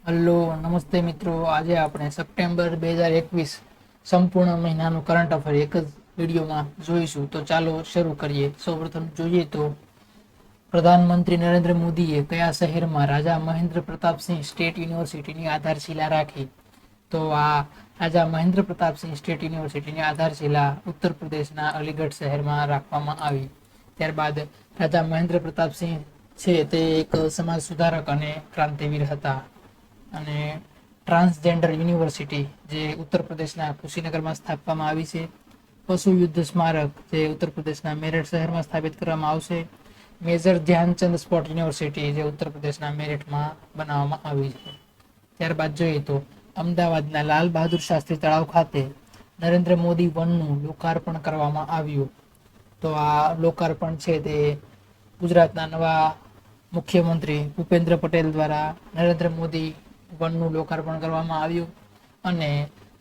Hello નમસ્તે મિત્રો, આજે આપણે સપ્ટેમ્બર 2021 સંપૂર્ણ મહિનાનું કરંટ અફેર એક જ વિડીયોમાં જોઈશું. તો ચાલો શરૂ કરીએ. સૌપ્રથમ જોઈએ તો પ્રધાનમંત્રી નરેન્દ્ર મોદીએ કયા શહેરમાં રાજા મહેન્દ્ર પ્રતાપસિંહ સ્ટેટ યુનિવર્સિટીની આધારશિલા રાખી? તો આ રાજા મહેન્દ્ર પ્રતાપસિંહ સ્ટેટ યુનિવર્સિટીની આધારશિલા ઉત્તર પ્રદેશના અલીગઢ શહેરમાં રાખવામાં આવી. ત્યારબાદ રાજા મહેન્દ્ર પ્રતાપસિંહ છે તે એક સમાજ સુધારક અને ક્રાંતિવીર હતા. અને ટ્રાન્સજેન્ડર યુનિવર્સિટી જે ઉત્તર પ્રદેશના કુશીનગરમાં સ્થાપવામાં આવી છે. પશુ યુદ્ધ સ્મારક જે ઉત્તર પ્રદેશના મેરઠ શહેરમાં સ્થાપિત કરવામાં આવશે. મેજર ધ્યાનચંદ સ્પોર્ટ યુનિવર્સિટી જે ઉત્તર પ્રદેશના મેરઠમાં બનાવવામાં આવી છે. ત્યારબાદ જોઈએ તો અમદાવાદના લાલ બહાદુર શાસ્ત્રી તળાવ ખાતે નરેન્દ્ર મોદી વનનું લોકાર્પણ કરવામાં આવ્યું. તો આ લોકાર્પણ છે તે ગુજરાતના નવા મુખ્યમંત્રી ભૂપેન્દ્ર પટેલ દ્વારા નરેન્દ્ર મોદી વનનું લોકાર્પણ કરવામાં આવ્યું. અને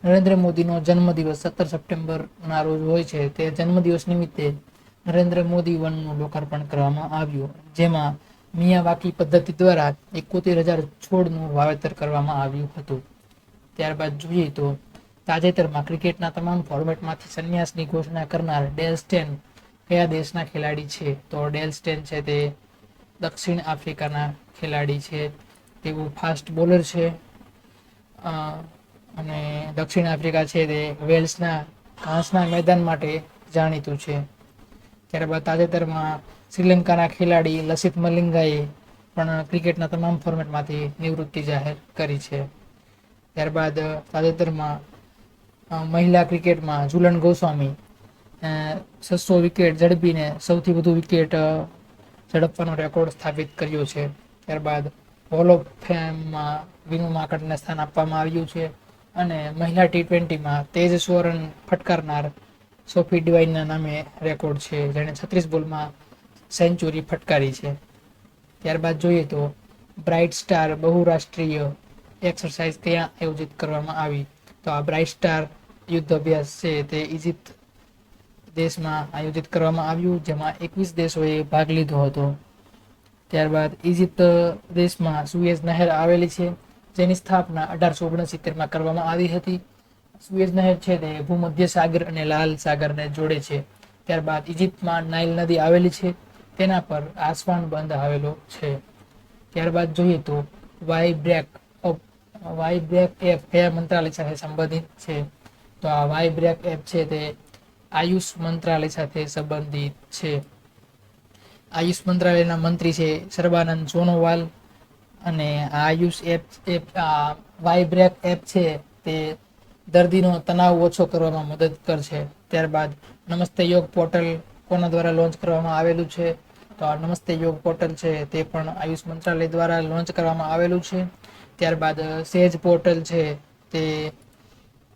નરેન્દ્ર મોદીનો જન્મદિવસ 17 સપ્ટેમ્બરના રોજ હોય છે, તે જન્મદિવસ નિમિત્તે નરેન્દ્ર મોદી વનનું લોકાર્પણ કરવામાં આવ્યું, જેમાં મિયાવાકી પદ્ધતિ દ્વારા 71,000 છોડનું વાવેતર કરવામાં આવ્યું હતું. ત્યારબાદ જોઈએ તો તાજેતરમાં ક્રિકેટના તમામ ફોર્મેટમાંથી સંન્યાસની ઘોષણા કરનાર ડેલ સ્ટેન કયા દેશના ખેલાડી છે? તો ડેલ સ્ટેન છે તે દક્ષિણ આફ્રિકાના ખેલાડી છે. તેઓ ફાસ્ટ બોલર છે અને દક્ષિણ આફ્રિકા છે તે વેલ્સના ઘાસના મેદાન માટે જાણીતું છે. ત્યારબાદ તાજેતરમાં શ્રીલંકાના ખેલાડી લસિત મલિંગાએ પણ ક્રિકેટના તમામ ફોર્મેટમાંથી નિવૃત્તિ જાહેર કરી છે. ત્યારબાદ તાજેતરમાં મહિલા ક્રિકેટમાં ઝુલન ગોસ્વામી 600 વિકેટ ઝડપીને સૌથી વધુ વિકેટ ઝડપવાનો રેકોર્ડ સ્થાપિત કર્યો છે. ત્યારબાદ હોલ ઓફ ફેમમાં વિનુ માકડને સ્થાન આપવામાં આવ્યું છે. અને મહિલા T20માં તેજસ્વ રન ફટકારનાર સોફી ડિવાઇનના નામે રેકોર્ડ છે, જેણે 36 બોલમાં સેન્ચુરી ફટકારી છે. ત્યારબાદ જોઈએ તો બ્રાઇટ સ્ટાર બહુરાષ્ટ્રીય એક્સરસાઇઝ ક્યાં આયોજિત કરવામાં આવી? તો આ બ્રાઇટ સ્ટાર યુદ્ધ અભ્યાસ છે તે ઇજિપ્ત દેશમાં આયોજિત કરવામાં આવ્યું, જેમાં 21 દેશોએ ભાગ લીધો હતો. ત્યારબાદ ઇજિપ્ત દેશમાં સુએઝ નહેર આવેલી છે, જેની સ્થાપના 1869માં કરવામાં આવી હતી. સુએઝ નહેર છે તે ભૂમધ્ય સાગર અને લાલ સાગરને જોડે છે. ત્યારબાદ ઇજિપ્તમાં નાઇલ નદી આવેલી છે, તેના પર આસવાન બંધ આવેલો છે. ત્યારબાદ જોઈએ તો વાય બ્રેક એપ કયા મંત્રાલય સાથે સંબંધિત છે? તો આ વાય બ્રેક એપ છે તે આયુષ મંત્રાલય સાથે સંબંધિત છે. આયુષ મંત્રાલયના મંત્રી છે સર્બાનંદ સોનોવાલ. અને Ayush app Y break app છે તે દર્દીનો તણાવ ઓછો કરવામાં મદદ કરશે. ત્યારબાદ નમસ્તે યોગ પોર્ટલ કોના દ્વારા લોન્ચ કરવામાં આવેલું છે? તો આ નમસ્તે યોગ પોર્ટલ છે તે પણ આયુષ મંત્રાલય દ્વારા લોન્ચ કરવામાં આવેલું છે. ત્યારબાદ સેજ પોર્ટલ છે તે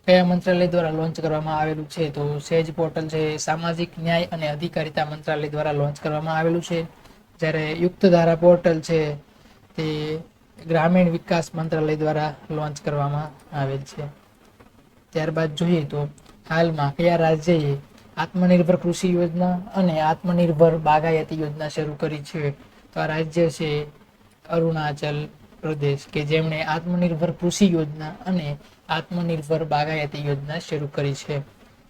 કયા મંત્રાલય દ્વારા લોન્ચ કરવામાં આવેલું છે? તો સેજ પોર્ટલ છે સામાજિક ન્યાય અને અધિકારિતા મંત્રાલય દ્વારા લોન્ચ કરવામાં આવેલું છે. જ્યારે યુક્ત ધારા પોર્ટલ છે તે ગ્રામીણ વિકાસ મંત્રાલય દ્વારા લોન્ચ કરવામાં આવેલ છે. ત્યારબાદ જોઈએ તો હાલમાં કયા રાજ્યએ આત્મનિર્ભર કૃષિ યોજના અને આત્મનિર્ભર બાગાયતી યોજના શરૂ કરી છે? તો આ રાજ્ય છે અરુણાચલ પ્રદેશ, કે જેમણે આત્મનિર્ભર કૃષિ યોજના અને આત્મનિર્ભર બાગાયતી યોજના શરૂ કરી છે.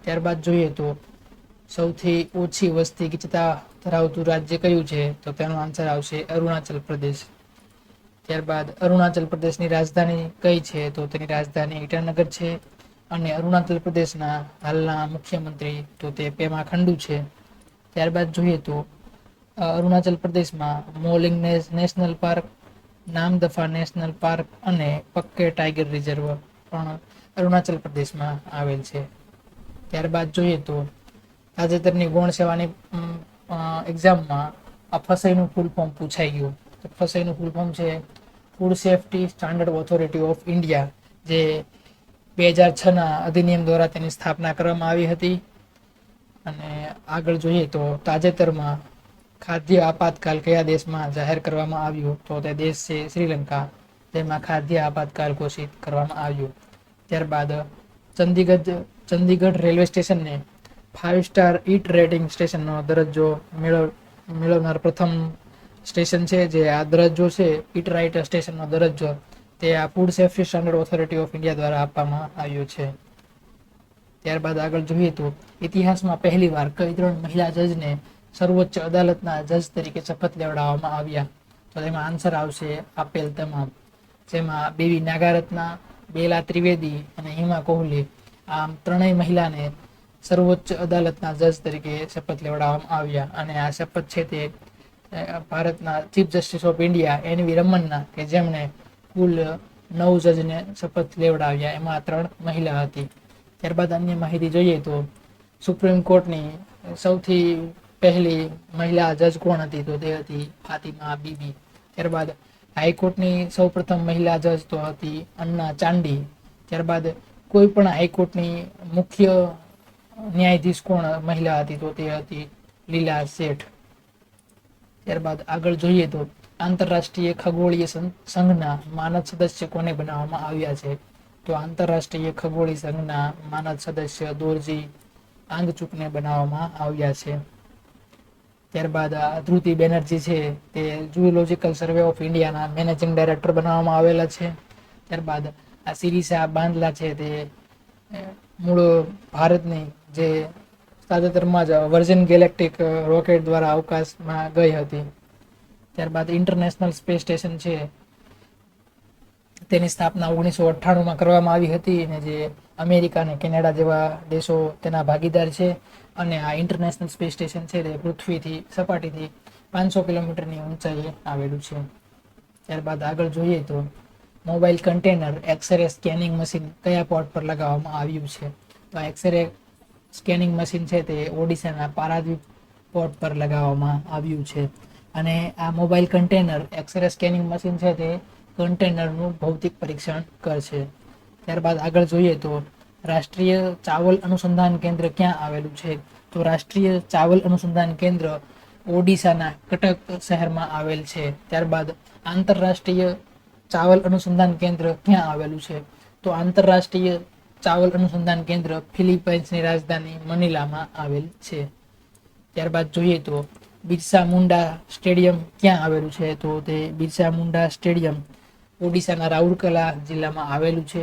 ત્યારબાદ જોઈએ તો સૌથી ઓછી વસ્તી ગીચતા ધરાવતું રાજ્ય કયું છે? તો તેનો આન્સર આવશે અરુણાચલ પ્રદેશ. ત્યારબાદ અરુણાચલ પ્રદેશની રાજધાની કઈ છે? તો તેની રાજધાની ઈટાનગર છે. અને અરુણાચલ પ્રદેશના હાલના મુખ્યમંત્રી તો તે પેમા ખંડુ છે. ત્યારબાદ જોઈએ તો અરુણાચલ પ્રદેશમાં મોલિંગ નેશનલ પાર્ક, નામદફા નેશનલ પાર્ક અને પક્કે ટાઈગર રિઝર્વ પણ અરુણાચલ પ્રદેશમાં આવેલ છે. ત્યારબાદ જોઈએ તો તાજેતરની ગૌણ સેવાની એક્ઝામમાં આ ફસાઈનું ફૂલ ફોર્મ પૂછાઈ ગયું. તો ફસાઈનું ફૂલ ફોર્મ છે food safety standard authority of India, જે 2006ના અધિનિયમ દ્વારા તેની સ્થાપના કરવામાં આવી હતી. અને આગળ જોઈએ તો તાજેતરમાં ખાદ્ય આપાતકાલ કયા દેશમાં જાહેર કરવામાં આવ્યું? તો તે દેશ છે શ્રીલંકા, જેમાં ખાદ્ય આપાતકાલ ઘોષિત કરવામાં આવ્યું. ત્યારબાદ ચંદીગઢ રેલવે સ્ટેશનને 5 સ્ટાર ઈટ રેટિંગ સ્ટેશનનો દરજ્જો મેળવનાર પ્રથમ સ્ટેશન છે, જે આ દરજ્જો છે ઈટ રાઇટ સ્ટેશનનો દરજ્જો તે આ food safety standard authority of India દ્વારા આપવામાં આવ્યું છે. ત્યારબાદ આગળ જોઈએ તો ઇતિહાસમાં પહેલીવાર કઈ 3 મહિલા જજને સર્વોચ્ચ અદાલતના જજ તરીકે શપથ લેવડાવવામાં આવ્યા? તો તેમાં આન્સર આવશે આપેલ તમામ, જેમાં બેવી નાગારત્ના, બેલા ત્રિવેદી અને હિમા કોહલી, આમ ત્રણેય મહિલાને સર્વોચ્ચ અદાલતના જજ તરીકે શપથ લેવડાવવામાં આવ્યા. અને આ શપથ છે તે ભારતના chief justice of India NV Ramana, કે જેમણે કુલ 9 જજને શપથ લેવડાવ્યા, એમાં 3 મહિલા હતી. ત્યારબાદ અન્ય માહિતી જોઈએ તો સુપ્રીમ કોર્ટની સૌથી પહેલી મહિલા જજ કોણ હતી? તો તે હતી ફાતિમા બીબી. ત્યારબાદ હાઈકોર્ટની સૌપ્રથમ મહિલા જજ તો હતી અન્ના ચાંડી. ત્યારબાદ કોઈ પણ હાઈકોર્ટની મુખ્ય ન્યાયાધીશ કોણ મહિલા હતી? તો તે હતી લીલા શેઠ. ત્યારબાદ આગળ જોઈએ તો આંતરરાષ્ટ્રીય ખગોળીય સંઘના માનદ સદસ્ય કોને બનાવવામાં આવ્યા છે? તો આંતરરાષ્ટ્રીય ખગોળીય સંઘના માનદ સદસ્ય દોરજી આંગચુકને બનાવવામાં આવ્યા છે. ત્યારબાદ ધ્રુતિ બેનર્જી છે તે ઝૂઓલોજીકલ સર્વે ઓફ ઇન્ડિયાના મેનેજિંગ ડાયરેક્ટર બનાવવામાં આવેલા છે. ત્યારબાદ આ શિરીષા બાંદલા છે તે મૂળ ભારતની જે તાજેતરમાં જ વર્જિન ગેલેક્ટિક રોકેટ દ્વારા અવકાશમાં ગઈ હતી. ત્યારબાદ ઇન્ટરનેશનલ સ્પેસ સ્ટેશન છે તેની સ્થાપના 1998માં કરવામાં આવી હતી, અને જે અમેરિકા અને કેનેડા જેવા દેશો તેના ભાગીદાર છે. અને આ ઇન્ટરનેશનલ સ્પેસ સ્ટેશન છે તે પૃથ્વીથી સપાટીથી 500 કિલોમીટરની ઊંચાઈએ આવેલું છે. ત્યારબાદ આગળ જોઈએ તો mobile container X ray scanning machine કયા પોર્ટ પર લગાવવામાં આવ્યું છે? તો આ એક્સરે સ્કેનિંગ મશીન છે તે ઓડિશાના પારાદીપ પોર્ટ પર લગાવવામાં આવ્યું છે. અને આ mobile container X ray scanning machine છે તે કન્ટેનરનું ભૌતિક પરીક્ષણ કરશે. ત્યારબાદ આગળ જોઈએ તો રાષ્ટ્રીય ચાવલ અનુસંધાન કેન્દ્ર ક્યાં આવેલું છે? તો રાષ્ટ્રીય ચાવલ અનુસંધાન કેન્દ્ર ઓડિશાના કટક શહેરમાં આવેલ છે. ત્યારબાદ આંતરરાષ્ટ્રીય ચાવલ અનુસંધાન કેન્દ્ર ક્યાં આવેલું છે? તો આંતરરાષ્ટ્રીય ચાવલ અનુસંધાન કેન્દ્ર ફિલિપાઇન્સની રાજધાની મનીલામાં આવેલ છે. ત્યારબાદ જોઈએ તો બિરસા મુંડા સ્ટેડિયમ ક્યાં આવેલું છે? તો તે બિરસા મુંડા સ્ટેડિયમ ઓડિશાના રાઉરકેલા જિલ્લામાં આવેલું છે.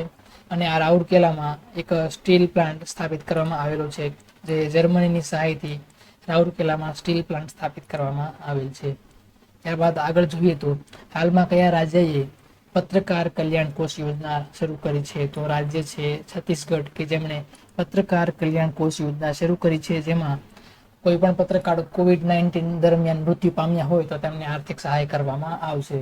અને આ રાઉરકેલામાં એક સ્ટીલ પ્લાન્ટ સ્થાપિત કરવામાં આવેલો છે, જે જર્મનીની સહાયથી રાઉરકેલામાં સ્ટીલ પ્લાન્ટ સ્થાપિત કરવામાં આવેલ છે. ત્યારબાદ આગળ જોઈએ તો હાલમાં કયા રાજ્યએ પત્રકાર કલ્યાણ કોષ યોજના શરૂ કરી છે? તો રાજ્ય છે છત્તીસગઢ, કે જેમણે પત્રકાર કલ્યાણ કોષ યોજના શરૂ કરી છે, જેમાં કોઈ પણ પત્રકાર COVID-19 દરમિયાન મૃત્યુ પામ્યા હોય તો તેમને આર્થિક સહાય કરવામાં આવશે.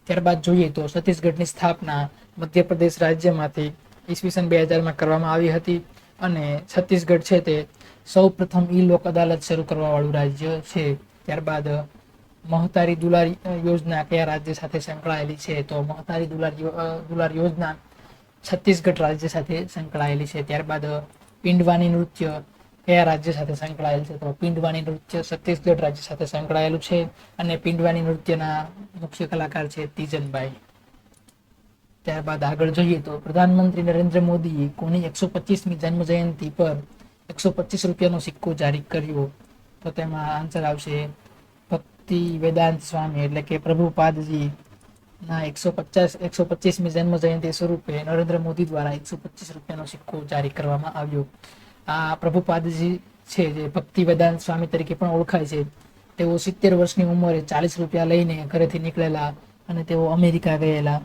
ત્યારબાદ જોઈએ તો છત્તીસગઢની સ્થાપના મધ્યપ્રદેશ રાજ્યમાંથી ઈસવીસન 2000માં કરવામાં આવી હતી. અને છત્તીસગઢ છે તે સૌ પ્રથમ લોક અદાલત શરૂ કરવા વાળું રાજ્ય છે. ત્યારબાદ મહતારી દુલાર યોજના કયા રાજ્ય સાથે સંકળાયેલી છે? તો મહતારી દુલાર યોજના છત્તીસગઢ રાજ્ય સાથે સંકળાયેલી છે. ત્યારબાદ પિંડવાની નૃત્ય કયા રાજ્ય સાથે સંકળાયેલ છે? તો પિંડવાની નૃત્ય છત્તીસગઢ રાજ્ય સાથે સંકળાયેલું છે. અને પિંડવાની નૃત્યના મુખ્ય કલાકાર છે તીજનભાઈ. ત્યારબાદ આગળ જોઈએ તો પ્રધાનમંત્રી નરેન્દ્ર મોદીએ કોની 125મી જન્મ જયંતિ પર 125 રૂપિયાનો સિક્કો જારી કર્યો? તો તેમાં આન્સર આવશે ભક્તિ વેદાંત સ્વામી, એટલે કે પ્રભુપાદજી ના 125મી જન્મ જયંતિ સ્વરૂપે નરેન્દ્ર મોદી દ્વારા 125 રૂપિયાનો સિક્કો જારી કરવામાં આવ્યો. આ પ્રભુપાદજી છે જે ભક્તિ વેદાંત સ્વામી તરીકે પણ ઓળખાય છે, તેઓ 70 વર્ષની ઉંમરે 40 રૂપિયા લઈને ઘરેથી નીકળેલા અને તેઓ અમેરિકા ગયેલા.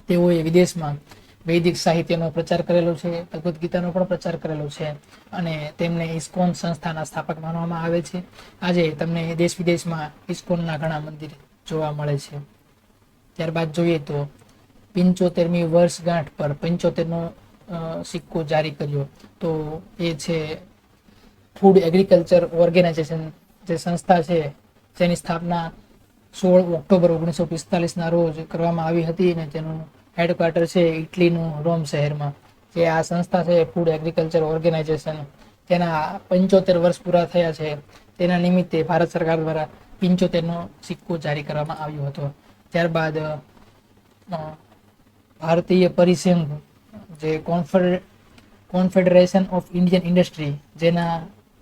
તેઓએ વિદેશમાં વૈદિક સાહિત્યનો પ્રચાર કરેલો છે, ભગવદ્ ગીતાનો પણ પ્રચાર કરેલો છે, અને તેમને ઇસ્કોન સંસ્થાના સ્થાપક માનવામાં આવે છે. આજે તમને દેશ વિદેશમાં ઇસ્કોનના ઘણા મંદિર જોવા મળે છે. ત્યારબાદ જોઈએ તો 75મી વર્ષગાંઠ પર 75નો સિક્કો જારી કર્યો, તો એ છે ફૂડ એગ્રીકલ્ચર ઓર્ગેનાઇઝેશન જે સંસ્થા છે, જેની સ્થાપના 16 ઓક્ટોબર 1945ના રોજ કરવામાં આવી હતી, અને તેનું હેડક્વાર્ટર છે ઇટલીનું રોમ શહેરમાં. જે આ સંસ્થા છે ફૂડ એગ્રીકલ્ચર ઓર્ગેનાઇઝેશન, તેના 75 વર્ષ પૂરા થયા છે, તેના નિમિત્તે ભારત સરકાર દ્વારા 75નો સિક્કો જારી કરવામાં આવ્યો હતો. ત્યારબાદ ભારતીય પરિસંઘ જે કોન્ફેડરેશન ઓફ ઇન્ડિયન ઇન્ડસ્ટ્રી, જેના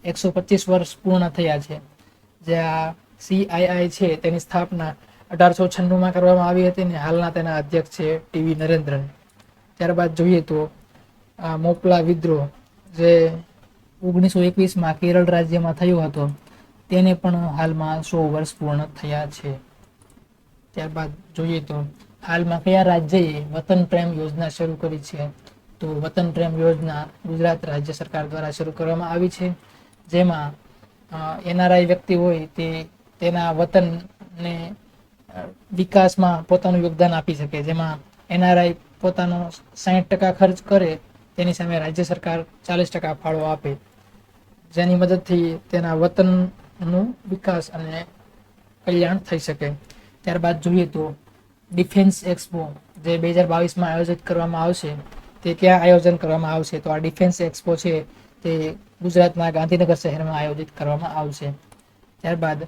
125 વર્ષ પૂર્ણ થયા છે, જે આ CII છે તેની સ્થાપના 1896માં કરવામાં આવી હતી ને હાલના તેના અધ્યક્ષ છે ટીવી નરેન્દ્રન. ત્યારબાદ જોઈએ તો મોપલા વિદ્રોહ જે 1921માં કેરળ રાજ્યમાં થયો હતો તેને પણ હાલમાં 100 વર્ષ પૂર્ણ થયા છે. ત્યારબાદ જોઈએ તો હાલમાં કયા રાજ્યએ વતન પ્રેમ યોજના શરૂ કરી છે? તો વતન પ્રેમ યોજના ગુજરાત રાજ્ય સરકાર દ્વારા શરૂ કરવામાં આવી છે, જેમાં એનઆરઆઈ વ્યક્તિ હોય તે તેના વતનને વિકાસમાં પોતાનું યોગદાન આપી શકે. જેમાં એનઆરઆઈ પોતાનો 60% ખર્ચ કરે તેની સામે રાજ્ય સરકાર 40% ફાળો આપે, જેની મદદથી તેના વતનનું વિકાસ અને કલ્યાણ થઈ શકે. ત્યારબાદ જોઈએ તો ડિફેન્સ એક્સપો જે 2022માં આયોજિત કરવામાં આવશે તે ક્યાં આયોજન કરવામાં આવશે? તો આ ડિફેન્સ એક્સપો છે તે ગુજરાતના ગાંધીનગર શહેરમાં આયોજિત કરવામાં આવશે. ત્યારબાદ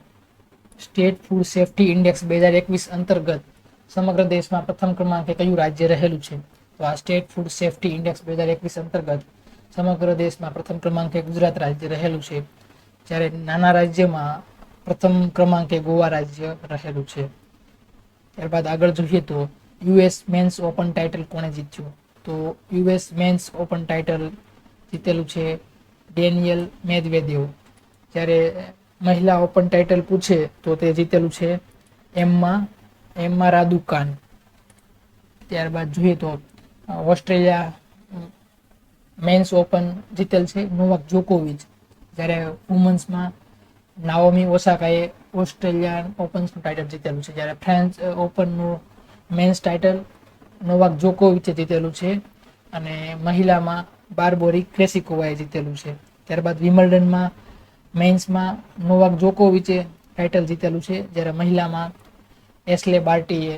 સ્ટેટ ફૂડ સેફ્ટી ઇન્ડેક્સ 2021 અંતર્ગત સમગ્ર દેશમાં પ્રથમ ક્રમાંકે કયું રાજ્ય રહેલું છે? તો આ સ્ટેટ ફૂડ સેફ્ટી ઇન્ડેક્સ 2021 અંતર્ગત સમગ્ર દેશમાં પ્રથમ ક્રમાંકે ગુજરાત રાજ્ય રહેલું છે, જ્યારે નાના રાજ્યમાં પ્રથમ ક્રમાંકે ગોવા રાજ્ય રહેલું છે. ત્યારબાદ આગળ જોઈએ તો યુએસ મેન્સ ઓપન ટાઇટલ કોણે જીત્યું? તો યુએસ મેન્સ ઓપન ટાઇટલ જીતેલું છે ડેનિયલ મેદવેદેવ. જ્યારે મહિલા ઓપન ટાઇટલ પૂછે તો તે જીતેલું છે એમ્મા રાદુકાન. ત્યારબાદ જોઈએ તો ઓસ્ટ્રેલિયા મેન્સ ઓપન જીતેલ છે નોવાક જોકોવિચ, જ્યારે વુમન્સમાં નાઓમી ઓસાકાએ ઓસ્ટ્રેલિયન ઓપનનું ટાઇટલ જીતેલું છે, જ્યારે ફ્રેન્ચ ઓપનનું મેન્સ ટાઇટલ નોવાક જોકોવિચે જીતેલું છે અને મહિલામાં બાર્બોરી ક્રેસિકોવાએ જીતેલું છે. ત્યારબાદ વિમ્બલ્ડનમાં મેન્સમાં નોવાક જોકોવિચે ટાઇટલ જીતેલું છે, જ્યારે મહિલામાં એસ્લે બાર્ટીએ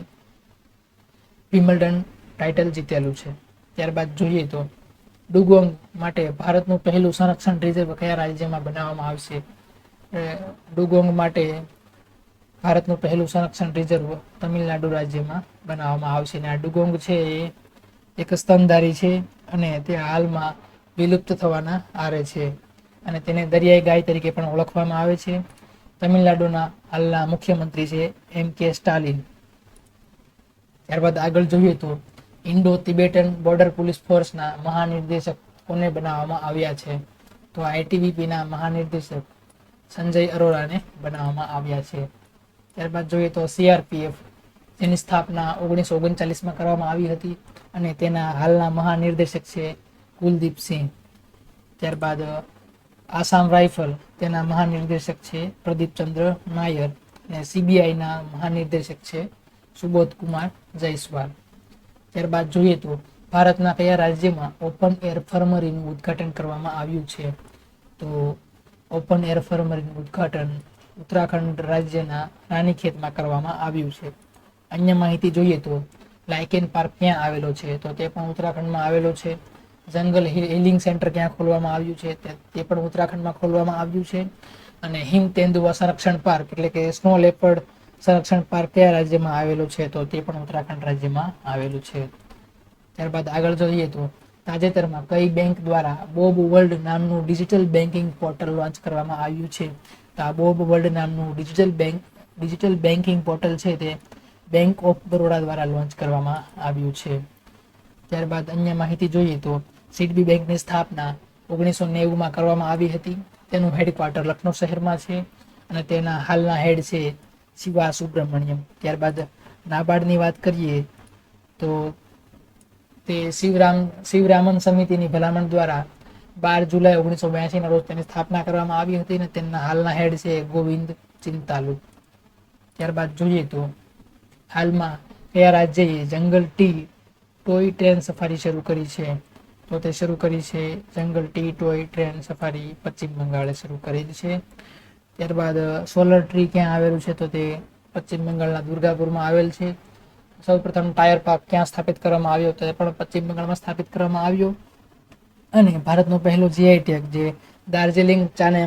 વિમ્બલ્ડન ટાઇટલ જીતેલું છે. ત્યારબાદ જોઈએ તો ડુગોંગ માટે ભારતનું પહેલું સંરક્ષણ રિઝર્વ કયા રાજ્યમાં બનાવવામાં આવશે? ડુગોંગ માટે ભારતનું પહેલું સંરક્ષણ રિઝર્વ તમિલનાડુ રાજ્યમાં બનાવવામાં આવશે. અને આ ડુગોંગ છે એ એક સ્તનધારી છે અને તે હાલમાં વિલુપ્ત થવાના આરે છે અને તેને દરિયાઈ ગાય તરીકે પણ ઓળખવામાં આવે છે. તમિલનાડુના હાલના મુખ્યમંત્રી છે એમ.કે. સ્ટાલિન. ત્યારબાદ આગળ જોઈએ તો ઇન્ડો તિબેટન બોર્ડર પોલીસ ફોર્સના મહાનિર્દેશક કોને બનાવવામાં આવ્યા છે? તો આઈટીબીપીના મહાનિર્દેશક સંજય અરોરાને બનાવવામાં આવ્યા છે. ત્યારબાદ જોઈએ તો સીઆરપીએફ જેની સ્થાપના 1939માં કરવામાં આવી હતી અને તેના હાલના મહાનિર્દેશક છે કુલદીપ સિંહ. ત્યારબાદ આસામ રાઇફલ તેના મહાનિર્દેશક છે પ્રદીપ ચંદ્ર નાયર અને સીબીઆઈના મહાનિર્દેશક છે સુબોધ કુમાર જયસ્વાલ. ત્યારબાદ જોઈએ તો ભારતના કયા રાજ્યમાં ઓપન એર ફર્મરીનું ઉદ્ઘાટન કરવામાં આવ્યું છે? તો ઓપન એર ફર્મરીનું ઉદ્ઘાટન ઉત્તરાખંડ રાજ્યના રાનીખેતમાં કરવામાં આવ્યું છે. અન્ય માહિતી જોઈએ તો લાયકેન પાર્ક ક્યાં આવેલો છે? તો તે પણ ઉત્તરાખંડમાં આવેલો છે. જંગલ હિલિંગ સેન્ટર ક્યાં ખોલવામાં આવ્યું છે? તે પણ ઉત્તરાખંડમાં ખોલવામાં આવ્યું છે. અને હિમ તેંદુઆ સંરક્ષણ પાર્ક એટલે કે સ્નો લેપર્ડ સંરક્ષણ પાર્ક કયા રાજ્યમાં આવેલો છે? તો તે પણ ઉત્તરાખંડ રાજ્યમાં આવેલું છે. ત્યારબાદ આગળ જોઈએ તો તાજેતરમાં કઈ બેંક દ્વારા બોબ વર્લ્ડ નામનું ડિજિટલ બેન્કિંગ પોર્ટલ લોન્ચ કરવામાં આવ્યું છે? તો આ બોબ વર્લ્ડ નામનું ડિજિટલ બેન્કિંગ પોર્ટલ છે તે બેંક ઓફ બરોડા દ્વારા લોન્ચ કરવામાં આવ્યું છે. ત્યારબાદ અન્ય માહિતી જોઈએ તો સિડબી બેંકની સ્થાપના 1990માં કરવામાં આવી હતી. તેનું હેડક્વાર્ટર લખનૌ શહેરમાં છે અને તેના હાલના હેડ છે શિવા સુબ્રમણ્યમ. ત્યારબાદ નાબાર્ડની વાત કરીએ તો તે શિવરામન સમિતિની ભલામણ દ્વારા 12 જુલાઈ 1982ના રોજ તેની સ્થાપના કરવામાં આવી હતી અને તેના હાલના હેડ છે ગોવિંદ ચિંતાલુ. ત્યારબાદ જોઈએ તો હાલમાં કયા રાજ્યએ જંગલ ટોય ટ્રેન સફારી શરૂ કરી છે? તો તે શરૂ કરી છે જંગલ ટોય ટ્રેન સફારી પશ્ચિમ બંગાળે શરૂ કરેલી છે. ત્યારબાદ સોલર ટ્રી ક્યાં આવેલું છે? તો તે પશ્ચિમ બંગાળના દુર્ગાપુરમાં આવેલ છે. સૌપ્રથમ ટાયર પાર્ક ક્યાં સ્થાપિત કરવામાં આવ્યો? તો એ પણ પશ્ચિમ બંગાળમાં સ્થાપિત કરવામાં આવ્યો. અને ભારતનો પહેલો જીઆઈ ટેગ જે દાર્જિલિંગ ચાને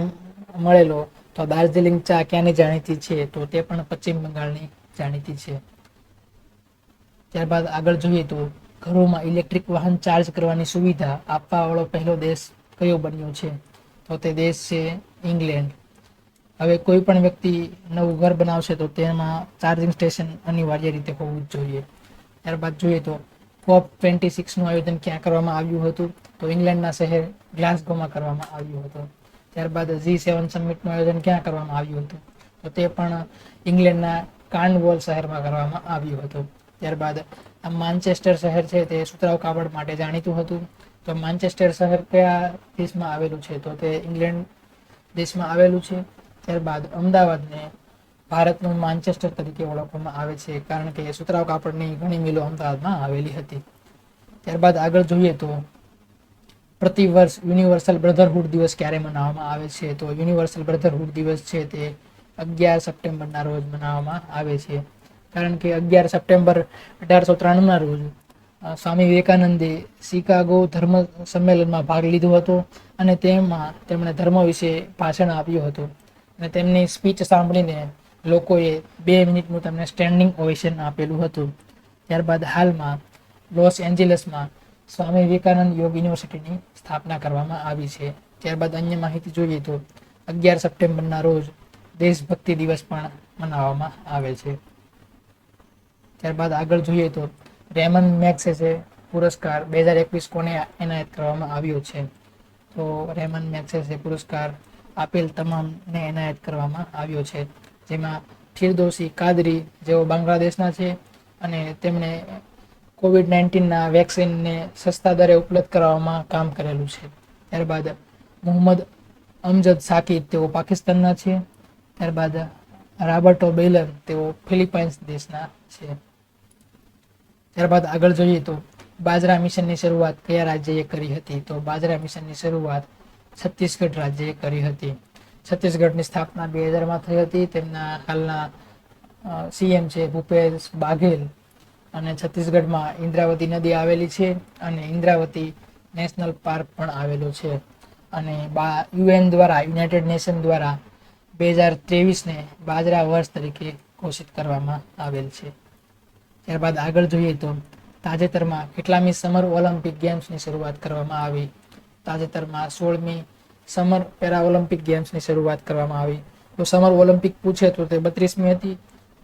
મળેલો, તો દાર્જિલિંગ ચા ક્યાંની જાણીતી છે? તો તે પણ પશ્ચિમ બંગાળની જાણીતી છે. ત્યારબાદ આગળ જોઈએ તો ઘરોમાં ઇલેક્ટ્રિક વાહન ચાર્જ કરવાની સુવિધા આપવા વાળો પહેલો દેશ કયો બન્યો છે? તો તે દેશ છે ઇંગ્લેન્ડ. હવે કોઈ પણ વ્યક્તિ નવું ઘર બનાવશે તો તેમાં ચાર્જિંગ સ્ટેશન અનિવાર્ય રીતે હોવું જ જોઈએ. ત્યારબાદ જોઈએ તો COP26નું આયોજન ક્યાં કરવામાં આવ્યું હતું? તો ઇંગ્લેન્ડના શહેર ગ્લાસગોમાં કરવામાં આવ્યું હતું. ત્યારબાદ G7 સમિટનું આયોજન ક્યાં કરવામાં આવ્યું હતું? તો તે પણ ઇંગ્લેન્ડના કાર્નવોલ શહેરમાં કરવામાં આવ્યું હતું. ત્યારબાદ આ માન્ચેસ્ટર શહેર છે તે સુતરાઉ કાપડ માટે જાણીતું હતું. તો માન્ચેસ્ટર શહેર કયા દેશમાં આવેલું છે? તો તે ઇંગ્લેન્ડ દેશમાં આવેલું છે. ત્યારબાદ અમદાવાદને ભારતનું માન્ચેસ્ટર તરીકે ઓળખવામાં આવે છે, કારણ કે સુતરાઉ કાપડની ઘણી મિલો અમદાવાદમાં આવેલી હતી. ત્યારબાદ આગળ જોઈએ તો પ્રતિવર્ષ યુનિવર્સલ બ્રધરહુડ દિવસ ક્યારે મનાવવામાં આવે છે? તો યુનિવર્સલ બ્રધરહુડ દિવસ છે તે 11 સપ્ટેમ્બરના રોજ મનાવવામાં આવે છે, કારણ કે 11 સપ્ટેમ્બર 1893ના રોજ સ્વામી વિવેકાનંદે શિકાગો ધર્મ સંમેલનમાં ભાગ લીધો હતો અને તેમાં તેમણે ધર્મ વિશે ભાષણ આપ્યું હતું અને તેમની સ્પીચ સાંભળીને લોકોએ 2 મિનિટનું તેમને સ્ટેન્ડિંગ ઓવેશન આપેલું હતું. ત્યારબાદ હાલમાં લોસ એન્જલસમાં સ્વામી વિવેકાનંદ યોગ યુનિવર્સિટીની સ્થાપના કરવામાં આવી છે. ત્યારબાદ અન્ય માહિતી જોઈએ તો 11 સપ્ટેમ્બરના રોજ દેશભક્તિ દિવસ પણ મનાવવામાં આવે છે. ત્યારબાદ આગળ જોઈએ તો રેમન મેગ્સેસે પુરસ્કાર 2021 કોને એનાયત કરવામાં આવ્યો છે? તો રેમન મેગ્સેસે પુરસ્કાર આપેલ તમામને એનાયત કરવામાં આવ્યો છે, જેમાં ફિરદૌસી કાદરી જેઓ બાંગ્લાદેશના છે અને તેમણે કોવિડ-19ના વેક્સિનને સસ્તા દરે ઉપલબ્ધ કરાવવામાં કામ કરેલું છે. ત્યારબાદ મોહમ્મદ અમજદ સાકિબ તેઓ પાકિસ્તાનના છે. ત્યારબાદ રાબર્ટો બેલર તેઓ ફિલિપાઇન્સ દેશના છે. ત્યારબાદ આગળ જોઈએ તો બાજરા મિશનની શરૂઆત કયા રાજ્યએ કરી હતી? તો બાજરા મિશનની શરૂઆત છત્તીસગઢ રાજ્યએ કરી હતી. છત્તીસગઢની સ્થાપના 2000માં થઈ હતી. તેમના હાલના સીએમ છે ભૂપેશ બાઘેલ અને છત્તીસગઢમાં ઇન્દ્રાવતી નદી આવેલી છે અને ઇન્દ્રાવતી નેશનલ પાર્ક પણ આવેલો છે અને યુએન દ્વારા યુનાઇટેડ નેશન દ્વારા 2023ને બાજરા વર્ષ તરીકે ઘોષિત કરવામાં આવેલ છે. ત્યારબાદ આગળ જોઈએ તો તાજેતરમાં કેટલામી સમર ઓલિમ્પિક ગેમ્સની શરૂઆત કરવામાં આવી? તાજેતરમાં 16મી સમર પેરા ઓલિમ્પિક ગેમ્સની શરૂઆત કરવામાં આવી. તો સમર ઓલિમ્પિક પૂછે તો તે 32મી હતી,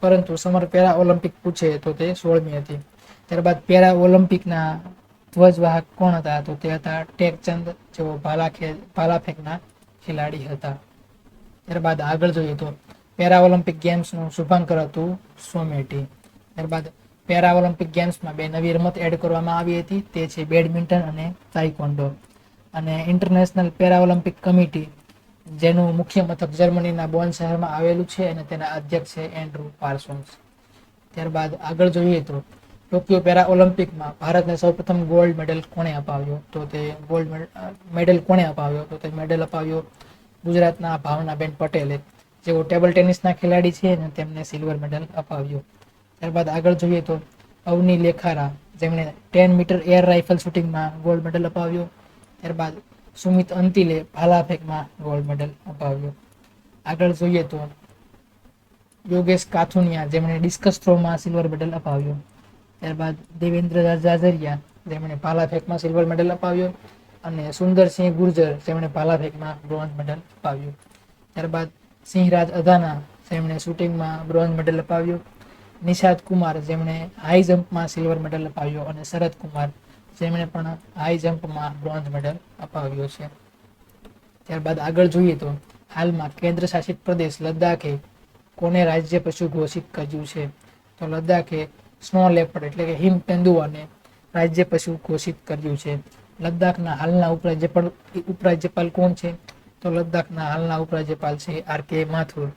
પરંતુ સમર પેરા ઓલિમ્પિક પૂછે તો તે 16મી હતી. ત્યારબાદ પેરા ઓલિમ્પિકના ધ્વજવાહક કોણ હતા? તો તે હતા ટેકચંદ, જેઓ ભાલા ફેંકના ખેલાડી હતા. ત્યારબાદ આગળ જોઈએ તો પેરા ઓલિમ્પિક ગેમ્સનું શુભાંકર હતું સોમેટી. ત્યારબાદ પેરા ઓલિમ્પિક ગેમ્સમાં 2 નવી રમત એડ કરવામાં આવી હતી, તે છે બેડમિન્ટન અને તાઇક્વોન્ડો. અને ઇન્ટરનેશનલ પેરા ઓલિમ્પિક કમિટી, જેનું મુખ્ય મથક જર્મનીના બોન શહેરમાં આવેલું છે અને તેના અધ્યક્ષ છે એન્ડ્રુ પાર્સોન્સ. ત્યારબાદ આગળ જોઈએ તો ટોક્યો પેરા ઓલિમ્પિકમાં ભારતને સૌપ્રથમ ગોલ્ડ મેડલ કોણે અપાવ્યો? તો તે ગોલ્ડ મેડલ કોણે અપાવ્યો? તો તે મેડલ અપાવ્યો ગુજરાતના ભાવનાબેન પટેલે, જેઓ ટેબલ ટેનિસના ખેલાડી છે અને તેમને સિલ્વર મેડલ અપાવ્યો. ત્યારબાદ આગળ જોઈએ તો અવની લેખારા, જેમણે 10 મીટર એર રાઇફલ શૂટિંગમાં ગોલ્ડ મેડલ અપાવ્યો. ત્યારબાદ સુમિત અંતિલે ભાલા ફેંકમાં ગોલ્ડ મેડલ અપાવ્યો. આગળ જોઈએ તો યોગેશ કાથુનિયા, જેમણે ડિસ્કસ થ્રોમાં સિલ્વર મેડલ અપાવ્યો. ત્યારબાદ દેવેન્દ્ર ઝાઝરિયા, જેમણે ભાલા ફેંકમાં સિલ્વર મેડલ અપાવ્યો અને સુંદરસિંહ ગુર્જર, જેમણે ભાલા ફેંકમાં બ્રોન્ઝ મેડલ અપાવ્યો. ત્યારબાદ સિંહરાજ અધાના, જેમણે શૂટિંગમાં બ્રોન્ઝ મેડલ અપાવ્યો. નિષાદ કુમાર, જેમણે હાઈ જમ્પમાં સિલ્વર મેડલ અપાવ્યો અને શરદ કુમાર, જેમણે પણ હાઈ જમ્પમાં બ્રોન્ઝ મેડલ અપાવ્યો છે. ત્યારબાદ આગળ જોઈએ તો હાલમાં કેન્દ્ર શાસિત પ્રદેશ લદ્દાખે કોને રાજ્ય પશુ ઘોષિત કર્યું છે? તો લદ્દાખે સ્નો લેપર્ડ એટલે કે હિમ તેંદુઆને રાજ્ય પશુ ઘોષિત કર્યું છે. લદ્દાખના હાલના ઉપરાજ્યપાલ કોણ છે? તો લદ્દાખના હાલના ઉપરાજ્યપાલ છે આર.કે. માથુર.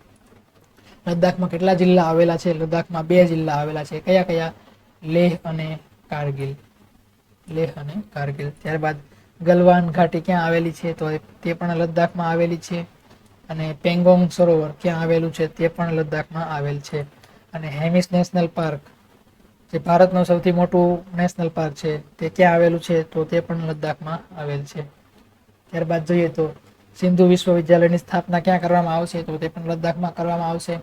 લદ્દાખમાં કેટલા જિલ્લા આવેલા છે? લદ્દાખમાં 2 જિલ્લા આવેલા છે. કયા કયા? લેહ અને કારગિલ. ત્યારબાદ ગલવાન ઘાટી ક્યાં આવેલી છે? તો તે પણ લદ્દાખમાં આવેલી છે. અને પેંગોંગ સરોવર ક્યાં આવેલું છે? તે પણ લદ્દાખમાં આવેલ છે. અને હેમિસ નેશનલ પાર્ક, જે ભારતનું સૌથી મોટું નેશનલ પાર્ક છે, તે ક્યાં આવેલું છે? તો તે પણ લદ્દાખમાં આવેલ છે. ત્યારબાદ જોઈએ તો સિંધુ વિશ્વવિદ્યાલયની સ્થાપના ક્યાં કરવામાં આવશે? તો તે પણ લદ્દાખમાં કરવામાં આવશે.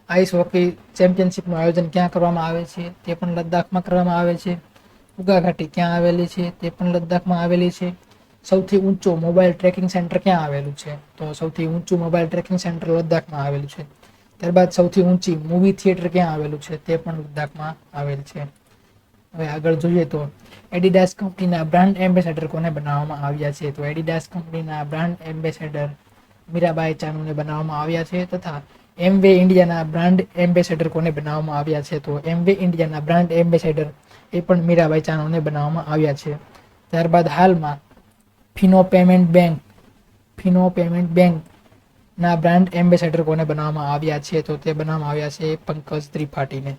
આઈસ હોકી ચેમ્પિયનશિપનું આયોજન ક્યાં કરવામાં આવે છે? તે પણ લદ્દાખમાં કરવામાં આવે છે. ઉગા ઘાટી ક્યાં આવેલી છે? તે પણ લદ્દાખમાં આવેલી છે. સૌથી ઊંચો મોબાઈલ ટ્રેકિંગ સેન્ટર ક્યાં આવેલું છે? તો સૌથી ઊંચું મોબાઈલ ટ્રેકિંગ સેન્ટર લદ્દાખમાં આવેલું છે. ત્યારબાદ સૌથી ઊંચી મૂવી થિયેટર ક્યાં આવેલું છે? તે પણ લદ્દાખમાં આવેલ છે. હવે આગળ જોઈએ તો એડિડાસ કંપનીના બ્રાન્ડ એમ્બેસેડર કોને બનાવવામાં આવ્યા છે? તો એડિડાસ કંપનીના બ્રાન્ડ એમ્બેસેડર મીરાબાઈ ચાનુને બનાવવામાં આવ્યા છે. તથા એમવે ઇન્ડિયાના બ્રાન્ડ એમ્બેસેડર કોને બનાવવામાં આવ્યા છે? તો એમવે ઇન્ડિયાના બ્રાન્ડ એમ્બેસેડર એ પણ મીરાબાઈ ચાનુને બનાવવામાં આવ્યા છે. ત્યારબાદ હાલમાં ફિનો પેમેન્ટ બેંક ના બ્રાન્ડ એમ્બેસેડર કોને બનાવવામાં આવ્યા છે? તો તે બનાવવામાં આવ્યા છે પંકજ ત્રિપાઠીને.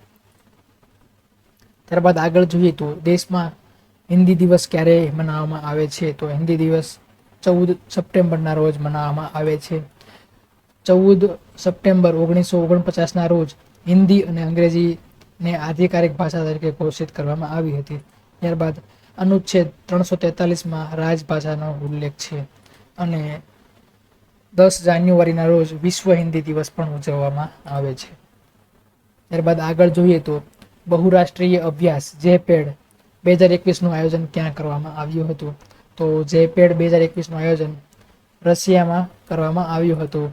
ત્યારબાદ આગળ જોઈએ તો દેશમાં હિન્દી દિવસ ક્યારે મનાવવામાં આવે છે? તો હિન્દી દિવસ 14 સપ્ટેમ્બરના રોજ મનાવવામાં આવે છે. 14 સપ્ટેમ્બર 1949ના રોજ હિન્દી અને અંગ્રેજીને આધિકારિક ભાષા તરીકે ઘોષિત કરવામાં આવી હતી. ત્યારબાદ અનુચ્છેદ 343માં રાજભાષાનો ઉલ્લેખ છે અને 10 જાન્યુઆરીના રોજ વિશ્વ હિન્દી દિવસ પણ ઉજવવામાં આવે છે. ત્યારબાદ આગળ જોઈએ તો બહુરાષ્ટ્રીય અભ્યાસ જેપેડ 2021નું આયોજન ક્યાં કરવામાં આવ્યું હતું? તો જેપેડ 2021નું આયોજન રશિયામાં કરવામાં આવ્યું હતું,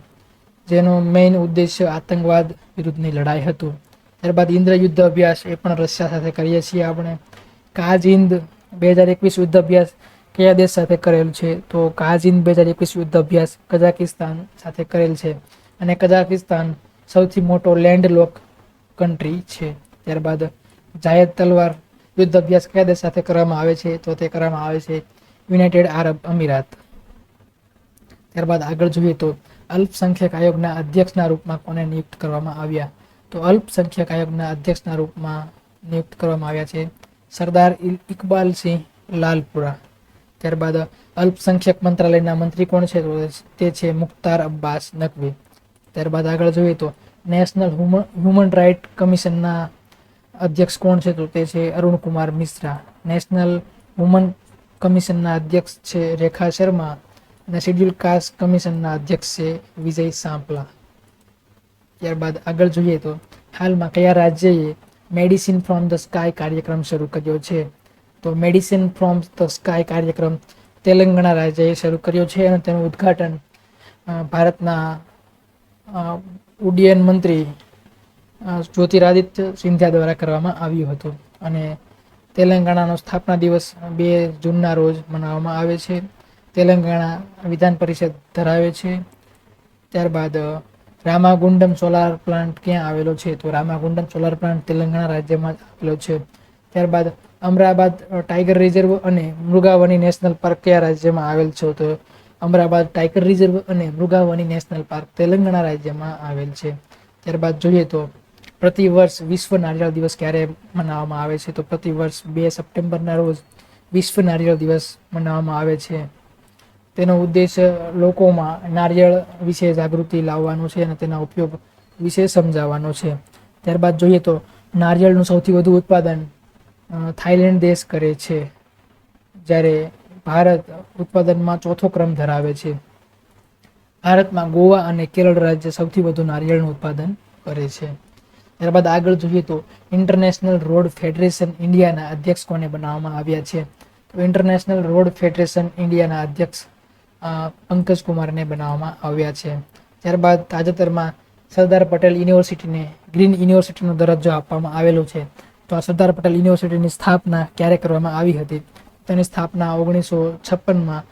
જેનો મેઇન ઉદ્દેશ્ય આતંકવાદ વિરુદ્ધની લડાઈ હતું. ત્યારબાદ ઇન્દ્રયુદ્ધ અભ્યાસ એ પણ રશિયા સાથે કરીએ છીએ આપણે. કાજિંદ 2021 યુદ્ધ અભ્યાસ કયા દેશ સાથે કરેલ છે? તો કાજિંદ 2021 યુદ્ધ અભ્યાસ કઝાકિસ્તાન સાથે કરેલ છે અને કઝાકિસ્તાન સૌથી મોટો લેન્ડલોક કન્ટ્રી છે. ત્યારબાદ જાયદ તલવાર યુદ્ધ અભ્યાસ કયા દેશ સાથે કરવામાં આવે છે? તો તે કરવામાં આવે છે યુનાઇટેડ આરબ અમીરાત. ત્યારબાદ આગળ જોઈએ તો અલ્પસંખ્યક આયોગના અધ્યક્ષના રૂપમાં કોને નિયુક્ત કરવામાં આવ્યા? તો અલ્પસંખ્યક આયોગના અધ્યક્ષના રૂપમાં નિયુક્ત કરવામાં આવ્યા છે સરદાર ઇકબાલસિંહ લાલપુરા. ત્યારબાદ અલ્પસંખ્યક મંત્રાલયના મંત્રી કોણ છે? તો તે છે મુખ્તાર અબ્બાસ નકવી. ત્યારબાદ આગળ જોઈએ તો નેશનલ હ્યુમન રાઇટ કમિશનના અધ્યક્ષ કોણ છે? તો તે છે અરુણ કુમાર મિશ્રા. નેશનલ વુમન કમિશનના અધ્યક્ષ છે રેખા શર્મા અને શેડ્યુલ કાસ્ટ કમિશનના અધ્યક્ષ છે વિજય સાંપલા. ત્યારબાદ આગળ જોઈએ તો હાલમાં કયા રાજ્યએ મેડિસિન ફ્રોમ ધ સ્કાય કાર્યક્રમ શરૂ કર્યો છે? તો મેડિસિન ફ્રોમ ધ સ્કાય કાર્યક્રમ તેલંગાણા રાજ્યએ શરૂ કર્યો છે અને તેનું ઉદ્ઘાટન ભારતના ઉડ્ડયન મંત્રી જ્યોતિરાદિત્ય સિંધિયા દ્વારા કરવામાં આવ્યું હતું. અને તેલંગાણાનો સ્થાપના દિવસ 2 જૂનના રોજ મનાવવામાં આવે છે. તેલંગાણા વિધાન પરિષદ ધરાવે છે. ત્યારબાદ રામાગુંડમ સોલાર પ્લાન્ટ ક્યાં આવેલો છે? તો રામાગુંડમ સોલાર પ્લાન્ટ તેલંગાણા રાજ્યમાં આવેલો છે. ત્યારબાદ અમરાબાદ ટાઈગર રિઝર્વ અને મૃગાવની નેશનલ પાર્ક કયા રાજ્યમાં આવેલ છે? તો અમરાબાદ ટાઈગર રિઝર્વ અને મૃગાવની નેશનલ પાર્ક તેલંગાણા રાજ્યમાં આવેલ છે. ત્યારબાદ જોઈએ તો પ્રતિવર્ષ વિશ્વ નારિયેળ દિવસ ક્યારે મનાવવામાં આવે છે? તો પ્રતિવર્ષ 2 સપ્ટેમ્બરના રોજ વિશ્વ નારિયેળ દિવસ મનાવવામાં આવે છે. તેનો ઉદ્દેશ્ય લોકોમાં નારિયેળ વિશે જાગૃતિ લાવવાનો છે અને તેના ઉપયોગ વિશે સમજાવવાનો છે. ત્યારબાદ જોઈએ તો નારિયેળનું સૌથી વધુ ઉત્પાદન થાઈલેન્ડ દેશ કરે છે, જ્યારે ભારત ઉત્પાદનમાં 4થો ક્રમ ધરાવે છે. ભારતમાં ગોવા અને કેરળ રાજ્ય સૌથી વધુ નારિયેળનું ઉત્પાદન કરે છે. ત્યારબાદ આગળ જોઈએ તો ઇન્ટરનેશનલ રોડ ફેડરેશન ઇન્ડિયાના અધ્યક્ષ કોને બનાવવામાં આવ્યા છે? તો ઇન્ટરનેશનલ રોડ ફેડરેશન ઇન્ડિયાના અધ્યક્ષ પંકજ કુમારને બનાવવામાં આવ્યા છે. ત્યારબાદ તાજેતરમાં સરદાર પટેલ યુનિવર્સિટીને ગ્રીન યુનિવર્સિટીનો દરજ્જો આપવામાં આવેલો છે. તો આ સરદાર પટેલ યુનિવર્સિટીની સ્થાપના ક્યારે કરવામાં આવી હતી? તેની સ્થાપના 1956માં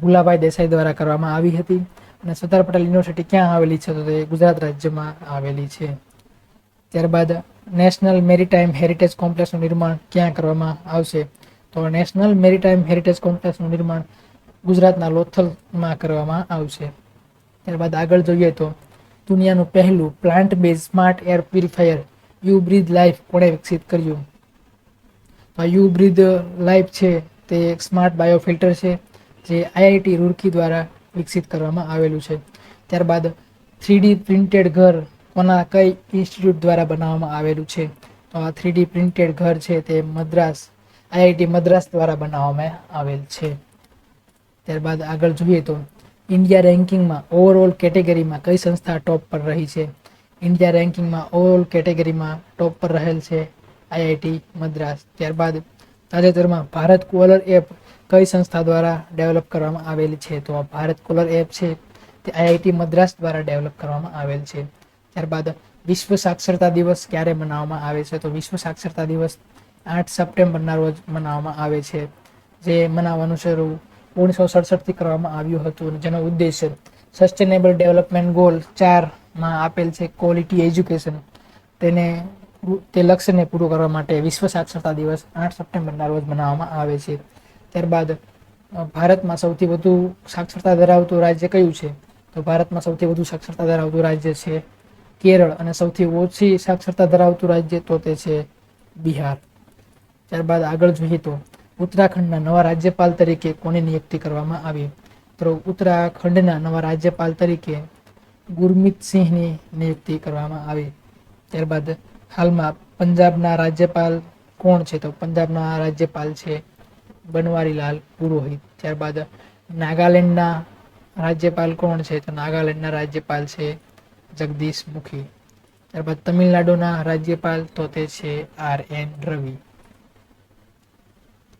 ભુલાભાઈ દેસાઈ દ્વારા કરવામાં આવી હતી. અને સરદાર પટેલ યુનિવર્સિટી ક્યાં આવેલી છે? તો તે ગુજરાત રાજ્યમાં આવેલી છે. ત્યારબાદ નેશનલ મેરીટાઈમ હેરિટેજ કોમ્પ્લેક્સનું નિર્માણ ક્યાં કરવામાં આવશે? તો નેશનલ મેરીટાઈમ હેરિટેજ કોમ્પ્લેક્સનું નિર્માણ ગુજરાતના લોથલમાં કરવામાં આવશે. ત્યારબાદ આગળ જોઈએ તો દુનિયાનું પહેલું plant base smart air purifier U breathe life કોણે વિકસિત કર્યું? તો યુ બ્રીથ લાઈફ છે તે એક સ્માર્ટ બાયોફિલ્ટર છે જે આઈઆઈટી રૂરકી દ્વારા વિકસિત કરવામાં આવેલું છે. ત્યારબાદ 3D પ્રિન્ટેડ ઘર કઈ ઇન્સ્ટિટ્યૂટ દ્વારા બનાવવામાં આવેલું છે? તો આ 3D પ્રિન્ટેડ ઘર છે તે આઈઆઈટી મદ્રાસ દ્વારા બનાવવામાં આવેલ છે. ત્યારબાદ આગળ જોઈએ તો ઇન્ડિયા રેન્કિંગમાં ઓવરઓલ કેટેગરીમાં કઈ સંસ્થા ટોપ પર રહી છે? ઇન્ડિયા રેન્કિંગમાં ઓવરઓલ કેટેગરીમાં ટોપ પર રહેલ છે આઈઆઈટી મદ્રાસ. ત્યારબાદ તાજેતરમાં ભારત કોલર એપ કઈ સંસ્થા દ્વારા ડેવલપ કરવામાં આવેલી છે? તો ભારત કુલર એપ છે તે આઈઆઈટી મદ્રાસ દ્વારા ડેવલપ કરવામાં આવેલ છે. ત્યારબાદ વિશ્વ સાક્ષરતા દિવસ ક્યારે મનાવવામાં આવે છે? તો વિશ્વ સાક્ષરતા દિવસ 8 સપ્ટેમ્બરના રોજ મનાવવામાં આવે છે, જે મનાવવાનું શરૂ 1967 થી કરવામાં આવ્યું હતું અને જેનો ઉદ્દેશ્ય સસ્ટેનેબલ ડેવલપમેન્ટ ગોલ 4માં આપેલ છે ક્વોલિટી એજ્યુકેશન, તે લક્ષ્યને પૂરું કરવા માટે વિશ્વ સાક્ષરતા દિવસ 8 સપ્ટેમ્બરના રોજ મનાવવામાં આવે છે. ત્યારબાદ ભારતમાં સૌથી વધુ સાક્ષરતા ધરાવતું રાજ્ય કયું છે? તો ભારતમાં સૌથી વધુ સાક્ષરતા ધરાવતું રાજ્ય છે કેરળ અને સૌથી ઓછી સાક્ષરતા ધરાવતું રાજ્ય તો તે છે બિહાર. ત્યારબાદ આગળ જોઈએ તો ઉત્તરાખંડના નવા રાજ્યપાલ તરીકે કોની નિયુક્તિ કરવામાં આવી? તો ઉત્તરાખંડના નવા રાજ્યપાલ તરીકે ગુરમીત સિંહની નિયુક્તિ કરવામાં આવી. ત્યારબાદ હાલમાં પંજાબના રાજ્યપાલ કોણ છે? તો પંજાબના રાજ્યપાલ છે બનવારીલાલ પુરોહિત. ત્યારબાદ નાગાલેન્ડના રાજ્યપાલ કોણ છે? તો નાગાલેન્ડના રાજ્યપાલ છે જગદીશ મુખી. ત્યારબાદ તમિલનાડુના રાજ્યપાલ તો તે છે RN રવિ.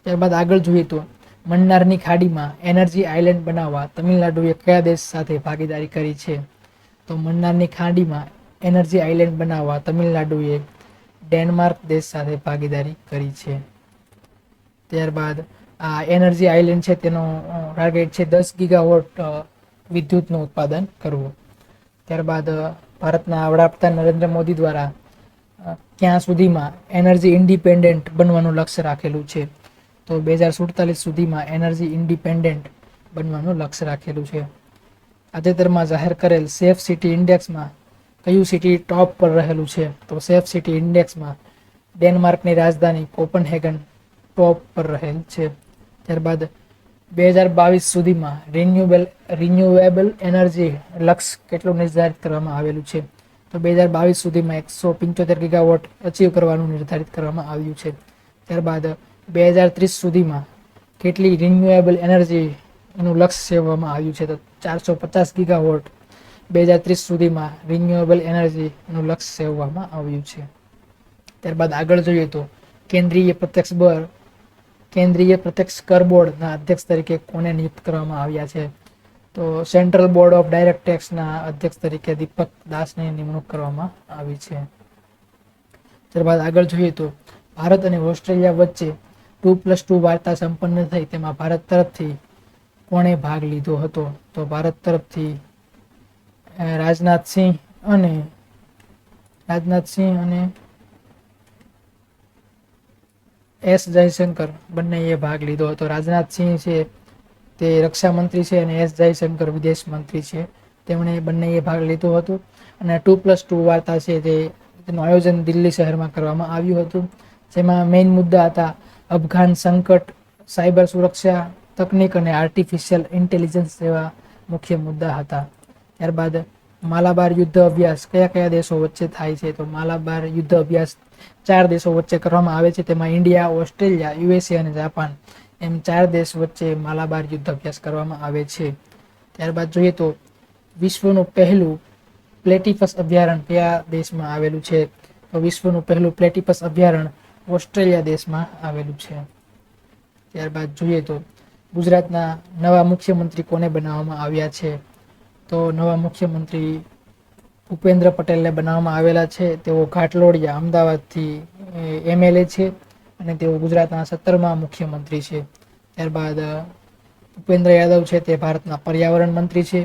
ત્યારબાદ આગળ જોઈએ તો મન્નારની ખાડીમાં એનર્જી આઇલેન્ડ બનાવવા તમિલનાડુએ કયા દેશ સાથે ભાગીદારી કરી છે? તો મન્નારની ખાડીમાં એનર્જી આઇલેન્ડ બનાવવા તમિલનાડુએ ડેનમાર્ક દેશ સાથે ભાગીદારી કરી છે. ત્યારબાદ આ એનર્જી આઇલેન્ડ છે તેનો ટાર્ગેટ છે 10 ગીગાવોટ વિદ્યુતનું ઉત્પાદન કરવું. ત્યારબાદ ભારતના વડાપ્રધાન નરેન્દ્ર મોદી દ્વારા ક્યાં સુધીમાં એનર્જી ઇન્ડિપેન્ડન્ટ બનવાનું લક્ષ્ય રાખેલું છે? તો 2047 સુધીમાં એનર્જી ઇન્ડિપેન્ડન્ટ બનવાનું લક્ષ્ય રાખેલું છે. તાજેતરમાં જાહેર કરેલ સેફ સિટી ઇન્ડેક્સમાં કયું સિટી ટોપ પર રહેલું છે? તો સેફ સિટી ઇન્ડેક્સમાં ડેનમાર્કની રાજધાની કોપનહેગન ટોપ પર રહેલ છે. ત્યારબાદ 2022 સુધીમાં રિન્યુએબલ એનર્જી લક્ષ્ય કેટલું નિર્ધારિત કરવામાં આવેલું છે? તો 2022 સુધીમાં 175 ગીગાવોટ અચીવ કરવાનું નિર્ધારિત કરવામાં આવ્યું છે. ત્યારબાદ 2030 સુધીમાં કેટલી રિન્યુએબલ એનર્જીનું લક્ષ્ય સેવવામાં આવ્યું છે? તો 450 ગીગાવોટ 2030 સુધીમાં રિન્યુએબલ એનર્જીનું લક્ષ્ય સેવવામાં આવ્યું છે. ત્યારબાદ આગળ જોઈએ તો કેન્દ્રીય પ્રત્યક્ષ કર બોર્ડના અધ્યક્ષ તરીકે કોને નિયુક્ત કરવામાં આવ્યા છે? તો સેન્ટ્રલ બોર્ડ ઓફ ડાયરેક્ટ ટેક્સના અધ્યક્ષ તરીકે દીપક દાસની નિમણૂક કરવામાં આવી છે. ત્યારબાદ આગળ જોઈએ તો ભારત અને ઓસ્ટ્રેલિયા વચ્ચે 2+2 વાર્તા સંપન્ન થઈ, તેમાં ભારત તરફથી કોણે ભાગ લીધો હતો? તો ભારત તરફથી રાજનાથસિંહ અને એસ જયશંકર બંનેએ ભાગ લીધો હતો. રાજનાથસિંહ છે તે રક્ષા મંત્રી છે અને એસ જયશંકર વિદેશ મંત્રી છે, તેમણે બંનેએ ભાગ લીધો હતો. અને 2+2 વાર્તા છે તેનું આયોજન દિલ્હી શહેરમાં કરવામાં આવ્યું હતું, જેમાં મેઇન મુદ્દા હતા અફઘાન સંકટ, સાયબર સુરક્ષા, તકનીક અને આર્ટિફિશિયલ ઇન્ટેલિજન્સ જેવા મુખ્ય મુદ્દા હતા. ત્યારબાદ માલાબાર યુદ્ધ અભ્યાસ કયા દેશો વચ્ચે થાય છે? તો માલાબાર યુદ્ધ અભ્યાસ 4 દેશો વચ્ચે કરવામાં આવે છે, તેમાં ઇન્ડિયા, ઓસ્ટ્રેલિયા, USA અને જાપાન એમ 4 દેશ વચ્ચે માલાબાર યુદ્ધ અભ્યાસ કરવામાં આવે છે. ત્યારબાદ જોઈએ તો વિશ્વનું પહેલું પ્લેટીપસ અભયારણ્ય કયા દેશમાં આવેલું છે? તો વિશ્વનું પહેલું પ્લેટીપસ અભયારણ્ય ઓસ્ટ્રેલિયા દેશમાં આવેલું છે. ત્યારબાદ જોઈએ તો ગુજરાતના નવા મુખ્યમંત્રી કોને બનાવવામાં આવ્યા છે? તો નવા મુખ્યમંત્રી ભૂપેન્દ્ર પટેલને બનાવવામાં આવેલા છે. તેઓ ઘાટલોડિયા અમદાવાદથી MLA છે અને તેઓ ગુજરાતના 17મા મુખ્યમંત્રી છે. ત્યારબાદ ભૂપેન્દ્ર યાદવ છે તે ભારતના પર્યાવરણ મંત્રી છે.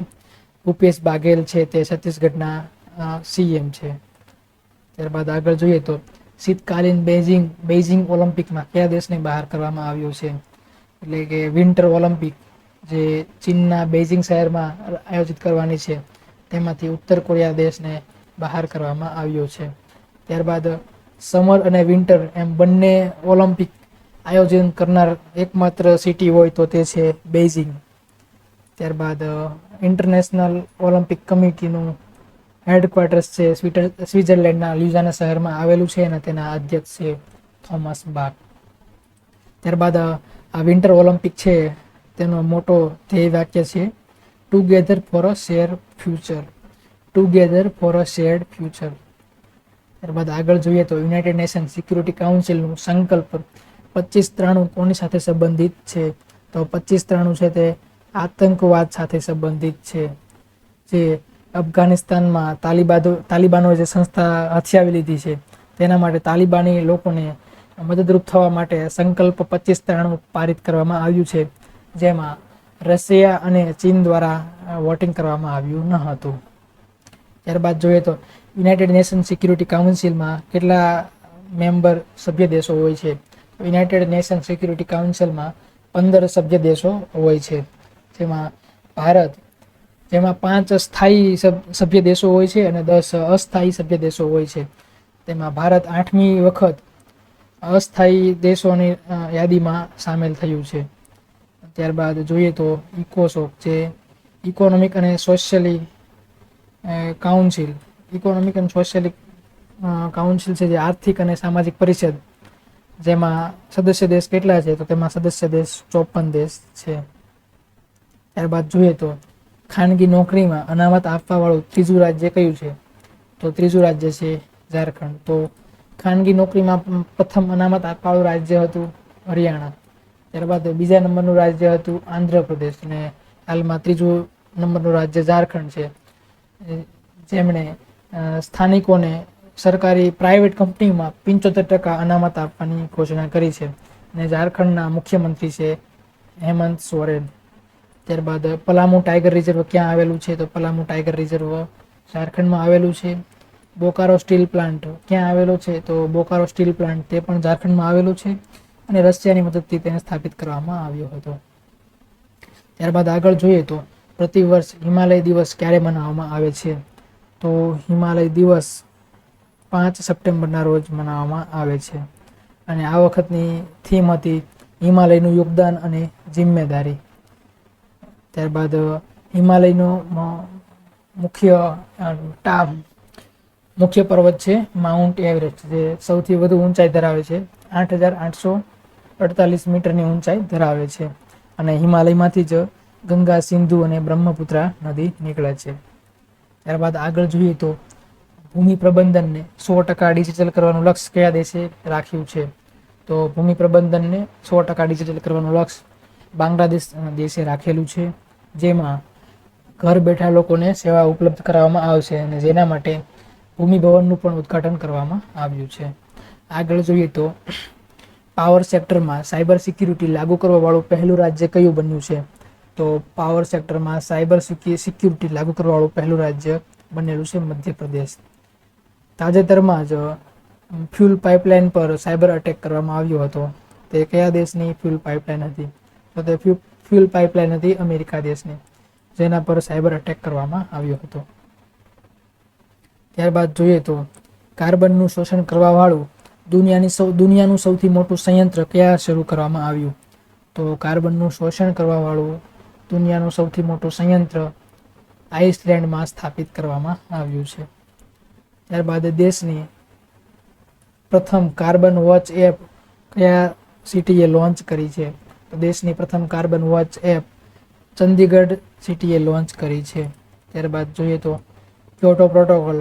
ભૂપેશ બાઘેલ છે તે છત્તીસગઢના CM છે. ત્યારબાદ આગળ જોઈએ તો શીતકાલીન બેઇજિંગ ઓલિમ્પિકમાં કયા દેશને બહાર કરવામાં આવ્યો છે? એટલે કે વિન્ટર ઓલિમ્પિક જે ચીનના બેઇજિંગ શહેરમાં આયોજિત કરવાની છે, તેમાંથી ઉત્તર કોરિયા દેશને બહાર કરવામાં આવ્યો છે. ત્યારબાદ સમર અને વિન્ટર એમ બંને ઓલિમ્પિક આયોજન કરનાર એકમાત્ર સિટી હોય તો તે છે બેઇજિંગ. ત્યારબાદ ઇન્ટરનેશનલ ઓલિમ્પિક કમિટીનું હેડક્વાર્ટર્સ છે સ્વિટ્ઝરલેન્ડના લ્યુઝાના શહેરમાં આવેલું છે અને તેના અધ્યક્ષ છે થોમસ બાક. ત્યારબાદ આ વિન્ટર ઓલિમ્પિક છે તેનો મોટો ધ્યેય વાક્ય છે together for a share future. Together for a shared future. ત્યારબાદ આગળ જોઈએ તો યુનાઇટેડ નેશન સિક્યુરિટી કાઉન્સિલનું સંકલ્પ 2593 કોની સાથે સંબંધિત છે? તો 2593 છે તે આતંકવાદ સાથે સંબંધિત છે. જે અફઘાનિસ્તાનમાં તાલિબાનો જે સંસ્થા હથિયાવી લીધી છે તેના માટે તાલિબાની લોકોને મદદરૂપ થવા માટે સંકલ્પ 2593 પારિત કરવામાં આવ્યું છે, જેમાં રશિયા અને ચીન દ્વારા વોટિંગ કરવામાં આવ્યું ન હતું. ત્યારબાદ જોઈએ તો યુનાઇટેડ નેશન સિક્યુરિટી કાઉન્સિલમાં કેટલા મેમ્બર સભ્ય દેશો હોય છે. યુનાઇટેડ નેશન સિક્યુરિટી કાઉન્સિલમાં 15 સભ્ય દેશો હોય છે, જેમાં ભારત, જેમાં 5 સ્થાયી સભ્ય દેશો હોય છે અને 10 અસ્થાયી સભ્ય દેશો હોય છે. તેમાં ભારત 8મી વખત અસ્થાયી દેશોની યાદીમાં સામેલ થયું છે. ત્યારબાદ જોઈએ તો ઇકોસોક, જે ઇકોનોમિક અને સોશિયલી કાઉન્સિલ, ઇકોનોમિક અને સોશિયલી કાઉન્સિલ છે, જે આર્થિક અને સામાજિક પરિષદ, જેમાં સદસ્ય દેશ કેટલા છે, તો તેમાં સદસ્ય દેશ 54 દેશ છે. ત્યારબાદ જોઈએ તો ખાનગી નોકરીમાં અનામત આપવા વાળું ત્રીજું રાજ્ય કયું છે, તો ત્રીજું રાજ્ય છે ઝારખંડ. તો ખાનગી નોકરીમાં પ્રથમ અનામત આપવાવાળું રાજ્ય હતું હરિયાણા. ત્યારબાદ બીજા નંબરનું રાજ્ય હતું આંધ્રપ્રદેશ અને હાલમાં ત્રીજું નંબરનું રાજ્ય ઝારખંડ છે, જેમણે સ્થાનિકોને સરકારી પ્રાઇવેટ કંપનીમાં 75% અનામત આપવાની ઘોષણા કરી છે અને ઝારખંડના મુખ્યમંત્રી છે હેમંત સોરેન. ત્યારબાદ પલામુ ટાઈગર રિઝર્વ ક્યાં આવેલું છે, તો પલામુ ટાઈગર રિઝર્વ ઝારખંડમાં આવેલું છે. બોકારો સ્ટીલ પ્લાન્ટ ક્યાં આવેલો છે, તો બોકારો સ્ટીલ પ્લાન્ટ તે પણ ઝારખંડમાં આવેલો છે અને રશિયાની મદદથી તેને સ્થાપિત કરવામાં આવ્યો હતો. ત્યારબાદ આગળ જોઈએ તો પ્રતિવર્ષ હિમાલય દિવસ ક્યારે મનાવવામાં આવે છે, તો હિમાલય દિવસ 5 સપ્ટેમ્બરના રોજ મનાવવામાં આવે છે અને આ વખતની થીમ હતી હિમાલયનું યોગદાન અને જિમ્મેદારી. ત્યારબાદ હિમાલયનો મુખ્ય પર્વત છે માઉન્ટ એવરેસ્ટ, જે સૌથી વધુ ઊંચાઈ ધરાવે છે, 8,848 મીટરની ઊંચાઈ ધરાવે છે અને હિમાલયમાંથી જ ગંગા, સિંધુ અને બ્રહ્મપુત્રા નદી નીકળે છે. ત્યારબાદ આગળ જોઈએ તો ભૂમિ પ્રબંધનને 100% ડિજિટલ કરવાનું લક્ષ્ય કયા દેશે રાખ્યું છે, તો ભૂમિ પ્રબંધનને 100% ડિજિટલ કરવાનું લક્ષ્ય બાંગ્લાદેશ દેશે રાખેલું છે, જેમાં ઘર બેઠા લોકોને સેવા ઉપલબ્ધ કરાવવામાં આવશે અને જેના માટે ભૂમિ ભવનનું પણ ઉદ્ઘાટન કરવામાં આવ્યું છે. આગળ જોઈએ તો પાવર સેક્ટરમાં સાયબર સિક્યુરિટી લાગુ કરવા વાળું પહેલું રાજ્ય કયું બન્યું છે, તો પાવર સેક્ટરમાં સાયબર સિક્યુરિટી લાગુ કરવા વાળું પહેલું રાજ્ય બનેલું છે મધ્યપ્રદેશ. તાજેતરમાં જ ફ્યુલ પાઇપલાઇન પર સાયબર અટેક કરવામાં આવ્યો હતો. તે કયા દેશની ફ્યુલ પાઇપલાઇન હતી, તો તે ફ્યુલ પાઇપલાઇન હતી અમેરિકા દેશની, જેના પર સાયબર અટેક કરવામાં આવ્યો હતો. ત્યારબાદ જોઈએ તો કાર્બનનું શોષણ કરવા વાળું દુનિયાનું સૌથી મોટું સંયંત્ર ક્યાં શરૂ કરવામાં આવ્યું, તો કાર્બનનું શોષણ કરવા વાળું દુનિયાનું સૌથી મોટું સંયંત્ર આઇસલેન્ડમાં સ્થાપિત કરવામાં આવ્યું છે. ત્યારબાદ દેશની પ્રથમ કાર્બન વોચ એપ કયા સિટીએ લોન્ચ કરી છે, તો દેશની પ્રથમ કાર્બન વોચ એપ ચંદીગઢ સિટીએ લોન્ચ કરી છે. ત્યારબાદ જોઈએ તો ક્યોટો પ્રોટોકોલ,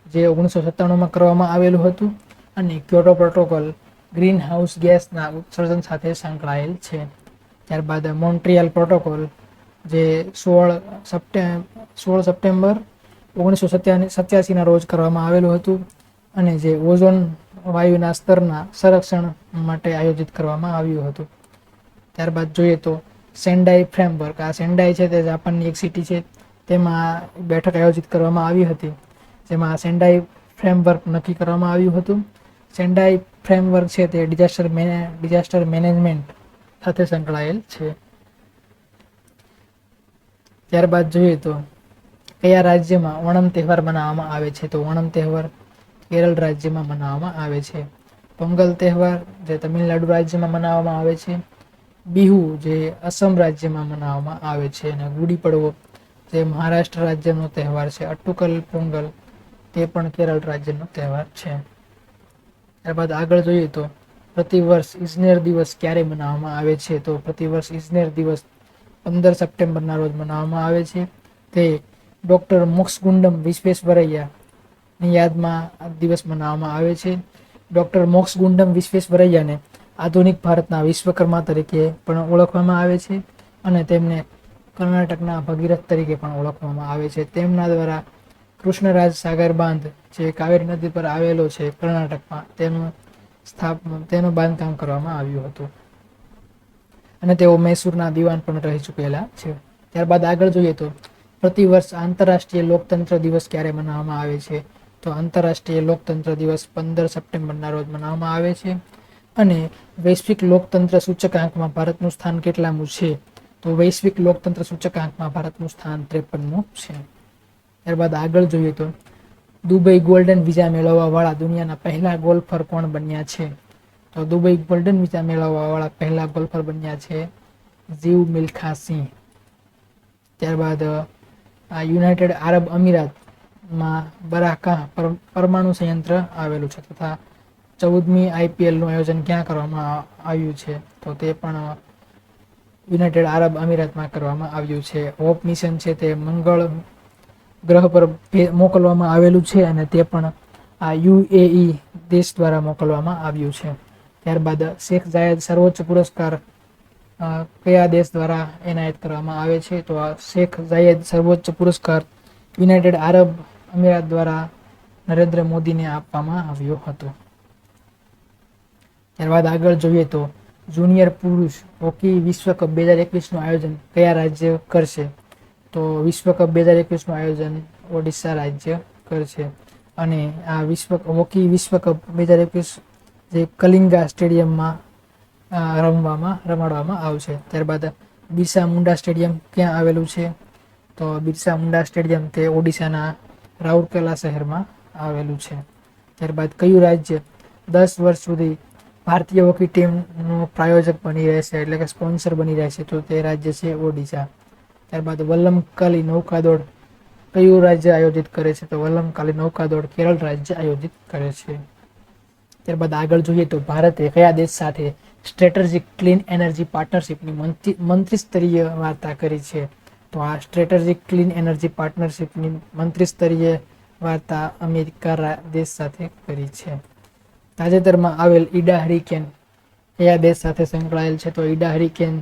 જે 1997માં કરવામાં આવેલું હતું અને ક્યોટો પ્રોટોકોલ ગ્રીન હાઉસ ગેસના ઉત્સર્જન સાથે સંકળાયેલ છે. ત્યારબાદ મોન્ટ્રિયલ પ્રોટોકોલ, જે 16 સપ્ટેમ્બર 1987ના રોજ કરવામાં આવેલું હતું અને જે ઓઝોન વાયુના સ્તરના સંરક્ષણ માટે આયોજિત કરવામાં આવ્યું હતું. ત્યારબાદ જોઈએ તો સેન્ડાઈ ફ્રેમવર્ક, આ સેન્ડાઈ છે તે જાપાનની એક સિટી છે, તેમાં બેઠક આયોજિત કરવામાં આવી હતી, જેમાં સેન્ડાઈ ફ્રેમવર્ક નક્કી કરવામાં આવ્યું હતું. સેન્ડાઈ ફ્રેમવર્ક છે તે ડિઝાસ્ટર મેનેજમેન્ટ સાથે સંકળાયેલ છે. ત્યારબાદ જોઈએ તો કયા રાજ્યમાં ઓણમ તહેવાર મનાવવામાં આવે છે, તો ઓણમ તહેવાર કેરળ રાજ્યમાં મનાવવામાં આવે છે. પોંગલ તહેવાર જે તમિલનાડુ રાજ્યમાં મનાવવામાં આવે છે. બિહુ જે અસમ રાજ્યમાં મનાવવામાં આવે છે અને ગુડી પડવો જે મહારાષ્ટ્ર રાજ્યનો તહેવાર છે. અટ્ટુકલ પોંગલ તે પણ કેરળ રાજ્યનો તહેવાર છે. ત્યારબાદ આગળ જોઈએ તો પ્રતિવર્ષ ઇજનેર દિવસ ક્યારે મનાવવામાં આવે છે, તો પ્રતિવર્ષ ઇજનેર દિવસ 15 સપ્ટેમ્બરના રોજ મનાવવામાં આવે છે. તે ડૉક્ટર મોક્ષગુંડમ વિશ્વેશ્વરૈયાની યાદમાં આ દિવસ મનાવવામાં આવે છે. ડૉક્ટર મોક્ષગુંડમ વિશ્વેશ્વરૈયાને આધુનિક ભારતના વિશ્વકર્મા તરીકે પણ ઓળખવામાં આવે છે અને તેમને કર્ણાટકના ભગીરથ તરીકે પણ ઓળખવામાં આવે છે. તેમના દ્વારા કૃષ્ણરાજ સાગર બાંધ જે કાવેરી નદી પર આવેલો છે કર્ણાટકમાં, તેનું બાંધકામ કરવામાં આવ્યું હતું અને તેઓ મૈસૂરના દિવાન પણ રહી ચૂકેલા છે. ત્યારબાદ આગળ જોઈએ તો પ્રતિવર્ષ આંતરરાષ્ટ્રીય લોકતંત્ર દિવસ ક્યારે મનાવવામાં આવે છે? તો આંતરરાષ્ટ્રીય લોકતંત્ર દિવસ 15 સપ્ટેમ્બરના રોજ મનાવવામાં આવે છે. અને વૈશ્વિક લોકતંત્ર સૂચકાંકમાં ભારતનું સ્થાન કેટલામું છે? તો વૈશ્વિક લોકતંત્ર સૂચકાંકમાં ભારતનું સ્થાન 53મું છે. ત્યારબાદ આગળ જોઈએ તો દુબઈ ગોલ્ડન વિઝા મેળવવા વાળા દુનિયાના પહેલા ગોલ્ફર કોણ બન્યા છે? તો દુબઈ ગોલ્ડન વિઝા મેળવવા વાળા પહેલા ગોલ્ફર બન્યા છે ઝીવ મિલ્ખા સિંહ. ત્યારબાદ યુનાઇટેડ આરબ અમીરાતમાં બરાકાહ પરમાણુ સંયંત્ર આવેલું છે તથા 14મી IPLનું આયોજન ક્યાં કરવામાં આવ્યું છે? તો તે પણ યુનાઇટેડ આરબ અમીરાતમાં કરવામાં આવ્યું છે. હોપ મિશન છે તે મંગળ ગ્રહ પર મોકલવામાં આવેલું છે અને તે પણ આ UAE દેશ દ્વારા મોકલવામાં આવ્યું છે. ત્યારબાદ શેખ જાયદ સર્વોચ્ચ પુરસ્કાર કયા દેશ દ્વારા એનાયત કરવામાં આવે છે? તો આ શેખ જાયદ સર્વોચ્ચ પુરસ્કાર યુનાઇટેડ આરબ અમીરાત દ્વારા નરેન્દ્ર મોદીને આપવામાં આવ્યો હતો. ત્યારબાદ આગળ જોઈએ તો જુનિયર પુરુષ હોકી વિશ્વકપ 2021નું આયોજન કયા રાજ્ય કરશે? તો વિશ્વકપ 2021નું આયોજન ઓડિશા રાજ્ય કરશે અને આ હોકી વિશ્વકપ 2021 જે કલિંગા સ્ટેડિયમમાં રમાડવામાં આવશે. ત્યારબાદ બિરસા મુંડા સ્ટેડિયમ ક્યાં આવેલું છે? તો બિરસા મુંડા સ્ટેડિયમ તે ઓડિશાના રાઉરકેલા શહેરમાં આવેલું છે. ત્યારબાદ કયું રાજ્ય 10 વર્ષ સુધી ભારતીય હોકી ટીમનું પ્રાયોજક બની રહેશે, એટલે કે સ્પોન્સર બની રહેશે? તો તે રાજ્ય છે ઓડિશા. ત્યારબાદ વલ્લમકાલી નૌકાદોડ કયું રાજ્ય આયોજિત કરે છે? તો વલ્લમકાલી નૌકાદોડ કેરળ રાજ્ય આયોજિત કરે છે. ત્યારબાદ આગળ જોઈએ તો ભારતે કયા દેશ સાથે સ્ટ્રેટેજિક ક્લીન એનર્જી પાર્ટનરશિપની મંત્રી સ્તરીય વાર્તા કરી છે? તો આ સ્ટ્રેટેજિક ક્લીન એનર્જી પાર્ટનરશિપની મંત્રી સ્તરીય વાર્તા અમેરિકા દેશ સાથે કરી છે. તાજેતરમાં આવેલ ઈડા હરિકેન કયા દેશ સાથે સંકળાયેલ છે? તો ઈડા હરિકેન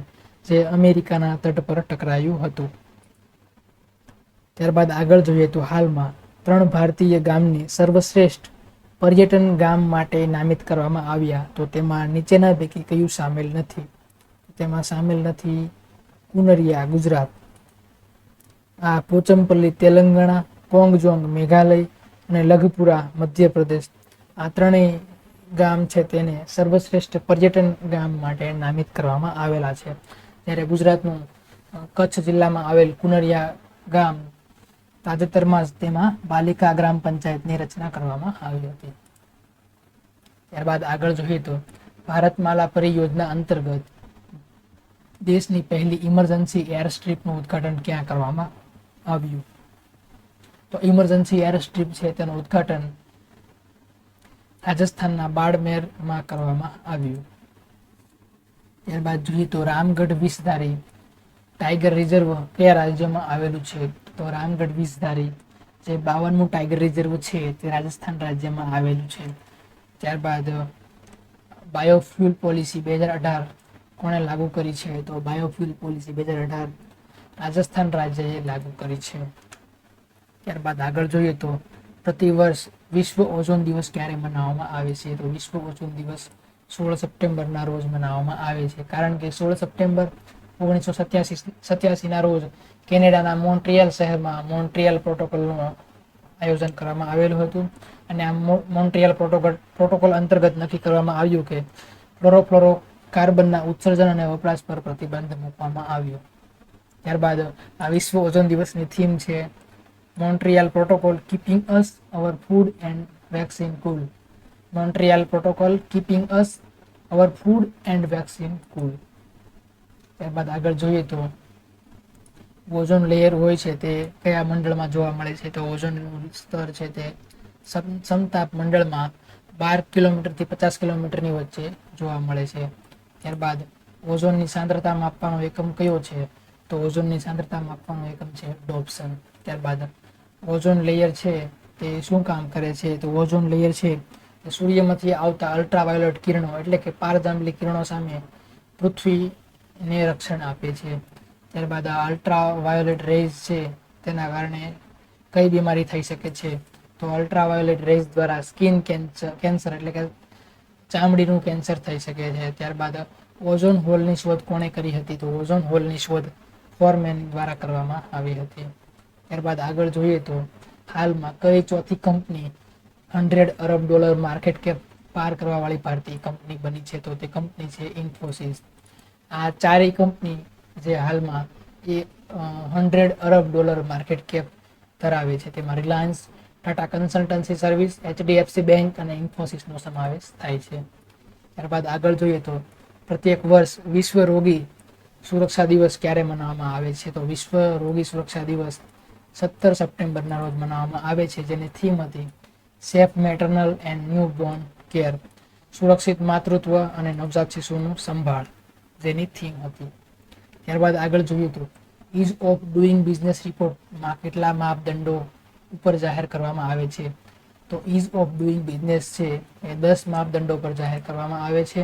જે અમેરિકાના તટ પર ટકરાયું હતું. ત્યારબાદ આગળ જોઈએ તો હાલમાં 3 ભારતીય ગામને સર્વશ્રેષ્ઠ પર્યટન ગામ માટે નામિત કરવામાં આવ્યા, તો તેમાં નીચેના પૈકી કયું સામેલ નથી? તેમાં સામેલ નથી કુનરિયા ગુજરાત, આ પોચમપલ્લી તેલંગાણા, કોંગજોંગ મેઘાલય અને લખપુરા મધ્યપ્રદેશ. આ ત્રણેય ગામ છે તેને સર્વશ્રેષ્ઠ પર્યટન ગામ માટે નામિત કરવામાં આવેલા છે. ત્યારે ગુજરાતનું કચ્છ જિલ્લામાં આવેલ કુનરિયા ગામ તાજેતરમાં જ તેમાં બાલિકા ગ્રામ પંચાયતની રચના કરવામાં આવી હતી. ત્યારબાદ આગળ જોઈએ તો ભારતમાલા પરિયોજના અંતર્ગત દેશની પહેલી ઇમરજન્સી એર સ્ટ્રીપનું ઉદ્ઘાટન ક્યાં કરવામાં આવ્યું? તો ઇમરજન્સી એર સ્ટ્રીપ છે તેનું ઉદ્ઘાટન રાજસ્થાનના બાડમેરમાં કરવામાં આવ્યું. ત્યારબાદ જોઈએ તો રામગઢ વિષધારી ટાઈગર રિઝર્વ કયા રાજ્યમાં આવેલું છે? તો રામગઢ વિષધારી જે 52મું ટાઈગર રિઝર્વ છે તે રાજસ્થાન રાજ્યમાં આવેલું છે. ત્યારબાદ બાયોફ્યુલ પોલિસી 2018 કોણે લાગુ કરી છે? તો બાયોફ્યુલ પોલિસી 2018 રાજસ્થાન રાજ્યએ લાગુ કરી છે. ત્યારબાદ આગળ જોઈએ તો પ્રતિવર્ષ વિશ્વ ઓઝોન દિવસ ક્યારે મનાવવામાં આવે છે? તો વિશ્વ ઓઝોન દિવસ 16 સપ્ટેમ્બરના રોજ મનાવવામાં આવે છે, કારણ કે 16 સપ્ટેમ્બર 1987ના રોજ કેનેડાના મોન્ટ્રીયલ શહેરમાં મોન્ટ્રીયલ પ્રોટોકોલનું આયોજન કરવામાં આવેલું હતું અને આ મોન્ટ્રીયલ પ્રોટોકોલ અંતર્ગત નક્કી કરવામાં આવ્યું કે ક્લોરોફ્લોરો કાર્બનના ઉત્સર્જન અને વપરાશ પર પ્રતિબંધ મૂકવામાં આવ્યો. ત્યારબાદ આ વિશ્વ ઓઝોન દિવસની થીમ છે Montreal protocol keeping us our food and vaccine cool. Montreal protocol keeping us our food and vaccine cool. ત્યારબાદ આગળ જોઈએ તો ઓઝોન લેયર હોય છે તે કયા મંડળમાં જોવા મળે છે? તો ઓઝોનનું સ્તર છે તે સમતાપ મંડળમાં 12 કિલોમીટરથી 50 કિલોમીટરની વચ્ચે જોવા મળે છે. ત્યારબાદ ઓઝોનની સાંદ્રતા માપવાનો એકમ કયો છે? તો ઓઝોનની સાંદ્રતા માપવાનો એકમ છે ડોપ્સન. ત્યારબાદ ઓઝોન લેયર છે તે શું કામ કરે છે? તો ઓઝોન લેયર છે સૂર્યમાંથી આવતા અલ્ટ્રાવાયોલેટ કિરણો એટલે કે પારજાંબલી કિરણો સામે પૃથ્વીને રક્ષણ આપે છે. ત્યારબાદ આ અલ્ટ્રાવાયોલેટ રેઝ છે તેના કારણે કઈ બીમારી થઈ શકે છે, તો અલ્ટ્રાવાયોલેટ રેઝ દ્વારા સ્કિન કેન્સર એટલે કે ચામડીનું કેન્સર થઈ શકે છે. ત્યારબાદ ઓઝોન હોલની શોધ કોણે કરી હતી, તો ઓઝોન હોલની શોધ ફોરમેન દ્વારા કરવામાં આવી હતી. ત્યારબાદ આગળ જોઈએ તો હાલમાં કઈ ચોથી કંપની $100 અરબ માર્કેટ કેપ પાર કરવા વાળી ભારતીય કંપની બની છે, તો તે કંપની છે ઇન્ફોસિસ. આ ચારેય કંપની જે હાલમાં એ $100 અરબ માર્કેટ કેપ ધરાવે છે, તેમાં Reliance, Tata consultancy service, HDFC bank અને ઇન્ફોસિસનો સમાવેશ થાય છે. ત્યારબાદ આગળ જોઈએ તો પ્રત્યેક વર્ષ વિશ્વ રોગી સુરક્ષા દિવસ ક્યારે મનાવવામાં આવે છે, તો વિશ્વ રોગી સુરક્ષા દિવસ 17 સપ્ટેમ્બરના રોજ મનાવવામાં આવે છે, જેની થીમ હતી safe maternal and new Born care, સુરક્ષિત માતૃત્વ અને નવજાત શિશુનું સંભાળ, જેની થીમ હતી. ત્યારબાદ આગળ જોઈએ તો ઇઝ ઓફ ડુઈંગ બિઝનેસ રિપોર્ટમાં કેટલા માપદંડો ઉપર જાહેર કરવામાં આવે છે, તો ઇઝ ઓફ ડુઈંગ બિઝનેસ છે એ 10 માપદંડો પર જાહેર કરવામાં આવે છે.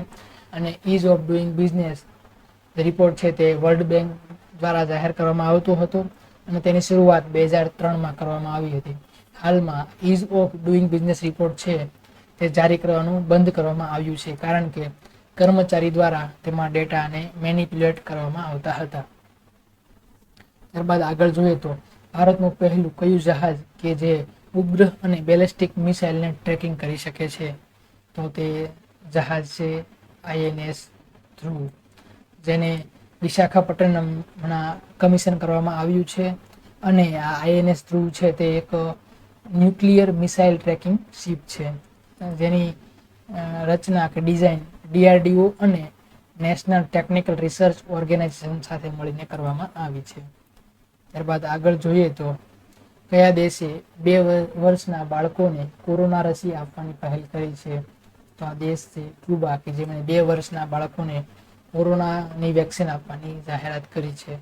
અને ease of doing business report છે તે વર્લ્ડ બેંક દ્વારા જાહેર કરવામાં આવતો હતો અને તેની શરૂઆત 2003માં કરવામાં આવી હતી. હાલમાં ease of doing business report છે તે જારી કરવાનું બંધ કરવામાં આવ્યું છે, કારણ કે કર્મચારી દ્વારા તેમાં ડેટાને મેનિપ્યુલેટ કરવામાં આવતા હતા. ત્યારબાદ આગળ જોઈએ તો ભારતનું પહેલું કયું જહાજ કે જે ઉપગ્રહ અને બેલેસ્ટિક મિસાઇલને ટ્રેકિંગ કરી શકે છે, તો તે જહાજ છે INS ધ્રુવ, જેને વિશાખાપટ્ટનમમાં કમિશન કરવામાં આવ્યું છે. અને આ INS ધ્રુવ છે તે એક ન્યુક્લિયર મિસાઇલ ટ્રેકિંગ શિપ છે, જેની રચના કે ડિઝાઇન DRDO અને નેશનલ ટેકનિકલ રિસર્ચ ઓર્ગેનાઇઝેશન સાથે મળીને કરવામાં આવી છે. ત્યારબાદ આગળ જોઈએ તો કયા દેશે 2 વર્ષના બાળકોને કોરોના રસી આપવાની પહેલ કરી છે, તો આ દેશ છે ક્યુબા, કે જેમણે 2 વર્ષના બાળકોને કોરોનાની વેક્સિન આપવાની જાહેરાત કરી છે.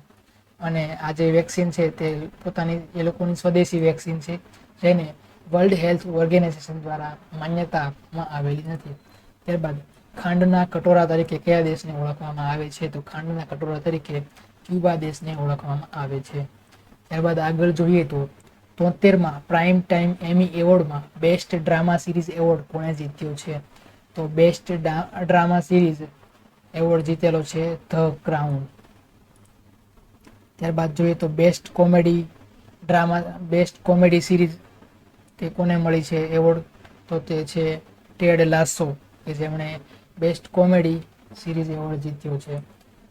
અને આ જે વેક્સિન છે તે પોતાની એ લોકોની સ્વદેશી વેક્સિન છે, જેને વર્લ્ડ હેલ્થ ઓર્ગેનાઇઝેશન દ્વારા માન્યતા આપવામાં આવેલી નથી. ત્યારબાદ ખાંડના કટોરા તરીકે કયા દેશને ઓળખવામાં આવે છે, તો ખાંડના કટોરા તરીકે ક્યુબા દેશને ઓળખવામાં આવે છે. ત્યારબાદ આગળ જોઈએ તો 73માં પ્રાઇમ ટાઈમ એમી એવોર્ડમાં બેસ્ટ ડ્રામા સિરીઝ એવોર્ડ કોણે જીત્યો છે, તો બેસ્ટ ડ્રામા સિરીઝ એવોર્ડ જીતેલો છે ધ ક્રાઉન. ત્યારબાદ જોઈએ તો બેસ્ટ કોમેડી સિરીઝ તે કોને મળી છે એવોર્ડ, તો તે છે ટેડ લાસો, કે જેમણે બેસ્ટ કોમેડી સિરીઝ એવોર્ડ જીત્યો છે.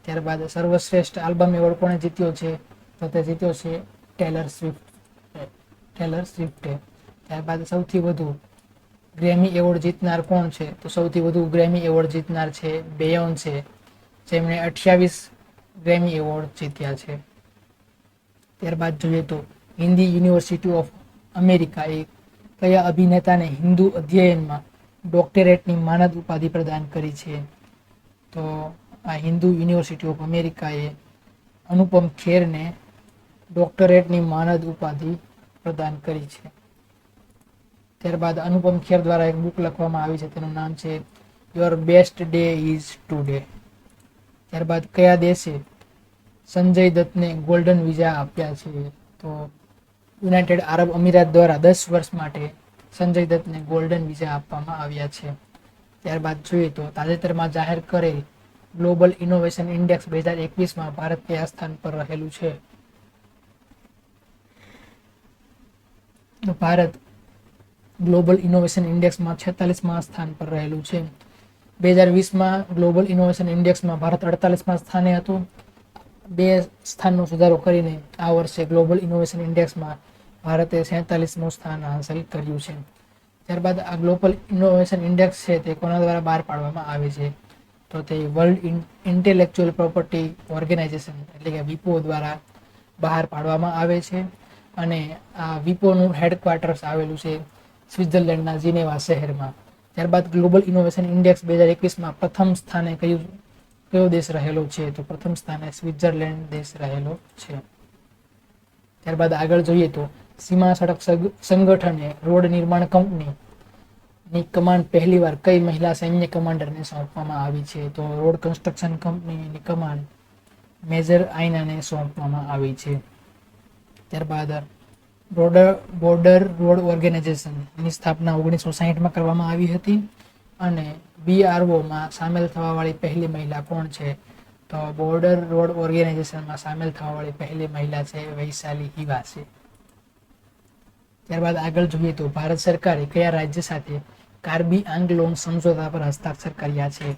ત્યારબાદ સર્વશ્રેષ્ઠ આલ્બમ એવોર્ડ કોણે જીત્યો છે, તો તે જીત્યો છે ટેલર સ્વિફ્ટે. ત્યારબાદ સૌથી વધુ ગ્રેમી એવોર્ડ જીતનાર કોણ છે, તો સૌથી વધુ ગ્રેમી એવોર્ડ જીતનાર છે બેયોન્સે, જેમણે 28 ગ્રેમી એવોર્ડ જીત્યા છે. ત્યારબાદ જોઈએ તો હિન્દી યુનિવર્સિટી ઓફ અમેરિકા એ કયા અભિનેતાને હિન્દુ અધ્યયનમાં ડોક્ટરેટની માનદ ઉપાધિ પ્રદાન કરી છે, તો આ હિન્દુ યુનિવર્સિટી ઓફ અમેરિકાએ અનુપમ ખેરને ડોક્ટરેટની માનદ ઉપાધિ પ્રદાન કરી છે. ત્યારબાદ અનુપમ ખેર દ્વારા એક બુક લખવામાં આવી છે, તેનું નામ છે your best day is today. ત્યારબાદ કયા દેશે સંજય દત્તને ગોલ્ડન વિઝા આપ્યા છે, તો યુનાઇટેડ આરબ અમીરાત દ્વારા 10 વર્ષ માટે સંજય દત્તને ગોલ્ડન વિઝા આપવામાં આવ્યા છે. ત્યારબાદ જોઈએ તો તાજેતરમાં જાહેર કરેલ ગ્લોબલ ઇનોવેશન ઇન્ડેક્સ 2021માં ભારત કયા સ્થાન પર રહેલું છે, તો ભારત ગ્લોબલ ઇનોવેશન ઇન્ડેક્સમાં 46મા સ્થાન પર રહેલું છે. 2020માં ગ્લોબલ ઇનોવેશન ઇન્ડેક્સમાં ભારત 48મા સ્થાને હતું. 2 સ્થાનનો સુધારો કરીને આ વર્ષે ગ્લોબલ ઇનોવેશન ઇન્ડેક્સમાં ભારતે 47મું સ્થાન હાંસલ કર્યું છે. ત્યારબાદ આ ગ્લોબલ ઇનોવેશન ઇન્ડેક્સ છે તે કોના દ્વારા બહાર પાડવામાં આવે છે, તો તે વર્લ્ડ ઇન્ટેલેક્ચુઅલ પ્રોપર્ટી ઓર્ગેનાઇઝેશન એટલે કે WIPO દ્વારા બહાર પાડવામાં આવે છે. અને આ WIPOનું હેડક્વાર્ટર્સ આવેલું છે સ્વિટ્ઝરલેન્ડના જીનેવા શહેરમાં. ત્યારબાદ ગ્લોબલ ઇનોવેશન ઇન્ડેક્સ 2021માં પ્રથમ સ્થાને કયો દેશ રહેલો છે, તો પ્રથમ સ્થાને સ્વિટ્ઝરલેન્ડ દેશ રહેલો છે. ત્યારબાદ આગળ જોઈએ તો સીમા સડક સંગઠને રોડ નિર્માણ કંપની ની કમાન્ડ પહેલીવાર કઈ મહિલા સૈન્ય કમાન્ડરને સોંપવામાં આવી છે? તો રોડ કન્સ્ટ્રક્શન કંપનીની કમાન્ડ મેજર આઇનાને સોંપવામાં આવી છે. ત્યારબાદ બોર્ડર રોડ ઓર્ગેનાઇઝેશનની સ્થાપના 1960માં કરવામાં આવી હતી અને BROમાં સામેલ થવાવાળી પહેલી મહિલા કોણ છે? તો બોર્ડર રોડ ઓર્ગેનાઇઝેશનમાં સામેલ થવાવાળી પહેલી મહિલા છે વૈશાલી હિવા છે. ત્યારબાદ આગળ જોઈએ તો ભારત સરકારે કયા રાજ્ય સાથે કાર્બી આંગલોંગ સમજૂતા પર હસ્તાક્ષર કર્યા છે?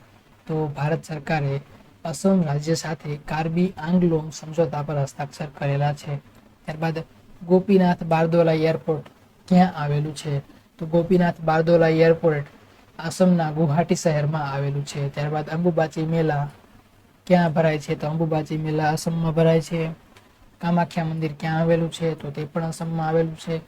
તો ભારત સરકારે અસમ રાજ્ય સાથે કાર્બી આંગલોંગ સમજૂતા પર હસ્તાક્ષર કરેલા છે. ત્યારબાદ ગોપીનાથ બારદોલા એરપોર્ટ ક્યાં આવેલું છે? તો ગોપીનાથ બારદોલા એરપોર્ટ આસામના ગુવાહાટી શહેરમાં આવેલું છે. ત્યારબાદ અંબુબાચી મેળા ક્યાં ભરાય છે? તો અંબુબાચી મેળા આસામમાં ભરાય છે. કામાખ્યા મંદિર ક્યાં આવેલું છે? તો તે પણ આસામમાં આવેલું છે.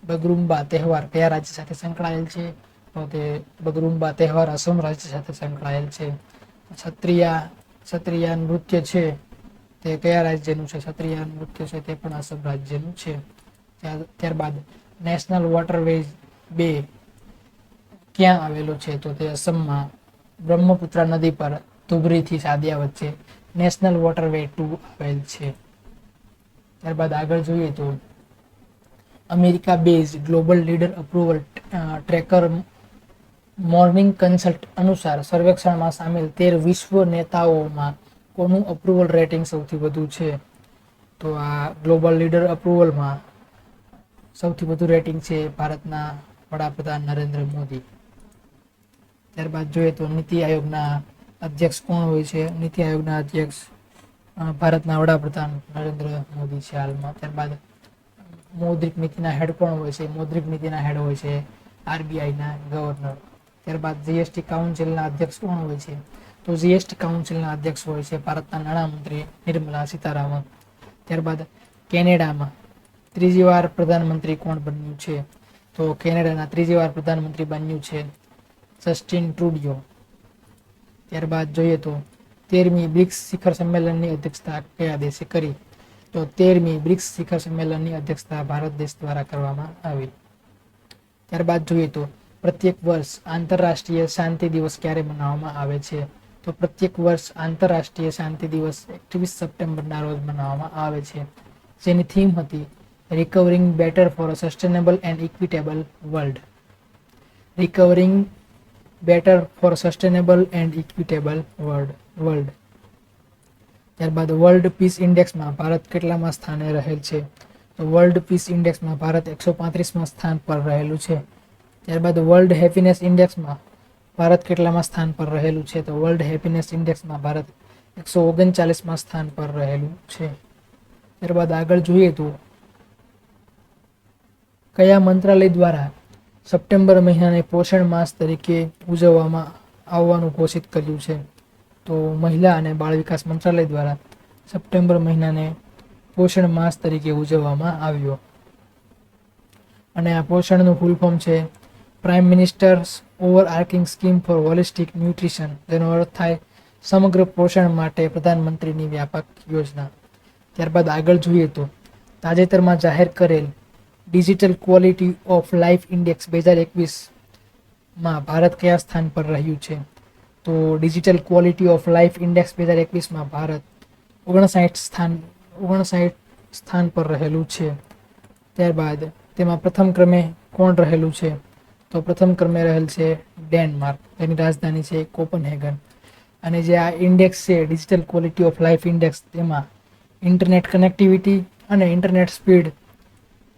બગરુમ્બા તહેવાર કયા રાજ્ય સાથે સંકળાયેલ છે? તો તે બગરુમ્બા તહેવાર આસામ રાજ્ય સાથે સંકળાયેલ છે. ક્ષત્રિય નૃત્ય છે તે કયા રાજ્યનું છે? ક્ષત્રિય નૃત્ય છે તે પણ આસામ રાજ્યનું છે. ત્યારબાદ નેશનલ વોટરવેઝ 2 ક્યાં આવેલો છે? તો તે આસામમાં બ્રહ્મપુત્રા નદી પર ધુબરીથી સાદિયા વચ્ચે નેશનલ વોટરવે 2 આવેલ છે. ત્યારબાદ આગળ જોઈએ તો America base global leader approval tracker morning consult અનુસાર સર્વેક્ષણમાં સામેલ 13 વિશ્વ નેતાઓમાં કોનું અપ્રુવલ રેટિંગ સૌથી વધુ છે? તો આ ગ્લોબલ લીડર અપ્રુવલમાં સૌથી વધુ રેટિંગ છે ભારતના વડાપ્રધાન નરેન્દ્ર મોદી. ત્યારબાદ જોઈએ તો નીતિ આયોગના અધ્યક્ષ કોણ હોય છે? નીતિ આયોગના અધ્યક્ષ ભારતના વડાપ્રધાન નરેન્દ્ર મોદી છે હાલમાં. ત્યારબાદ મૌદ્રિક નીતિના હેડ કોણ હોય છે? મૌદ્રિક નીતિના હેડ હોય છે RBIના ગવર્નર. ત્યારબાદ GST કાઉન્સિલના અધ્યક્ષ કોણ હોય છે? તો GST કાઉન્સિલના અધ્યક્ષ હોય છે ભારતના નાણામંત્રી નિર્મલા સીતારામન. ત્યારબાદ કેનેડામાં ત્રીજી વાર પ્રધાનમંત્રી કોણ બન્યું છે? તો કેનેડાના ત્રીજી વાર પ્રધાનમંત્રી બન્યું છે જસ્ટિન ટ્રુડિયો. ત્યારબાદ જોઈએ તો 13મી બ્રિક્સ શિખર સંમેલનની અધ્યક્ષતા કયા દેશે કરી? તો 13મી બ્રિક્સ શિખર સંમેલનની અધ્યક્ષતા ભારત દેશ દ્વારા કરવામાં આવી. ત્યારબાદ જોઈએ તો પ્રત્યેક વર્ષ આંતરરાષ્ટ્રીય શાંતિ દિવસ ક્યારે મનાવવામાં આવે છે? તો પ્રત્યેક વર્ષ આંતરરાષ્ટ્રીય શાંતિ દિવસ 21 સપ્ટેમ્બરના રોજ મનાવવામાં આવે છે, જેની થીમ હતી recovering better for a sustainable and equitable world. Recovering better for sustainable and equitable world. ત્યારબાદ વર્લ્ડ પીસ ઇન્ડેક્સમાં ભારત કેટલામાં સ્થાને રહેલ છે? તો વર્લ્ડ પીસ ઇન્ડેક્સમાં ભારત 135માં સ્થાન પર રહેલું છે. ત્યારબાદ વર્લ્ડ હેપીનેસ ઇન્ડેક્સમાં ભારત કેટલામાં સ્થાન પર રહેલું છે? તો વર્લ્ડ હેપીનેસ ઇન્ડેક્સમાં ભારત 139માં સ્થાન પર રહેલું છે. ત્યારબાદ આગળ જોઈએ તો કયા મંત્રાલય દ્વારા સપ્ટેમ્બર મહિનાને પોષણ માસ તરીકે ઉજવવામાં આવવાનું ઘોષિત કર્યું છે? તો મહિલા અને બાળ વિકાસ મંત્રાલય દ્વારા સપ્ટેમ્બર મહિનાને પોષણ માસ તરીકે ઉજવવામાં આવ્યો. અને આ પોષણનું ફૂલ ફોર્મ છે prime minister's overarching scheme for holistic nutrition, જેનો અર્થ થાય સમગ્ર પોષણ માટે પ્રધાનમંત્રીની વ્યાપક યોજના. ત્યારબાદ આગળ જોઈએ તો તાજેતરમાં જાહેર કરેલ digital quality of life index 2021માં ભારત કયા સ્થાન પર રહ્યું છે? તો digital quality of life index 2021માં ભારત 59 સ્થાન પર રહેલું છે. ત્યારબાદ તેમાં પ્રથમ ક્રમે કોણ રહેલું છે? તો પ્રથમ ક્રમે રહેલ છે ડેનમાર્ક, તેની રાજધાની છે કોપનહેગન. અને જે આ ઇન્ડેક્સ છે digital quality of life index, તેમાં ઇન્ટરનેટ કનેક્ટિવિટી અને ઇન્ટરનેટ સ્પીડ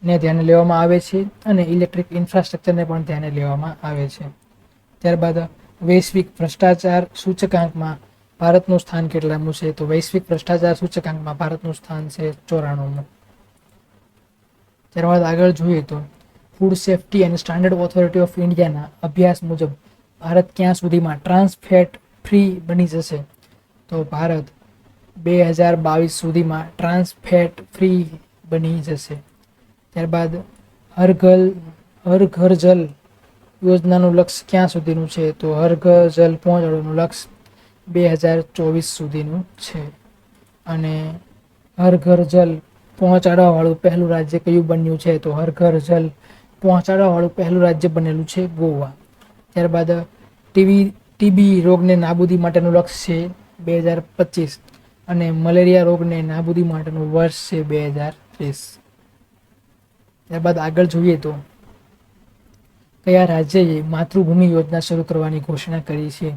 ને ધ્યાને લેવામાં આવે છે અને ઇલેક્ટ્રિક ઇન્ફ્રાસ્ટ્રક્ચરને પણ ધ્યાને લેવામાં આવે છે. ત્યારબાદ વૈશ્વિક ભ્રષ્ટાચાર સૂચકાંકમાં ભારતનું સ્થાન કેટલામું છે? તો વૈશ્વિક ભ્રષ્ટાચાર સૂચકાંકમાં ભારતનું સ્થાન છે 94મું. ત્યારબાદ આગળ જોઈએ તો food safety and standard authority of ઇન્ડિયાના અભ્યાસ મુજબ ભારત ક્યાં સુધીમાં ટ્રાન્સ ફેટ ફ્રી બની જશે? તો ભારત 2022 સુધીમાં ટ્રાન્સ ફેટ ફ્રી બની જશે. ત્યારબાદ હર ઘર જલ યોજનાનું લક્ષ્ય ક્યાં સુધીનું છે? તો હર ઘર જલ પહોંચાડવાનું લક્ષ્ય 2024 સુધીનું છે. અને હર ઘર જલ પહોંચાડવા વાળું પહેલું રાજ્ય કયું બન્યું છે? તો હર ઘર જલ પહોંચાડવા વાળું પહેલું રાજ્ય બનેલું છે ગોવા. ત્યારબાદ ટીબી રોગને નાબૂદી માટેનું લક્ષ્ય છે 2025 અને મલેરિયા રોગને નાબૂદી માટેનું વર્ષ છે 2030. ત્યારબાદ આગળ જોઈએ તો કયા રાજ્યએ માતૃભૂમિ યોજના શરૂ કરવાની ઘોષણા કરી છે?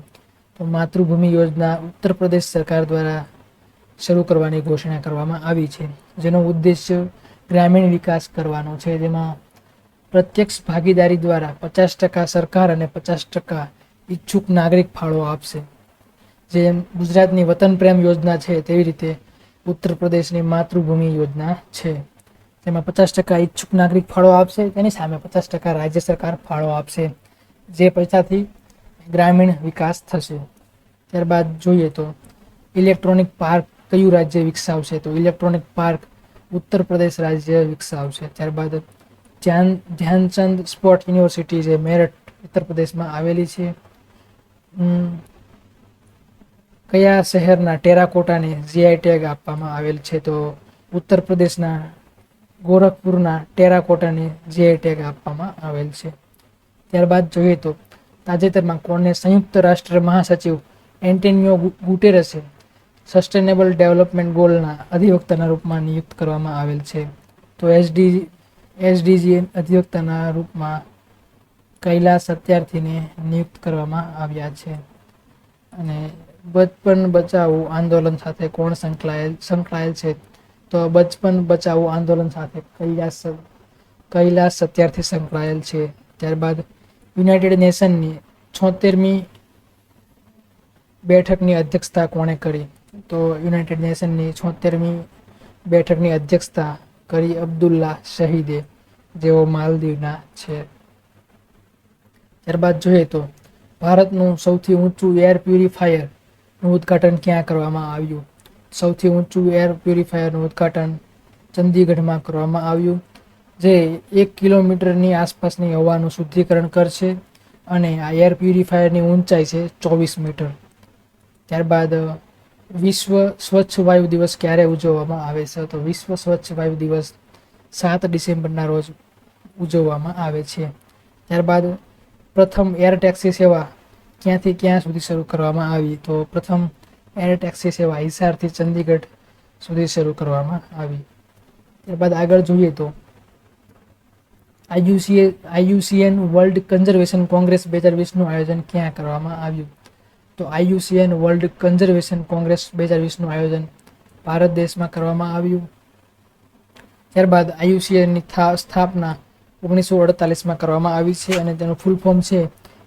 તો માતૃભૂમિ યોજના ઉત્તર પ્રદેશ સરકાર દ્વારા શરૂ કરવાની ઘોષણા કરવામાં આવી છે, જેનો ઉદ્દેશ્ય ગ્રામીણ વિકાસ કરવાનો છે, જેમાં પ્રત્યક્ષ ભાગીદારી દ્વારા 50% સરકાર અને 50% ઈચ્છુક નાગરિક ફાળો આપશે. જેમ ગુજરાતની વતન પ્રેમ યોજના છે તેવી રીતે ઉત્તર પ્રદેશની માતૃભૂમિ યોજના છે, તેમાં 50% ઈચ્છુક નાગરિક ફાળો આપશે, તેની સામે 50% રાજ્ય સરકાર ફાળો આપશે, જે પૈસાથી ગ્રામીણ વિકાસ થશે. ત્યારબાદ જોઈએ તો ઇલેક્ટ્રોનિક પાર્ક કયું રાજ્ય વિકસાવશે? તો ઇલેક્ટ્રોનિક પાર્ક ઉત્તર પ્રદેશ રાજ્ય વિકસાવશે. ત્યારબાદ ધ્યાનચંદ સ્પોર્ટ યુનિવર્સિટી જે મેરઠ ઉત્તર પ્રદેશમાં આવેલી છે. કયા શહેરના ટેરાકોટાને જીઆઈ ટેગ આપવામાં આવેલ છે? તો ઉત્તર પ્રદેશના ગોરખપુરના ટેરાકોટાને જીઆઈ ટેગ આપવામાં આવેલ છે. ત્યારબાદ જોઈએ તો તાજેતરમાં કોને સંયુક્ત રાષ્ટ્ર મહાસચિવ એન્ટોનિયો ગુટેરસે સસ્ટેનેબલ ડેવલપમેન્ટ ગોલના અધિવક્તાના રૂપમાં નિયુક્ત કરવામાં આવેલ છે? તો એસડીજી અધિવક્તાના રૂપમાં કૈલાસ સત્યાર્થીને નિયુક્ત કરવામાં આવ્યા છે. અને બચપન બચાવો આંદોલન સાથે કોણ સંકળાયેલ છે? તો બચપન બચાવો આંદોલન સાથે કૈલાસ સત્યાર્થી સંકળાયેલ છે. ત્યારબાદ યુનાઇટેડ નેશનની 76મી બેઠકની અધ્યક્ષતા કોણે કરી? તો યુનાઇટેડ નેશનની 76મી બેઠકની અધ્યક્ષતા કરી અબ્દુલ્લા શહીદે, જેઓ માલદીવના છે. ત્યારબાદ જોઈએ તો ભારતનું સૌથી ઊંચું એર પ્યુરિફાયરનું ઉદ્ઘાટન ક્યાં કરવામાં આવ્યું? સૌથી ઊંચું એર પ્યુરિફાયરનું ઉદ્ઘાટન ચંદીગઢમાં કરવામાં આવ્યું, જે 1 કિલોમીટરની આસપાસની હવાનું શુદ્ધિકરણ કરશે અને આ એર પ્યુરિફાયરની ઊંચાઈ છે 24 મીટર. ત્યારબાદ વિશ્વ સ્વચ્છ વાયુ દિવસ ક્યારે ઉજવવામાં આવે છે? તો વિશ્વ સ્વચ્છ વાયુ દિવસ 7 ડિસેમ્બરના રોજ ઉજવવામાં આવે છે. ત્યારબાદ પ્રથમ એર ટેક્સી સેવા ક્યાંથી ક્યાં સુધી શરૂ કરવામાં આવી? તો પ્રથમ એર ટેક્સી સેવા હિસારથી ચંદીગઢ સુધી શરૂ કરવામાં આવી. ત્યારબાદ આગળ જોઈએ તો આઈયુસીએન વર્લ્ડ કન્ઝર્વેશન કોંગ્રેસ 2020નું આયોજન ક્યાં કરવામાં આવ્યું? તો આઈયુસીએન વર્લ્ડ કન્ઝર્વેશન કોંગ્રેસ 2020નું આયોજન ભારત દેશમાં કરવામાં આવ્યું. ત્યારબાદ આઈયુસીએનની સ્થાપના 1948માં કરવામાં આવી છે અને તેનું ફૂલ ફોર્મ છે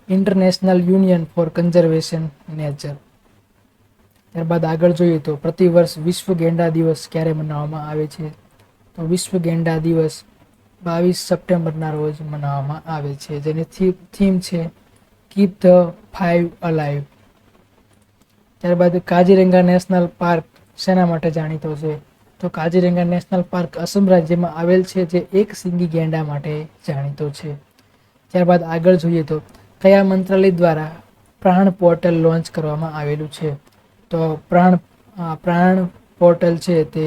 International Union for Conservation Nature. ત્યારબાદ આગળ જોઈએ તો પ્રતિવર્ષ વિશ્વ ગેંડા દિવસ ક્યારે મનાવવામાં આવે છે? તો વિશ્વ ગેંડા દિવસ 22 સપ્ટેમ્બરના રોજ મનાવવામાં આવે છે, જેની થીમ છે કીપ ધ ફાઇવ અલાઇવ. ત્યારબાદ કાજીરંગા નેશનલ પાર્ક શેના માટે જાણીતો છે? તો કાજીરંગા નેશનલ પાર્ક અસમ રાજ્યમાં આવેલ છે, જે એક સિંગી ગેંડા માટે જાણીતો છે. ત્યારબાદ આગળ જોઈએ તો કયા મંત્રાલય દ્વારા પ્રાણ પોર્ટલ લોન્ચ કરવામાં આવેલું છે? તો પ્રાણ પોર્ટલ છે તે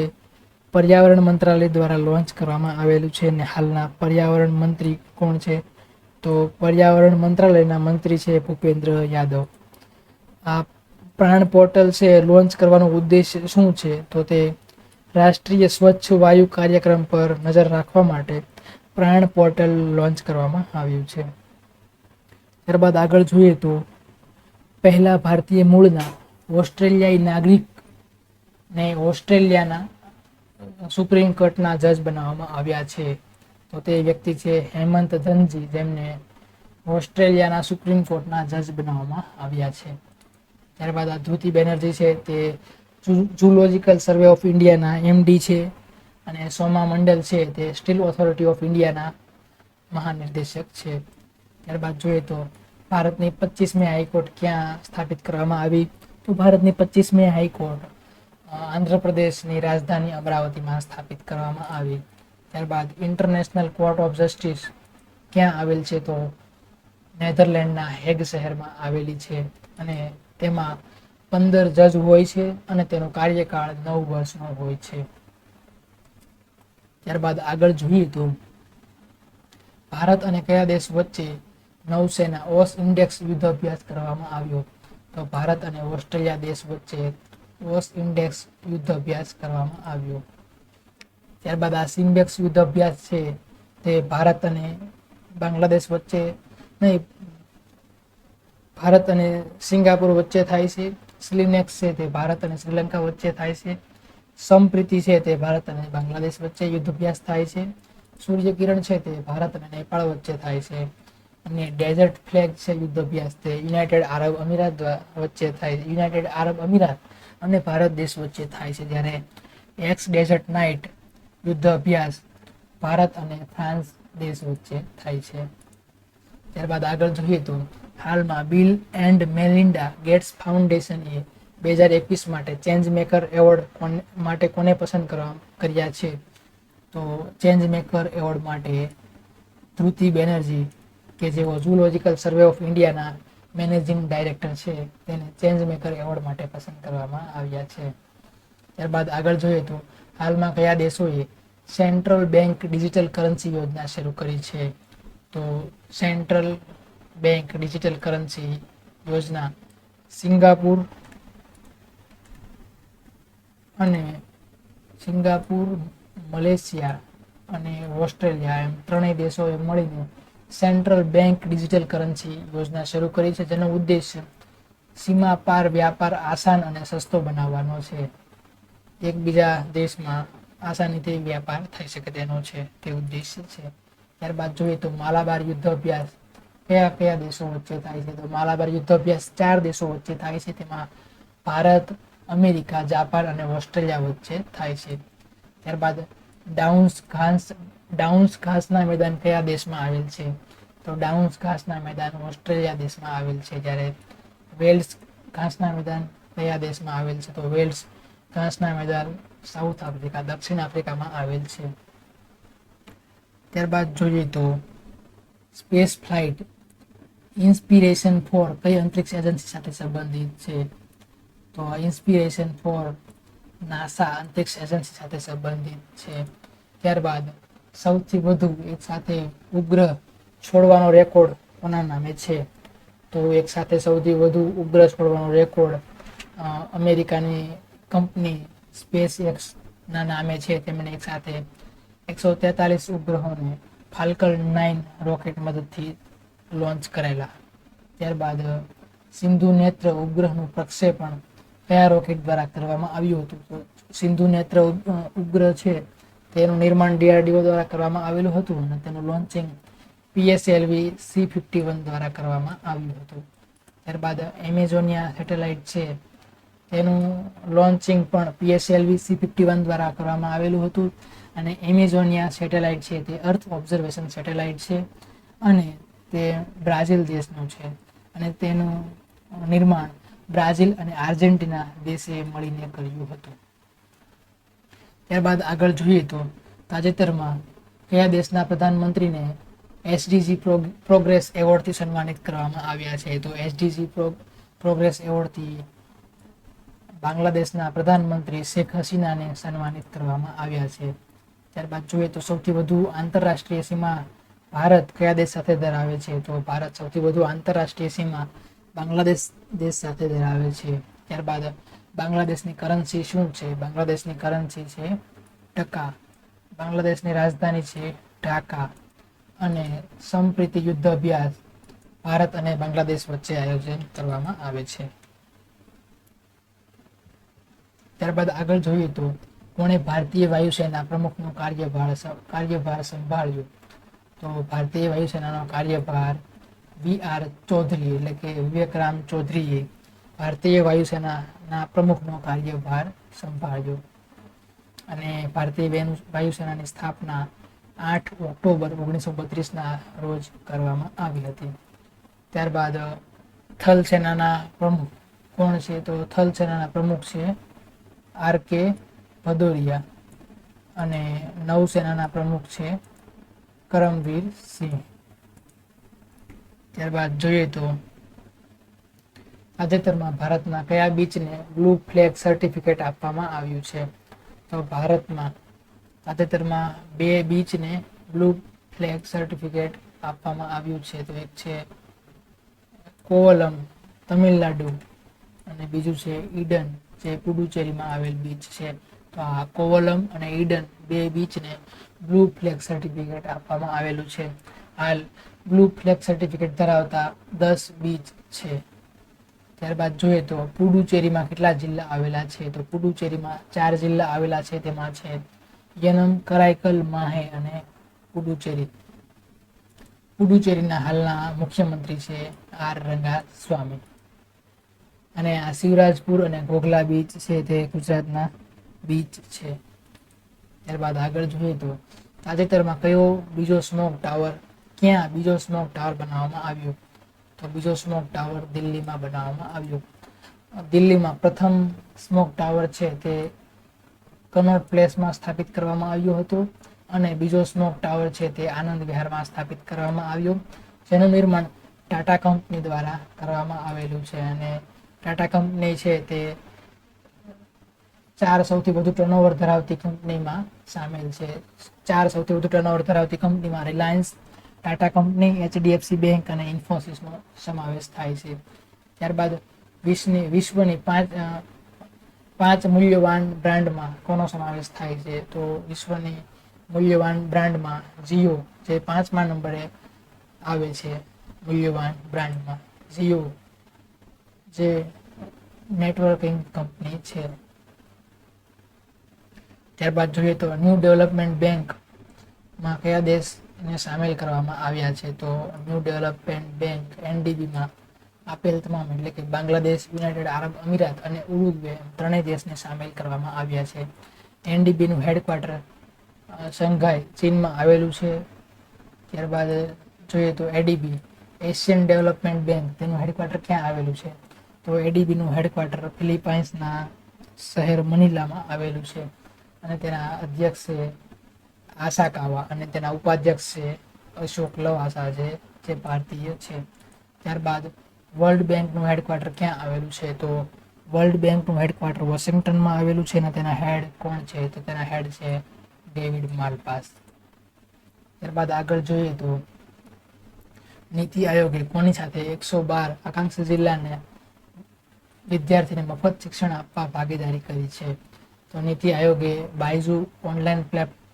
પર્યાવરણ મંત્રાલય દ્વારા લોન્ચ કરવામાં આવેલું છે અને હાલના પર્યાવરણ મંત્રી કોણ છે? તો પર્યાવરણ મંત્રાલયના મંત્રી છે ભૂપેન્દ્ર યાદવ. આ પ્રાણ પોર્ટલ છે લોન્ચ કરવાનો ઉદ્દેશ્ય શું છે? તો તે રાષ્ટ્રીય સ્વચ્છ વાયુ કાર્યક્રમ પર નજર રાખવા માટે પ્રાણ પોર્ટલ લોન્ચ કરવામાં આવ્યું છે. ત્યારબાદ આગળ જોઈએ તો પહેલા ભારતીય મૂળના ઓસ્ટ્રેલિયાઈ નાગરિકને ઓસ્ટ્રેલિયાના સુપ્રીમ કોર્ટના જજ બનાવવામાં આવ્યા છે. તો તે વ્યક્તિ છે હેમંત ધનજી, જેમને ઓસ્ટ્રેલિયાના સુપ્રીમ કોર્ટના જજ બનાવવામાં આવ્યા છે. ત્યારબાદ આ ધૃતિ બેનર્જી છે તે ઝૂલોજિકલ સર્વે ઓફ ઇન્ડિયાના એમડી છે અને સોમા મંડલ છે તે સ્ટીલ ઓથોરિટી ઓફ ઇન્ડિયાના મહાનિર્દેશક છે. ત્યારબાદ જોઈએ તો ભારતની 25મી હાઈકોર્ટ ક્યાં સ્થાપિત કરવામાં આવી? તો ભારતની 25મી હાઈકોર્ટ આંધ્રપ્રદેશની રાજધાની અમરાવતીમાં સ્થાપિત કરવામાં આવી. ત્યારબાદ ઇન્ટરનેશનલ કોર્ટ ઓફ જસ્ટિસ ક્યાં આવેલ છે? તો નેધરલેન્ડના હેગ શહેરમાં આવેલી છે અને તેમાં 15 જજ હોય છે અને તેનો કાર્યકાળ 9 વર્ષનો હોય છે. ત્યારબાદ આગળ જોઈએ તો ભારત અને કયા દેશ વચ્ચે નૌસેના ઓસ ઇન્ડેક્સ યુદ્ધ અભ્યાસ કરવામાં આવ્યો. તો ભારત અને ઓસ્ટ્રેલિયા દેશ વચ્ચે ઓસ ઇન્ડેક્સ યુદ્ધ અભ્યાસ કરવામાં આવ્યો. ત્યારબાદ આ સિમ્બેક્સ યુદ્ધ અભ્યાસ છે તે ભારત અને બાંગ્લાદેશ વચ્ચે નહીં, ભારત અને સિંગાપુર વચ્ચે થાય છે. સ્લિનેક્સ છે તે ભારત અને શ્રીલંકા વચ્ચે થાય છે. સમપ્રીતિ છે તે ભારત અને બાંગ્લાદેશ વચ્ચે યુદ્ધ અભ્યાસ થાય છે. સૂર્ય કિરણ છે તે ભારત અને નેપાળ વચ્ચે થાય છે. અને ડેઝર્ટ ફ્લેગ છે યુદ્ધ અભ્યાસ તે યુનાઇટેડ આરબ અમીરાત વચ્ચે થાય છે. યુનાઇટેડ આરબ અમીરાત અને ભારત દેશ વચ્ચે થાય છે. જ્યારે એક્સ ડેઝર્ટ નાઇટ યુદ્ધ અભ્યાસ ભારત અને ફ્રાન્સ દેશ વચ્ચે થાય છે. ત્યારબાદ આગળ જોઈએ તો હાલમાં બિલ એન્ડ મેલિન્ડા ગેટ્સ ફાઉન્ડેશનએ 2021 માટે ચેન્જ મેકર એવોર્ડ માટે કોને પસંદ કર્યા છે? તો ચેન્જ મેકર એવોર્ડ માટે ધ્રુતિ બેનર્જી કે જેઓ ઝૂલોજિકલ સર્વે ઓફ ઇન્ડિયાના મેનેજિંગ ડાયરેક્ટર છે તેને ચેન્જ મેકર એવોર્ડ માટે પસંદ કરવામાં આવ્યા છે. ત્યારબાદ આગળ જોઈએ તો હાલમાં કયા દેશોએ સેન્ટ્રલ બેંક ડિજિટલ કરન્સી યોજના શરૂ કરી છે? તો સેન્ટ્રલ બેંક ડિજિટલ કરન્સી યોજના સિંગાપુર, મલેશિયા અને ઓસ્ટ્રેલિયા એમ ત્રણેય દેશોએ મળીને સેન્ટ્રલ બેંક ડિજિટલ કરન્સી યોજના શરૂ કરી છે, જેનો ઉદ્દેશ્ય સીમા પાર વ્યાપાર આસાન અને સસ્તો બનાવવાનો છે. એકબીજા દેશમાં આસાનીથી વ્યાપાર થઈ શકે તેનો છે તે ઉદ્દેશ્ય છે. ત્યારબાદ જોઈએ તો માલાબાર યુદ્ધ અભ્યાસ કયા કયા દેશો વચ્ચે થાય છે? તો માલાબાર યુદ્ધ અભ્યાસ 4 દેશો વચ્ચે થાય છે. તેમાં ભારત, અમેરિકા, જાપાન અને ઓસ્ટ્રેલિયા વચ્ચે થાય છે. ત્યારબાદ ડાઉન્સ ઘાસના મેદાન કયા દેશમાં આવેલ છે? તો ડાઉન્સ ઘાસના મેદાન ઓસ્ટ્રેલિયા દેશમાં આવેલ છે. જ્યારે વેલ્સ ઘાસના મેદાન કયા દેશમાં આવેલ છે? તો વેલ્સ ઘાસના મેદાન સાઉથ આફ્રિકા, દક્ષિણ આફ્રિકામાં આવેલ છે. ત્યારબાદ જોઈએ તો સ્પેસ ફ્લાઇટ ઇન્સ્પિરેશન-4 કઈ અંતરિક્ષ એજન્સી સાથે સંબંધિત છે? તો ઇન્સ્પિરેશન-4 નાસા અંતરિક્ષ એજન્સી સાથે સંબંધિત છે. ત્યારબાદ સૌથી વધુ એક સાથે ઉપગ્રહ છોડવાનો રેકોર્ડ કોના નામે છે? તો એક સાથે સૌથી વધુ ઉપગ્રહ છોડવાનો રેકોર્ડ અમેરિકાની કંપની સ્પેસ એક્સ ના નામે છે. તેમણે એક સાથે 143 ઉપગ્રહોને ફાલ્કન 9 રોકેટ મદદથી લોન્ચ કરેલા. ત્યારબાદ સિંધુ નેત્ર ઉપગ્રહનું પ્રક્ષેપણ કયા રોકેટ દ્વારા કરવામાં આવ્યું હતું? તો સિંધુ નેત્ર ઉપગ્રહ છે તેનું નિર્માણ DRDO દ્વારા કરવામાં આવેલું હતું અને તેનું લોન્ચિંગ PSLV C-51 દ્વારા કરવામાં આવ્યું હતું. ત્યારબાદ એમેઝોનિયા સેટેલાઇટ છે તેનું લોન્ચિંગ પણ PSLV C-51 દ્વારા કરવામાં આવેલું હતું. અને એમેઝોનિયા સેટેલાઇટ છે તે અર્થ ઓબ્ઝર્વેશન સેટેલાઇટ છે અને તે બ્રાઝિલ દેશનું છે અને તેનું નિર્માણ બ્રાઝિલ અને આર્જેન્ટિના દેશે મળીને કર્યું હતું. ત્યારબાદ આગળ જોઈએ તો તાજેતરમાં કયા દેશના પ્રધાનમંત્રીને SDG પ્રોગ્રેસ એવોર્ડથી સન્માનિત કરવામાં આવ્યા છે? તો SDG પ્રોગ્રેસ એવોર્ડથી બાંગ્લાદેશના પ્રધાનમંત્રી શેખ હસીનાને સન્માનિત કરવામાં આવ્યા છે. ત્યારબાદ જોઈએ તો સૌથી વધુ આંતરરાષ્ટ્રીય સીમા ભારત કયા દેશ સાથે ધરાવે છે? તો ભારત સૌથી વધુ આંતરરાષ્ટ્રીય સીમા બાંગ્લાદેશ દેશ સાથે ધરાવે છે. ત્યારબાદ બાંગ્લાદેશની કરન્સી શું છે? બાંગ્લાદેશની કરન્સી છે ટકા. બાંગ્લાદેશની રાજધાની છે ઢાકા. અને સમપ્રીતિ યુદ્ધ અભ્યાસ ભારત અને બાંગ્લાદેશ વચ્ચે આયોજન કરવામાં આવે છે. ત્યારબાદ આગળ જોઈએ તો કોણે ભારતીય વાયુસેના પ્રમુખનો કાર્યભાર સંભાળ્યો? તો ભારતીય વાયુસેનાનો કાર્યભાર VR ચૌધરી એટલે કે વિવેકરામ ચૌધરીએ ભારતીય વાયુસેનાના પ્રમુખનો કાર્યભાર સંભાળ્યો. અને ભારતીય વાયુસેનાની સ્થાપના 8 ઓક્ટોબર 1932ના રોજ કરવામાં આવી હતી. ત્યારબાદ થલ સેનાના પ્રમુખ કોણ છે? તો થલ સેનાના પ્રમુખ છે RK ભદૌરિયા અને નૌસેનાના પ્રમુખ છે કરમવીર સિંહ. ત્યારબાદ જોઈએ તો તાજેતરમાં ભારતના કયા બીચને બ્લુ ફ્લેગ સર્ટિફિકેટ આપવામાં આવ્યું છે? તો ભારતમાં તાજેતરમાં 2 બીચને બ્લુ ફ્લેગ સર્ટિફિકેટ આપવામાં આવ્યું છે. તો એક છે કોવલમ, તમિલનાડુ, અને બીજું છે ઈડન, જે પુડુચેરીમાં આવેલ બીચ છે. તો આ કોવલમ અને ઈડન બે બીચને બ્લુ ફ્લેગ સર્ટિફિકેટ આપવામાં આવેલું છે. હાલ બ્લુ ફ્લેગ સર્ટિફિકેટ ધરાવતા 10 બીચ છે. ત્યારબાદ જોઈએ તો પુડુચેરીમાં કેટલા જિલ્લા આવેલા છે. તો પુડુચેરીમાં 4 જિલ્લા આવેલા છે. તેમાં છે યનમ, કરાઈકલ, માહે અને પુડુચેરી. પુડુચેરીના હાલના મુખ્યમંત્રી છે R. રંગાસ્વામી. અને આ શિવરાજપુર અને ઘોઘલા બીચ છે તે ગુજરાતના બીચ છે. ત્યારબાદ આગળ જોઈએ તો તાજેતરમાં કયો બીજો સ્મોક ટાવર બનાવવામાં આવ્યો? તો બીજો સ્મોક ટાવર દિલ્હીમાં બનાવવામાં આવ્યો. દિલ્હીમાં પ્રથમ સ્મોક ટાવર છે તે કનોટ પ્લેસમાં સ્થાપિત કરવામાં આવ્યો હતો, અને બીજો સ્મોક ટાવર છે તે આનંદ વિહારમાં સ્થાપિત કરવામાં આવ્યો, જેનું નિર્માણ ટાટા કંપની દ્વારા કરવામાં આવેલું છે. અને ટાટા કંપની છે તે 4 સૌથી વધુ ટર્નઓવર ધરાવતી કંપનીમાં સામેલ છે. 4 સૌથી વધુ ટર્નઓવર ધરાવતી કંપનીમાં Reliance, Tata company, HDFC bank અને ઇન્ફોસિસનો સમાવેશ થાય છે. ત્યારબાદ વિશ્વની પાંચ મૂલ્યવાન બ્રાન્ડમાં કોનો સમાવેશ થાય છે? તો વિશ્વની મૂલ્યવાન બ્રાન્ડમાં જીઓ, જે 5મા નંબરે આવે છે મૂલ્યવાન બ્રાન્ડમાં. જીઓ જે નેટવર્કિંગ કંપની છે. ત્યારબાદ જોઈએ તો ન્યૂ ડેવલપમેન્ટ બેંકમાં કયા દેશને સામેલ કરવામાં આવ્યા છે? તો ન્યૂ ડેવલપમેન્ટ બેંક NDB-માં આપેલ તમામ, એટલે કે બાંગ્લાદેશ, યુનાઇટેડ આરબ અમીરાત અને ઉરુગ્વે ત્રણેય દેશને સામેલ કરવામાં આવ્યા છે. NDB-નું હેડક્વાર્ટર શંઘાઈ, ચીનમાં આવેલું છે. ત્યારબાદ જોઈએ તો ADB, એશિયન ડેવલપમેન્ટ બેંક, તેનું હેડક્વાર્ટર ક્યાં આવેલું છે? તો ADB-નું હેડક્વાર્ટર ફિલિપાઇન્સના શહેર મનીલામાં આવેલું છે. અને તેના અધ્યક્ષ છે આસાકાવા, અને તેના ઉપાધ્યક્ષ છે અશોક લવાસા, જે ભારતીય છે. ત્યારબાદ વર્લ્ડ બેંકનું હેડક્વાર્ટર ક્યાં આવેલું છે? તો વર્લ્ડ બેંકનું હેડક્વાર્ટર વોશિંગ્ટનમાં આવેલું છે, અને તેના હેડ કોણ છે? તો તેના હેડ છે ડેવિડ માલપાસ. ત્યારબાદ આગળ જોઈએ તો નીતિ આયોગે કોની સાથે 112 આકાંક્ષી જિલ્લાને વિદ્યાર્થીને મફત શિક્ષણ આપવા ભાગીદારી કરી છે? તો નીતિ આયોગે બાયજુ ઓનલાઈન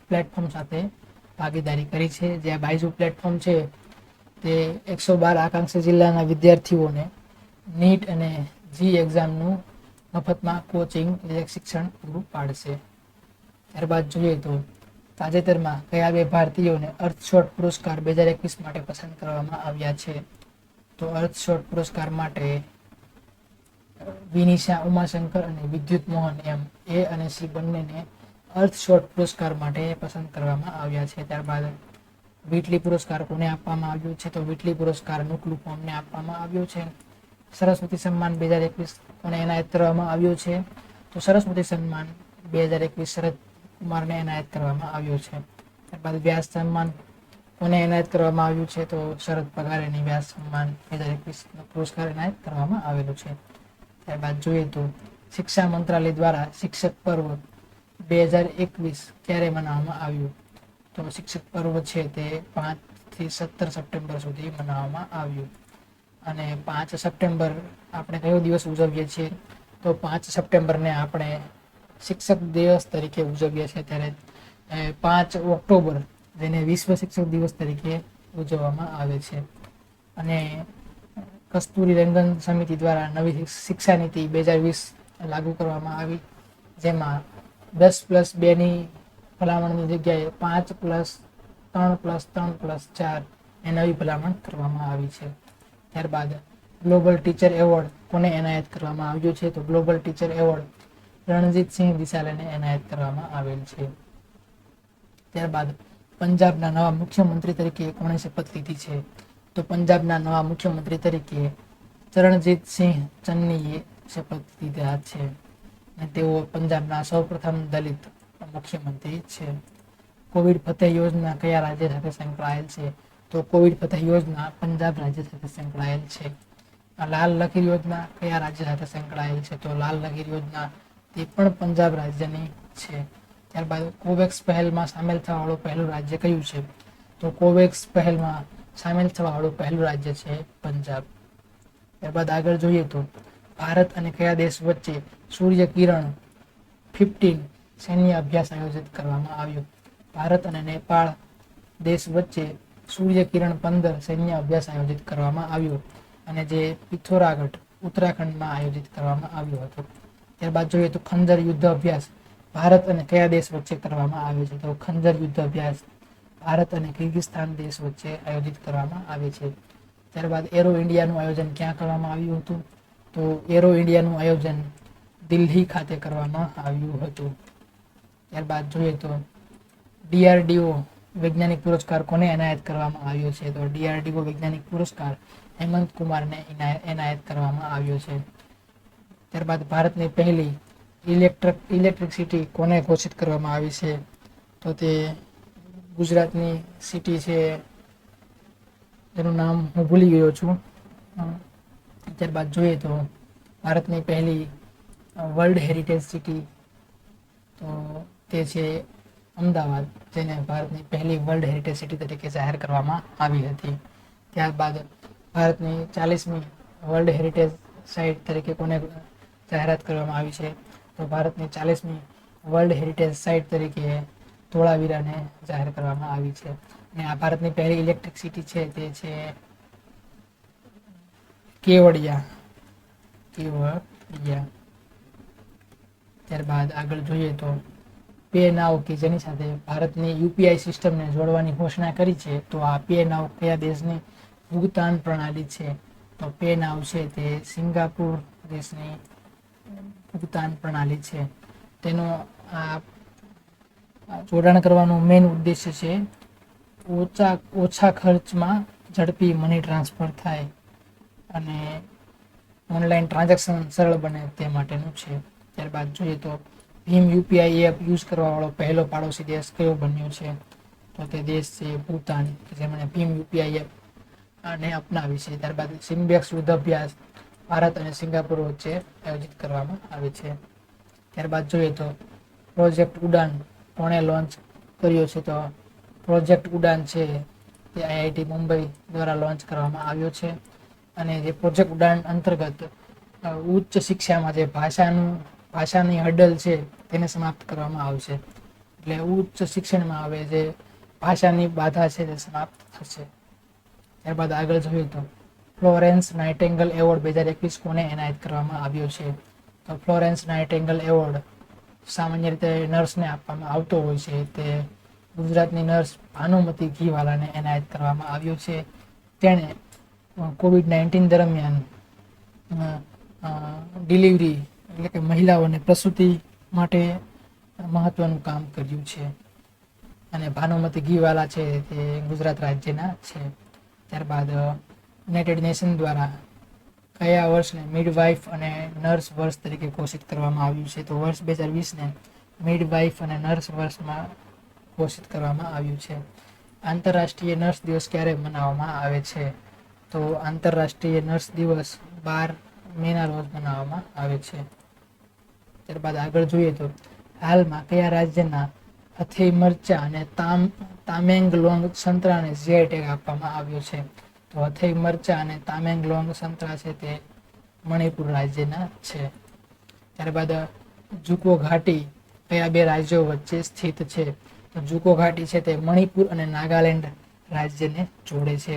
પ્લેટફોર્મ સાથે ભાગીદારી કરી છે. જે આ બાયજુ પ્લેટફોર્મ છે તે 112 આકાંક્ષી જિલ્લાના વિદ્યાર્થીઓને નીટ અને જી એક્ઝામનું મફતમાં કોચિંગ, એટલે શિક્ષણ પૂરું પાડશે. ત્યારબાદ જોઈએ તો તાજેતરમાં કયા 2 ભારતીયોને અર્થશોટ પુરસ્કાર 2021 માટે પસંદ કરવામાં આવ્યા છે? તો અર્થશોટ પુરસ્કાર માટે વિનિશા ઉમાશંકર અને વિદ્યુત મોહન એમ A અને C બંનેને અર્થશોટ પુરસ્કાર માટે પસંદ કરવામાં આવ્યા છે. ત્યારબાદ વિટલી પુરસ્કાર કોને આપવામાં આવ્યો છે? તો વિટલી પુરસ્કાર નુકલુ ફોર્મને આપવામાં આવ્યો છે. સરસ્વતી સન્માન 2021 કોને એનાયત કરવામાં આવ્યો છે? તો સરસ્વતી સન્માન 2021 શરદ કુમારને એનાયત કરવામાં આવ્યો છે. ત્યારબાદ વ્યાસ સન્માન કોને એનાયત કરવામાં આવ્યું છે? તો શરદ પગારેને વ્યાસ સન્માન 2021 પુરસ્કાર એનાયત કરવામાં આવેલો છે. ત્યારબાદ જોઈએ તો શિક્ષા મંત્રાલય દ્વારા શિક્ષક પર્વ 2021 ક્યારે મનાવવામાં આવ્યું? તો શિક્ષક પર્વ છે તે 5 થી 17 સપ્ટેમ્બર સુધી મનાવવામાં આવ્યું. અને 5 સપ્ટેમ્બર આપણે કયો દિવસ ઉજવીએ છીએ? તો 5 સપ્ટેમ્બરને આપણે શિક્ષક દિવસ તરીકે ઉજવીએ છીએ. ત્યારે 5 ઓક્ટોબર જેને વિશ્વ શિક્ષક દિવસ તરીકે ઉજવવામાં આવે છે. અને કસ્તુરી રંગન સમિતિ દ્વારા નવી શિક્ષા નીતિ 2020 લાગુ કરવામાં આવી, જેમાં 10+2ની ભલામણની જગ્યાએ 5+3+3+4 એ નવી ભલામણ કરવામાં આવી છે. ત્યારબાદ ગ્લોબલ ટીચર એવોર્ડ કોને એનાયત કરવામાં આવ્યો છે? તો ગ્લોબલ ટીચર એવોર્ડ રણજીતસિંહ દિસાલેને એનાયત કરવામાં આવેલ છે. ત્યારબાદ પંજાબના નવા મુખ્યમંત્રી તરીકે કોણે શપથ લીધી છે? તો પંજાબના નવા મુખ્યમંત્રી તરીકે ચરણજીતસિંહ ચન્નીએ શપથ લીધા છે, અને તેઓ પંજાબના સૌપ્રથમ દલિત મુખ્યમંત્રી છે. કોવિડ ફતેહ યોજના કયા રાજ્ય સાથે સંકળાયેલ છે? તો કોવિડ ફતેહ યોજના પંજાબ રાજ્ય સાથે સંકળાયેલ છે. આ લાલ લકીર યોજના કયા રાજ્ય સાથે સંકળાયેલ છે? તો લાલ લકીર યોજના તે પણ પંજાબ રાજ્યની છે. ત્યારબાદ કોવેક્સ પહેલમાં સામેલ થવાવાળું પહેલું રાજ્ય કયું છે? તો કોવેક્સ પહેલમાં સામેલ થવાવાળું પહેલું રાજ્ય છે પંજાબ. ત્યારબાદ આગળ જોઈએ તો ભારત અને કયા દેશ વચ્ચે સૂર્ય કિરણ 15 સૈન્ય અભ્યાસ આયોજિત કરવામાં આવ્યો? ભારત અને નેપાળ દેશ વચ્ચે સૂર્ય કિરણ 15 સૈન્ય અભ્યાસ આયોજિત કરવામાં આવ્યો અને જે પિથોરાગઢ ઉત્તરાખંડમાં આયોજિત કરવામાં આવ્યો હતો. ત્યારબાદ જોઈએ તો ખંજર યુદ્ધ અભ્યાસ ભારત અને કયા દેશ વચ્ચે કરવામાં આવે છે? તો ખંજર યુદ્ધ અભ્યાસ ભારત અને કિર્ગિસ્તાન દેશ વચ્ચે આયોજિત કરવામાં આવે છે. ત્યારબાદ એરો ઇન્ડિયાનું આયોજન ક્યાં કરવામાં આવ્યું હતું? તો એરો ઇન્ડિયાનું આયોજન દિલ્હી ખાતે કરવામાં આવ્યું હતું. ત્યારબાદ જોઈએ તો DRDO વૈજ્ઞાનિક પુરસ્કાર કોને એનાયત કરવામાં આવ્યો છે? તો DRDO વૈજ્ઞાનિક પુરસ્કાર હેમંત કુમારને એનાયત કરવામાં આવ્યો છે. ત્યારબાદ ભારતની પહેલી ઇલેક્ટ્રિસિટી કોને ઘોષિત કરવામાં આવી છે? તો તે ગુજરાતની સિટી છે, એનું નામ હું ભૂલી ગયો છું. ત્યારબાદ જોઈએ તો ભારતની પહેલી વર્લ્ડ હેરિટેજ સિટી તો તે છે અમદાવાદ, જેને ભારતની પહેલી વર્લ્ડ હેરિટેજ સિટી તરીકે જાહેર કરવામાં આવી હતી. ત્યારબાદ ભારતની 40મી વર્લ્ડ હેરિટેજ સાઇટ તરીકે કોને જાહેરાત કરવામાં આવી છે? તો ભારતની 40મી વર્લ્ડ હેરિટેજ સાઇટ તરીકે ધોળાવીરાને જાહેર કરવામાં આવી છે. અને આ ભારતની પહેલી ઇલેક્ટ્રિક સિટી છે તે છે કેવડિયા. ત્યારબાદ આગળ જોઈએ તો પે નાવ કે જેની સાથે ભારતની UPI સિસ્ટમને જોડવાની ઘોષણા કરી છે, તો આ પે નાવ કયા દેશની ભુગતાન પ્રણાલી છે? તો પે નાવ છે તે સિંગાપુર દેશની ભુગતાન પ્રણાલી છે. તેનો આ જોડાણ કરવાનો મેઇન ઉદ્દેશ્ય છે ઓછા ખર્ચમાં ઝડપી મની ટ્રાન્સફર થાય અને ઓનલાઈન ટ્રાન્ઝેક્શન સરળ બને તે માટેનું છે. ત્યારબાદ જોઈએ તો ભીમ UPI એપ યુઝ કરવાવાળો પહેલો પાડોશી દેશ કયો બન્યો છે? તો તે દેશ છે ભૂતાન, જેમણે ભીમ UPI એપ આને અપનાવી છે. ત્યારબાદ સિમ્બેક્સ યુદ્ધ અભ્યાસ ભારત અને સિંગાપુર વચ્ચે આયોજિત કરવામાં આવે છે. ત્યારબાદ જોઈએ તો પ્રોજેક્ટ ઉડાન કોણે લોન્ચ કર્યો છે? તો પ્રોજેક્ટ ઉડાન છે તે IIT મુંબઈ દ્વારા લોન્ચ કરવામાં આવ્યો છે. અને જે પ્રોજેક્ટ ઉડાન અંતર્ગત ઉચ્ચ શિક્ષામાં જે ભાષાની હડલ છે તેને સમાપ્ત કરવામાં આવશે. એટલે ઉચ્ચ શિક્ષણમાં હવે જે ભાષાની બાધા છે તે સમાપ્ત થશે. ત્યારબાદ આગળ જોઈએ તો ફ્લોરેન્સ નાઇટિંગેલ એવોર્ડ 2021 કોને એનાયત કરવામાં આવ્યો છે? તો ફ્લોરેન્સ નાઇટિંગેલ એવોર્ડ સામાન્ય રીતે નર્સને આપવામાં આવતો હોય છે. તે ગુજરાતની નર્સ ભાનુમતી ઘીવાલાને એનાયત કરવામાં આવ્યો છે. તેણે COVID-19 દરમિયાન ડિલિવરી એટલે કે મહિલાઓને પ્રસૂતિ માટે મહત્વનું કામ કર્યું છે. અને ભાનુમતી ઘીવાલા છે તે ગુજરાત રાજ્યના છે. ત્યારબાદ યુનાઇટેડ નેશન દ્વારા કયા વર્ષને મિડવાઇફ અને નર્સ વર્ષ તરીકે ઘોષિત કરવામાં આવ્યું છે? તો વર્ષ 2020ને મિડવાઇફ અને નર્સ વર્ષમાં ઘોષિત કરવામાં આવ્યું છે. આંતરરાષ્ટ્રીય નર્સ દિવસ ક્યારે મનાવવામાં આવે છે? તો આંતરરાષ્ટ્રીય નર્સ દિવસ 12 મેના રોજ મનાવવામાં આવે છે. ત્યારબાદ આગળ જોઈએ તો હાલમાં કયા રાજ્યના હથેઈ મરચા અને તામેંગલોંગ સંતરાને GI ટેગ આપવામાં આવ્યો છે? તો હથેઈ મરચા અને તામેંગલોંગ સંતરા છે તે મણિપુર રાજ્યના છે. ત્યારબાદ જુકો ઘાટી કયા બે રાજ્યો વચ્ચે સ્થિત છે? તો જુકો ઘાટી છે તે મણિપુર અને નાગાલેન્ડ રાજ્યને જોડે છે.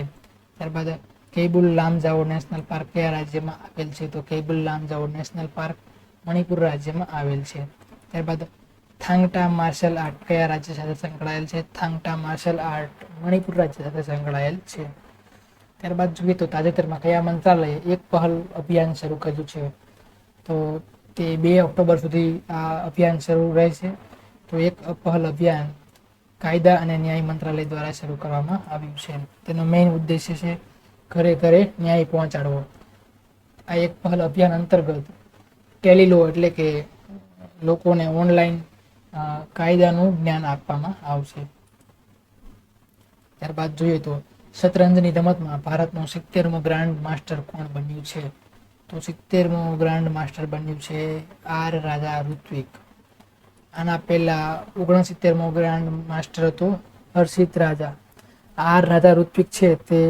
ત્યારબાદ કેબુલ લામજાઓ નેશનલ પાર્ક કયા રાજ્યમાં આવેલ છે? તો કેબુલ લામજાઓ નેશનલ પાર્ક મણિપુર રાજ્યમાં આવેલ છે. ત્યારબાદ થાંગટા માર્શલ આર્ટ કયા રાજ્ય સાથે સંકળાયેલ છે? થાંગટા માર્શલ આર્ટ મણિપુર રાજ્ય સાથે સંકળાયેલ છે. ત્યારબાદ જોઈએ તો તાજેતરમાં કયા મંત્રાલયે એક પહેલ અભિયાન શરૂ કર્યું છે? તો તે 2 ઓક્ટોબર સુધી આ અભિયાન શરૂ રહેશે. તો એક પહેલ અભિયાન કાયદા અને ન્યાય મંત્રાલય દ્વારા શરૂ કરવામાં આવ્યું છે. તેનો મેઇન ઉદ્દેશ્ય છે ઘરે ઘરે ન્યાય પહોંચાડવો. આ એક પહેલ અભિયાન અંતર્ગત ટેલીલો એટલે કે લોકોને ઓનલાઈન કાયદાનું જ્ઞાન આપવામાં આવશે. ત્યારબાદ જોઈએ તો શતરંજની રમતમાં ભારતનો 70મો ગ્રાન્ડ માસ્ટર કોણ બન્યું છે? તો 70મો ગ્રાન્ડ માસ્ટર બન્યું છે R રાજા ઋત્વિક. આના પહેલા 69મો ગ્રાન્ડ માસ્ટર હતો હર્ષિત રાજા. આર રાધા ઋત્વિક છે તે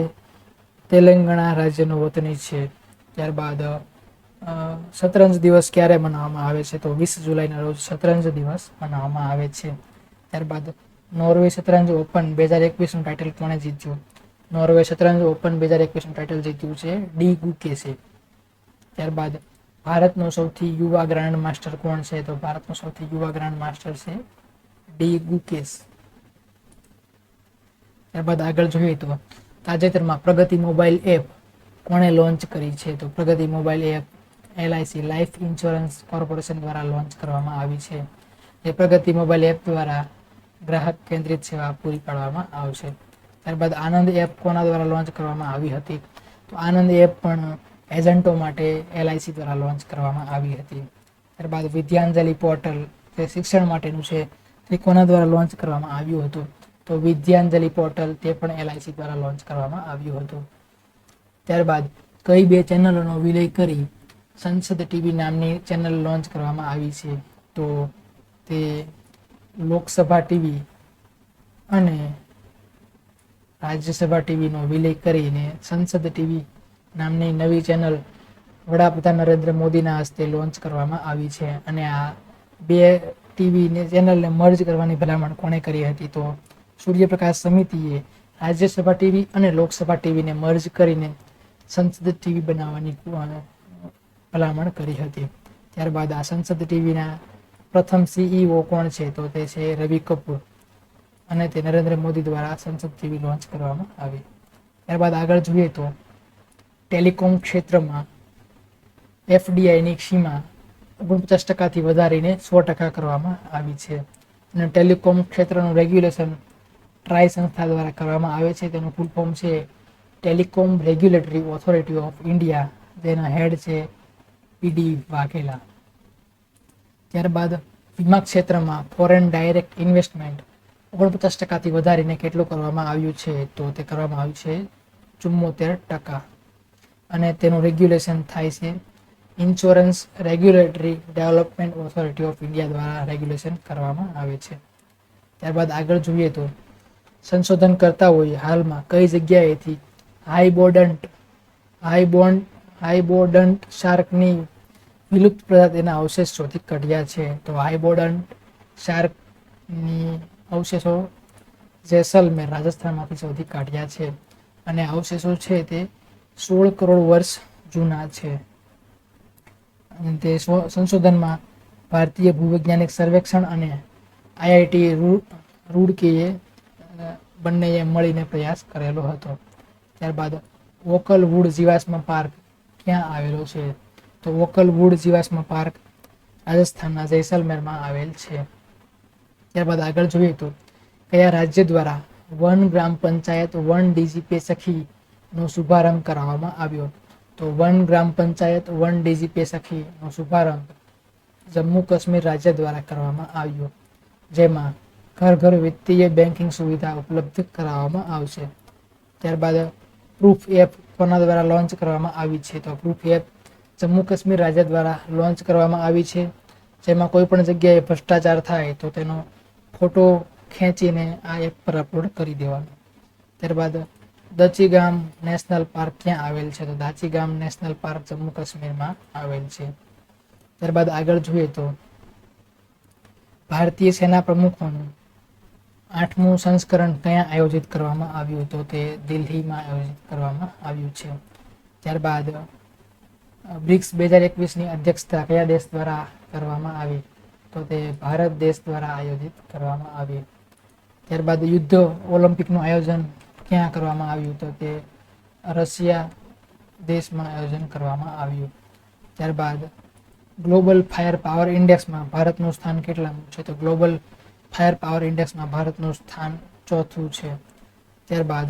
તેલંગાણા રાજ્યનો વતની છે. ત્યારબાદ શતરંજ દિવસ ક્યારે મનાવવામાં આવે છે? તો 20 જુલાઈના રોજ શતરંજ દિવસ મનાવવામાં આવે છે. ત્યારબાદ નોર્વે શતરંજ ઓપન 2021નું ટાઇટલ કોણે જીત્યું? નોર્વે શતરંજ ઓપન 2021નું ટાઇટલ જીત્યું છે ડી ગુકેશે. ત્યારબાદ ભારતનો સૌથી યુવા ગ્રાન્ડ માસ્ટર કોણ છે? તો ભારતનો સૌથી યુવા ગ્રાન્ડ માસ્ટર છે ડી ગુકેશ. ત્યારબાદ આગળ જોઈએ તો તાજેતરમાં પ્રગતિ મોબાઈલ એપ કોણે લોન્ચ કરી છે? તો Pragati mobile app LIC life insurance corporation દ્વારા લોન્ચ કરવામાં આવી છે. એ પ્રગતિ મોબાઈલ એપ દ્વારા ગ્રાહક કેન્દ્રિત સેવા પૂરી પાડવામાં આવશે. ત્યારબાદ આનંદ એપ કોના દ્વારા લોન્ચ કરવામાં આવી હતી? તો આનંદ એપ પણ એજન્ટો માટે LIC દ્વારા લોન્ચ કરવામાં આવી હતી. ત્યારબાદ વિદ્યાંજલિ પોર્ટલ જે શિક્ષણ માટેનું છે તે કોના દ્વારા લોન્ચ કરવામાં આવ્યું હતું? તો વિદ્યાંજલિ પોર્ટલ તે પણ LIC દ્વારા લોન્ચ કરવામાં આવ્યું હતું. ત્યારબાદ કઈ બે ચેનલોનો વિલય કરી સંસદ ટીવી નામની ચેનલ લોન્ચ કરવામાં આવી છે? તો તે લોકસભા ટીવી અને રાજ્યસભા ટીવીનો વિલય કરીને સંસદ ટીવી નામની નવી ચેનલ વડાપ્રધાન નરેન્દ્ર મોદીના હસ્તે લોન્ચ કરવામાં આવી છે. અને આ બે ટીવી ચેનલને મર્જ કરવાની ભલામણ કોણે કરી હતી? તો સૂર્યપ્રકાશ સમિતિએ રાજ્યસભા ટીવી અને લોકસભા ટીવીને મર્જ કરીને સંસદ ટીવી બનાવવાની ભલામણ કરી હતી. ત્યારબાદ આ સંસદ ટીવીના પ્રથમ CEO કોણ છે? તો તે છે રવિ કપૂર અને તે નરેન્દ્ર મોદી દ્વારા સંસદ ટીવી લોન્ચ કરવામાં આવી. ત્યારબાદ આગળ જોઈએ તો ટેલિકોમ ક્ષેત્રમાં FDIની સીમા 49% વધારીને 100% કરવામાં આવી છે. અને ટેલિકોમ ક્ષેત્રનું રેગ્યુલેશન ટ્રાય સંસ્થા દ્વારા કરવામાં આવે છે. તેનું ફૂલ ફોર્મ છે telecom regulatory authority of India, જેના હેડ છે PD વાઘેલા. ત્યારબાદ વીમા ક્ષેત્રમાં ફોરેન ડાયરેક્ટ ઇન્વેસ્ટમેન્ટ 49% વધારીને કેટલું કરવામાં આવ્યું છે? તો તે કરવામાં આવ્યું છે 74%. અને તેનું રેગ્યુલેશન થાય છે insurance regulatory development authority of India દ્વારા રેગ્યુલેશન કરવામાં આવે છે. ત્યારબાદ આગળ જોઈએ તો સંશોધનકર્તાઓએ હાલમાં કઈ જગ્યાએથી હાઈબોર્ડન્ટ શાર્કની વિલુપ્ત પ્રજાતિના અવશેષ શોધી કાઢ્યા છે? તો હાઈબોર્ડન્ટ શાર્કની અવશેષો જેસલમેર રાજસ્થાનમાંથી શોધી કાઢ્યા છે. અને અવશેષો છે તે 16 કરોડ વર્ષ જૂના છે. અને તે સંશોધનમાં ભારતીય ભૂવૈજ્ઞાનિક સર્વેક્ષણ અને IIT રૂડકીએ બંનેએ મળીને પ્રયાસ કરેલો હતો. ત્યારબાદ વોકલ વુડ જીવાશ્મ પાર્ક ક્યાં આવેલો છે? તો વોકલ વુડ જીવાશ્મ પાર્ક રાજસ્થાનના જેસલમેરમાં આવેલ છે. ત્યારબાદ આગળ જોઈએ તો કયા રાજ્ય દ્વારા one gram panchayat one DGP સખીનો શુભારંભ કરાવવામાં આવ્યો? તો one gram panchayat one DGP સખીનો શુભારંભ જમ્મુ કાશ્મીર રાજ્ય દ્વારા કરવામાં આવ્યો, જેમાં ઘર વિત્તીય બેન્કિંગ સુવિધા ઉપલબ્ધ કરાવવામાં આવશે. ત્યારબાદ પ્રૂફ એપ કોના દ્વારા લોન્ચ કરવામાં આવી છે? તો પ્રૂફ એપ જમ્મુ કાશ્મીર રાજ્ય દ્વારા લોન્ચ કરવામાં આવી છે, જેમાં કોઈ પણ જગ્યાએ ભ્રષ્ટાચાર થાય તો તેનો ફોટો ખેંચીને આ એપ પર અપલોડ કરી દેવાનો. ત્યારબાદ દચીગામ નેશનલ પાર્ક ક્યાં આવેલ છે? તો દાચીગામ નેશનલ પાર્ક જમ્મુ કાશ્મીરમાં આવેલ છે. ત્યારબાદ આગળ જોઈએ તો ભારતીય સેના પ્રમુખોનું 8મું સંસ્કરણ ક્યાં આયોજિત કરવામાં આવ્યું? તો તે દિલ્હીમાં આયોજિત કરવામાં આવ્યું છે. ત્યારબાદ બ્રિક્સ 2021ની અધ્યક્ષતા કયા દેશ દ્વારા કરવામાં આવી? તો તે ભારત દેશ દ્વારા આયોજિત કરવામાં આવી. ત્યારબાદ યુદ્ધ ઓલિમ્પિકનું આયોજન ક્યાં કરવામાં આવ્યું? તો તે રશિયા દેશમાં આયોજન કરવામાં આવ્યું. ત્યારબાદ ગ્લોબલ ફાયર પાવર ઇન્ડેક્સમાં ભારતનું સ્થાન કેટલામું છે? તો ગ્લોબલ ફાયર પાવર ઇન્ડેક્સમાં ભારતનું સ્થાન 4થું છે. ત્યારબાદ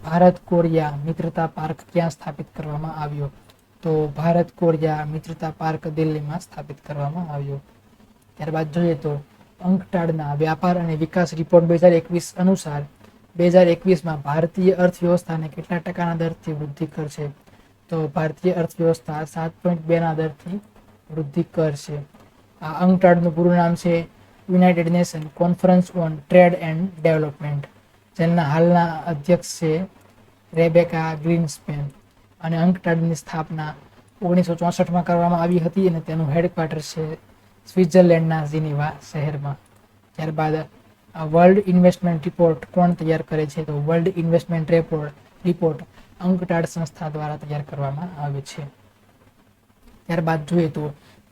ભારત કોરિયા મિત્રતા પાર્ક ક્યાં સ્થાપિત કરવામાં આવ્યો? તો ભારત કોરિયા મિત્રતા પાર્ક દિલ્હીમાં સ્થાપિત કરવામાં આવ્યો. ત્યારબાદ જોઈએ તો અંકટાળના વ્યાપાર અને વિકાસ રિપોર્ટ 2021 અનુસાર 2021માં ભારતીય અર્થવ્યવસ્થાને કેટલા ટકાના દરથી વૃદ્ધિ કરશે? તો ભારતીય અર્થવ્યવસ્થા 7.2ના દરથી વૃદ્ધિ કરશે. આ અંકટાળનું પૂરું નામ છે United nation conference on trade and development. જેના હાલના અધ્યક્ષ છે રેબેકા ગ્રીનસ્પેન. અને અંકટાડની સ્થાપના 1964માં કરવામાં આવી હતી અને તેનું હેડક્વાર્ટર છે સ્વિટ્ઝરલેન્ડના જીનીવા શહેરમાં. ત્યારબાદ આ વર્લ્ડ ઇન્વેસ્ટમેન્ટ રિપોર્ટ કોણ તૈયાર કરે છે? તો વર્લ્ડ ઇન્વેસ્ટમેન્ટ રિપોર્ટ અંકટાડ સંસ્થા દ્વારા તૈયાર કરવામાં આવે છે. ત્યારબાદ જોઈએ તો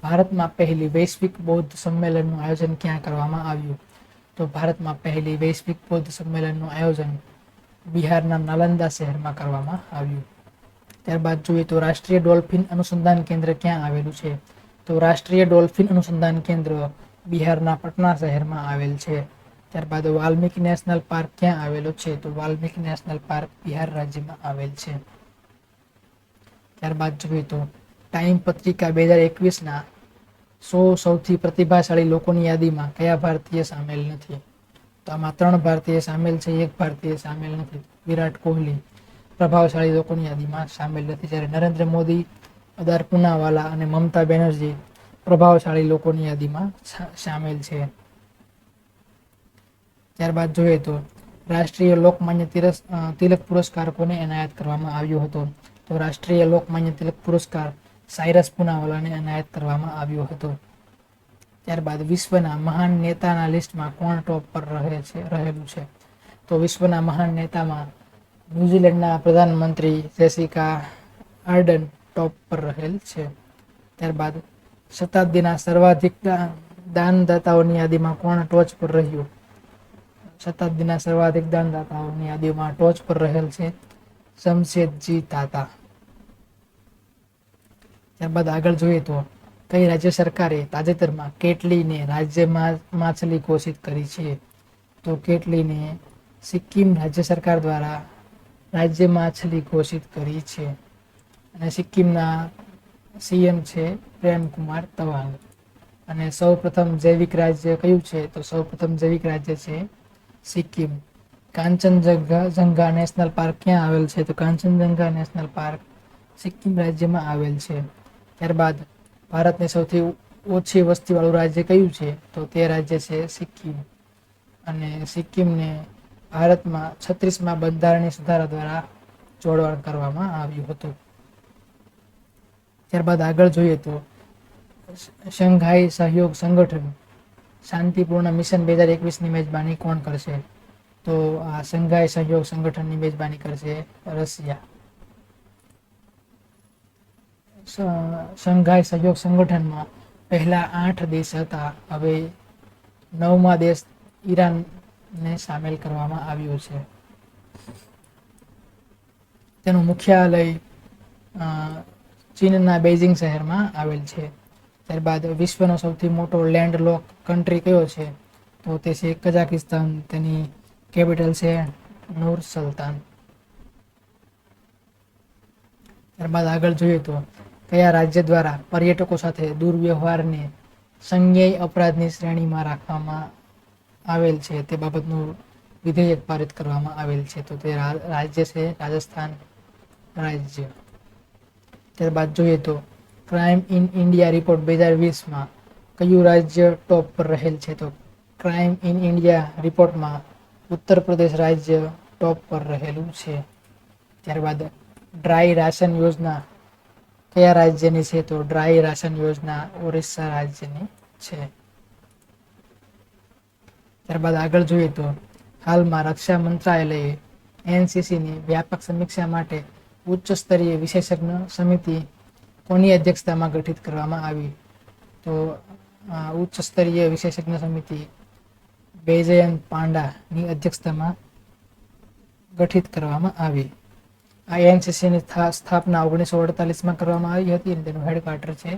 ભારતમાં પહેલી વૈશ્વિક બૌદ્ધ સંમેલનનું આયોજન ક્યાં કરવામાં આવ્યું? તો ભારતમાં પહેલી વૈશ્વિક બૌદ્ધ સંમેલનનું આયોજન બિહારના નાલંદા શહેરમાં કરવામાં આવ્યું. ત્યારબાદ જોઈએ તો રાષ્ટ્રીય ડોલ્ફિન અનુસંધાન કેન્દ્ર ક્યાં આવેલું છે? તો રાષ્ટ્રીય ડોલ્ફિન અનુસંધાન કેન્દ્ર બિહારના પટના શહેરમાં આવેલ છે. ત્યારબાદ વાલ્મીકી નેશનલ પાર્ક ક્યાં આવેલો છે? તો વાલ્મીકી નેશનલ પાર્ક બિહાર રાજ્યમાં આવેલ છે. ત્યારબાદ જોઈએ તો ટાઈમ પત્રિકા 2021ના 100 સૌથી પ્રતિભાશાળી લોકોની યાદીમાં કયા ભારતીય સામેલ નથી? તો આમાં 3 ભારતીય સામેલ છે, 1 ભારતીય સામેલ નથી. વિરાટ કોહલી પ્રભાવશાળી લોકોની યાદીમાં સામેલ નથી, જ્યારે નરેન્દ્ર મોદી, અદાર પૂનાવાલા અને મમતા બેનર્જી પ્રભાવશાળી લોકોની યાદીમાં સામેલ છે. ત્યારબાદ જોઈએ તો રાષ્ટ્રીય લોકમાન્ય તિલક પુરસ્કાર કોને એનાયત કરવામાં આવ્યો હતો? તો રાષ્ટ્રીય લોકમાન્ય તિલક પુરસ્કાર સાયરસ પૂનાવાલાને એનાયત કરવામાં આવ્યો હતો. ત્યારબાદ વિશ્વના મહાન નેતાના લિસ્ટમાં કોણ ટોપ પર રહેલું છે? તો વિશ્વના મહાન નેતામાં ન્યુઝીલેન્ડના પ્રધાનમંત્રી જેસિકા આર્ડન ટોપ પર રહેલ છે. ત્યારબાદ શતાબ્દીના સર્વાધિક દાનદાતાઓની યાદીમાં કોણ ટોચ પર રહ્યું? શતાબ્દીના સર્વાધિક દાનદાતાઓની યાદીમાં ટોચ પર રહેલ છે જમશેદજી તાતા. ત્યારબાદ આગળ જોઈએ તો કઈ રાજ્ય સરકારે તાજેતરમાં કેટલીને રાજ્ય માછલી ઘોષિત કરી છે? તો કેટલીને સિક્કિમ રાજ્ય સરકાર દ્વારા રાજ્ય માછલી ઘોષિત કરી છે. અને સિક્કિમના સીએમ છે પ્રેમકુમાર તવાંગ. અને સૌપ્રથમ જૈવિક રાજ્ય કયું છે? તો સૌપ્રથમ જૈવિક રાજ્ય છે સિક્કિમ. કાંચનજંઘા નેશનલ પાર્ક ક્યાં આવેલ છે? તો કાંચનજંઘા નેશનલ પાર્ક સિક્કિમ રાજ્યમાં આવેલ છે. ત્યારબાદ ભારતની સૌથી ઓછી વસ્તીવાળું રાજ્ય કયું છે? તો તે રાજ્ય છે સિક્કિમ. અને સિક્કિમને ભારતમાં 36મા બંધારણીય સુધારા દ્વારા જોડવાણ કરવામાં આવ્યું હતું. ત્યારબાદ આગળ જોઈએ તો શંઘાઈ સહયોગ સંગઠન શાંતિપૂર્ણ મિશન 2021ની મેજબાની કોણ કરશે? તો આ શંઘાઈ સહયોગ સંગઠનની મેજબાની કરશે રશિયા. શંઘાઈ સહયોગ સંગઠનમાં પહેલા 8 દેશ હતા, હવે 9મા દેશ ઈરાનને સામેલ કરવામાં આવ્યો છે. તેનું મુખ્યાલય ચીનના બેઇજિંગ શહેરમાં આવેલ છે. ત્યારબાદ વિશ્વનો સૌથી મોટો લેન્ડલોક કન્ટ્રી કયો છે? તો તે છે કઝાકિસ્તાન. તેની કેપિટલ છે નૂર સુલતાન. ત્યારબાદ આગળ જોઈએ તો કયા રાજ્ય દ્વારા પર્યટકો સાથે દુર્વ્યવહારને સંજ્ઞેય અપરાધની શ્રેણીમાં રાખવામાં આવેલ છે તે બાબતનું વિધેયક પારિત કરવામાં આવેલ છે? તો તે રાજ્ય છે રાજસ્થાન રાજ્ય. ત્યારબાદ જોઈએ તો ક્રાઇમ ઇન ઇન્ડિયા રિપોર્ટ 2020માં કયું રાજ્ય ટોપ પર રહેલ છે? તો ક્રાઇમ ઇન ઇન્ડિયા રિપોર્ટમાં ઉત્તર પ્રદેશ રાજ્ય ટોપ પર રહેલું છે. ત્યારબાદ ડ્રાય રાશન યોજના કયા રાજ્યની છે? તો ડ્રાય રાશન યોજના ઓરિસ્સા રાજ્યની છે. ત્યારબાદ આગળ જોઈએ તો હાલમાં રક્ષા મંત્રાલયે એનસીસીની વ્યાપક સમીક્ષા માટે ઉચ્ચ સ્તરીય વિશેષજ્ઞ સમિતિ કોની અધ્યક્ષતામાં ગઠિત કરવામાં આવી? તો ઉચ્ચ સ્તરીય વિશેષજ્ઞ સમિતિ બેજયંત પાંડાની અધ્યક્ષતામાં ગઠિત કરવામાં આવી. આ એનસીસીની સ્થાપના 1948માં કરવામાં આવી હતી અને તેનું હેડક્વાર્ટર છે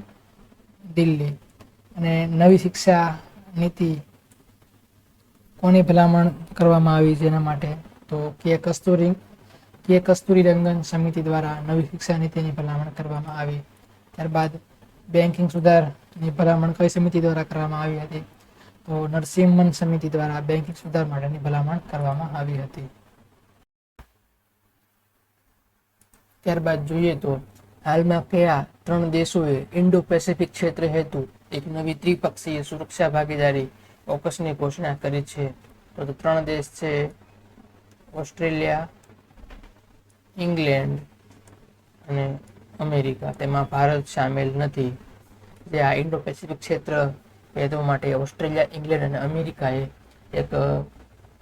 દિલ્હી. અને નવી શિક્ષા નીતિ કોની ભલામણ કરવામાં આવી જેના માટે? તો કે કસ્તુરીરંગન સમિતિ દ્વારા નવી શિક્ષા નીતિની ભલામણ કરવામાં આવી. ત્યારબાદ બેન્કિંગ સુધારની ભલામણ કઈ સમિતિ દ્વારા કરવામાં આવી હતી? તો નરસિમ્હન સમિતિ દ્વારા બેન્કિંગ સુધાર માટેની ભલામણ કરવામાં આવી હતી. ત્યારબાદ જોઈએ તો હાલમાં કયા 3 દેશોએ ઇન્ડો પેસિફિક ક્ષેત્ર હેતુ એક નવી ત્રિપક્ષીય સુરક્ષા ભાગીદારી ઓકસની ઘોષણા કરી છે? તો 3 દેશ છે ઓસ્ટ્રેલિયા, ઇંગ્લેન્ડ અને અમેરિકા. તેમાં ભારત સામેલ નથી. જે આ ઇન્ડો પેસિફિક ક્ષેત્ર ભેદવા માટે ઓસ્ટ્રેલિયા, ઇંગ્લેન્ડ અને અમેરિકાએ એક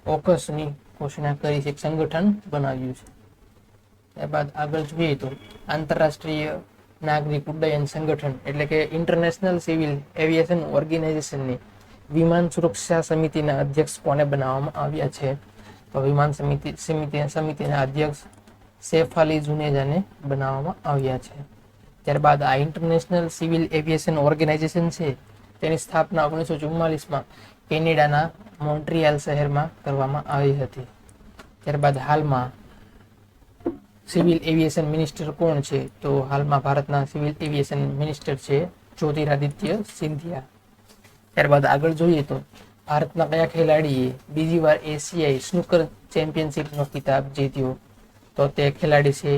ઓકસની ઘોષણા કરી છે, એક સંગઠન બનાવ્યું છે. ત્યારબાદ આગળ જોઈએ તો આંતરરાષ્ટ્રીય નાગરિક ઉડ્ડયન સંગઠન એટલે કે ઇન્ટરનેશનલ સિવિલ એવિએશન ઓર્ગેનાઇઝેશનની વિમાન સુરક્ષા સમિતિના અધ્યક્ષ કોને બનાવવામાં આવ્યા છે? તો વિમાન સમિતિના અધ્યક્ષ સૈફ અલી જુનેજાને બનાવવામાં આવ્યા છે. ત્યારબાદ આ ઇન્ટરનેશનલ સિવિલ એવિએશન ઓર્ગેનાઇઝેશન છે તેની સ્થાપના 1944માં કેનેડાના મોન્ટ્રીયલ શહેરમાં કરવામાં આવી હતી. ત્યારબાદ હાલમાં સિવિલ એવિએશન મિનિસ્ટર કોણ છે? તો હાલમાં ભારતના સિવિલ એવિએશન મિનિસ્ટર છે જ્યોતિરાદિત્ય સિંધિયા. ત્યારબાદ આગળ જોઈએ તો ભારતના કયા ખેલાડીએ બીજી વાર એશિયાઈ સ્નૂકર ચેમ્પિયનશિપનો ખિતાબ જીત્યો? તો તે ખેલાડી છે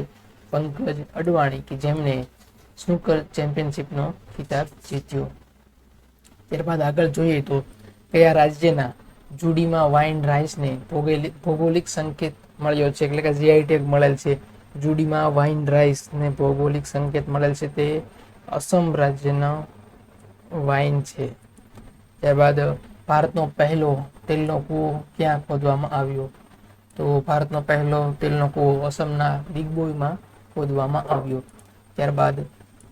પંકજ અડવાણી કે જેમણે સ્નૂકર ચેમ્પિયનશિપનો ખિતાબ જીત્યો. ત્યારબાદ આગળ જોઈએ તો કયા રાજ્યના જુડીમાં વાઇન રાઇસને ભૌગોલિક સંકેત મળ્યો છે, એટલે કે જીઆઈ ટેગ મળેલ છે? જુડીમાં વાઇન રાઇસને ભૌગોલિક સંકેત મળેલ છે તે અસમ રાજ્યનો વાઇન છે. ત્યારબાદ ભારતનો પહેલો તેલનો કૂવો ક્યાં ખોદવામાં આવ્યો? તો ભારતનો પહેલો તેલનો કૂવો અસમના દિગ્બોયમાં ખોદવામાં આવ્યો. ત્યારબાદ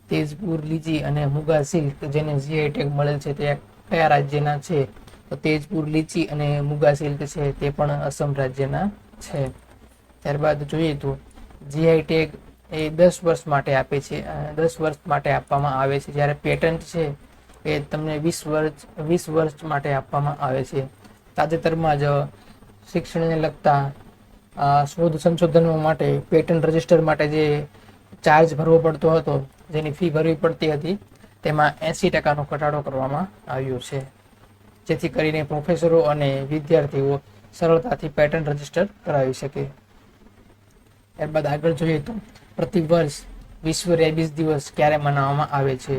તેજપુર લીચી અને મુગા સિલ્ક જેને જીઆઈ ટેગ મળેલ છે તે કયા રાજ્યના છે? તો તેજપુર લીચી અને મુગા સિલ્ક છે તે પણ અસમ રાજ્યના છે. ત્યારબાદ જોઈએ તો જીઆઈ ટેગ એ 10 વર્ષ માટે આપે છે, 10 વર્ષ માટે આપવામાં આવે છે, જ્યારે પેટન્ટ છે એ તમને 20 વર્ષ માટે આપવામાં આવે છે. તાજેતરમાં જ શિક્ષણને લગતા શોધ સંશોધનો માટે પેટન્ટ રજિસ્ટર માટે જે ચાર્જ ભરવો પડતો હતો, જેની ફી ભરવી પડતી હતી, તેમાં 80%નો ઘટાડો કરવામાં આવ્યો છે, જેથી કરીને પ્રોફેસરો અને વિદ્યાર્થીઓ સરળતાથી પેટન્ટ રજિસ્ટર કરાવી શકે. ત્યારબાદ આગળ જોઈએ તો પ્રતિ વર્ષ વિશ્વ રેબીઝ દિવસ ક્યારે મનાવવામાં આવે છે?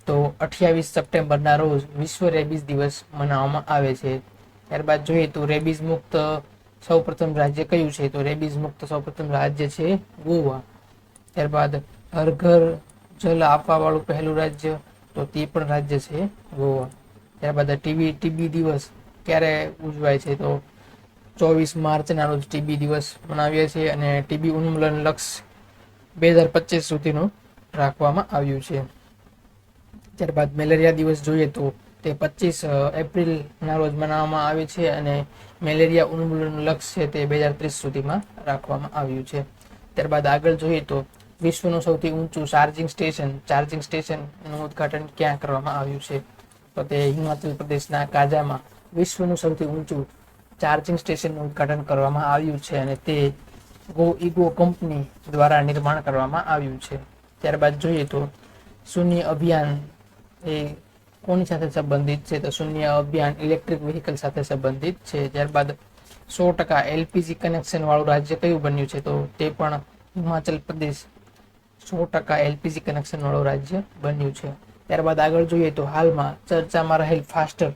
તો 28 સપ્ટેમ્બરના રોજ વિશ્વ રેબીઝ દિવસ મનાવવામાં આવે છે. ત્યારબાદ જોઈએ તો રેબીઝ મુક્ત સૌપ્રથમ રાજ્ય કયું છે? તો રેબીઝ મુક્ત સૌપ્રથમ રાજ્ય છે ગોવા. ત્યારબાદ હર ઘર જલ આપવા વાળું પહેલું રાજ્ય, તો તે પણ રાજ્ય છે ગોવા. ત્યારબાદ ટીબી દિવસ ક્યારે ઉજવાય છે? તો 24 માર્ચના રોજ ટીબી દિવસ મનાવીએ છીએ અને ટીબી ઉન્મૂલન લક્ષ્ય 2025 સુધીનું રાખવામાં આવ્યું છે. ત્યારબાદ મેલેરિયા દિવસ જોઈએ તો તે 25 એપ્રિલના રોજ મનાવવામાં આવે છે અને મેલેરિયા ઉન્મૂલન લક્ષ્ય તે 2030 સુધીમાં રાખવામાં આવ્યું છે. ત્યારબાદ આગળ જોઈએ તો વિશ્વનું સૌથી ઊંચું ચાર્જિંગ સ્ટેશનનું ઉદ્ઘાટન ક્યાં કરવામાં આવ્યું છે? તો તે હિમાચલ પ્રદેશના કાજામાં વિશ્વનું સૌથી ઊંચું ચાર્જિંગ સ્ટેશનનું ઉદ્ઘાટન કરવામાં આવ્યું છે અને તે ગો કંપની દ્વારા નિર્માણ કરવામાં આવ્યું છે. ત્યારબાદ જોઈએ તો શૂન્ય અભિયાન એ કોની સાથે સંબંધિત છે? તો શૂન્ય અભિયાન ઇલેક્ટ્રિક વ્હીકલ સાથે સંબંધિત છે. ત્યારબાદ 100% એલપીજી કનેક્શન વાળું રાજ્ય કયું બન્યું છે? તો તે પણ હિમાચલ પ્રદેશ 100% એલપીજી કનેક્શન વાળું રાજ્ય બન્યું છે. ત્યારબાદ આગળ જોઈએ તો હાલમાં ચર્ચામાં રહેલ ફાસ્ટર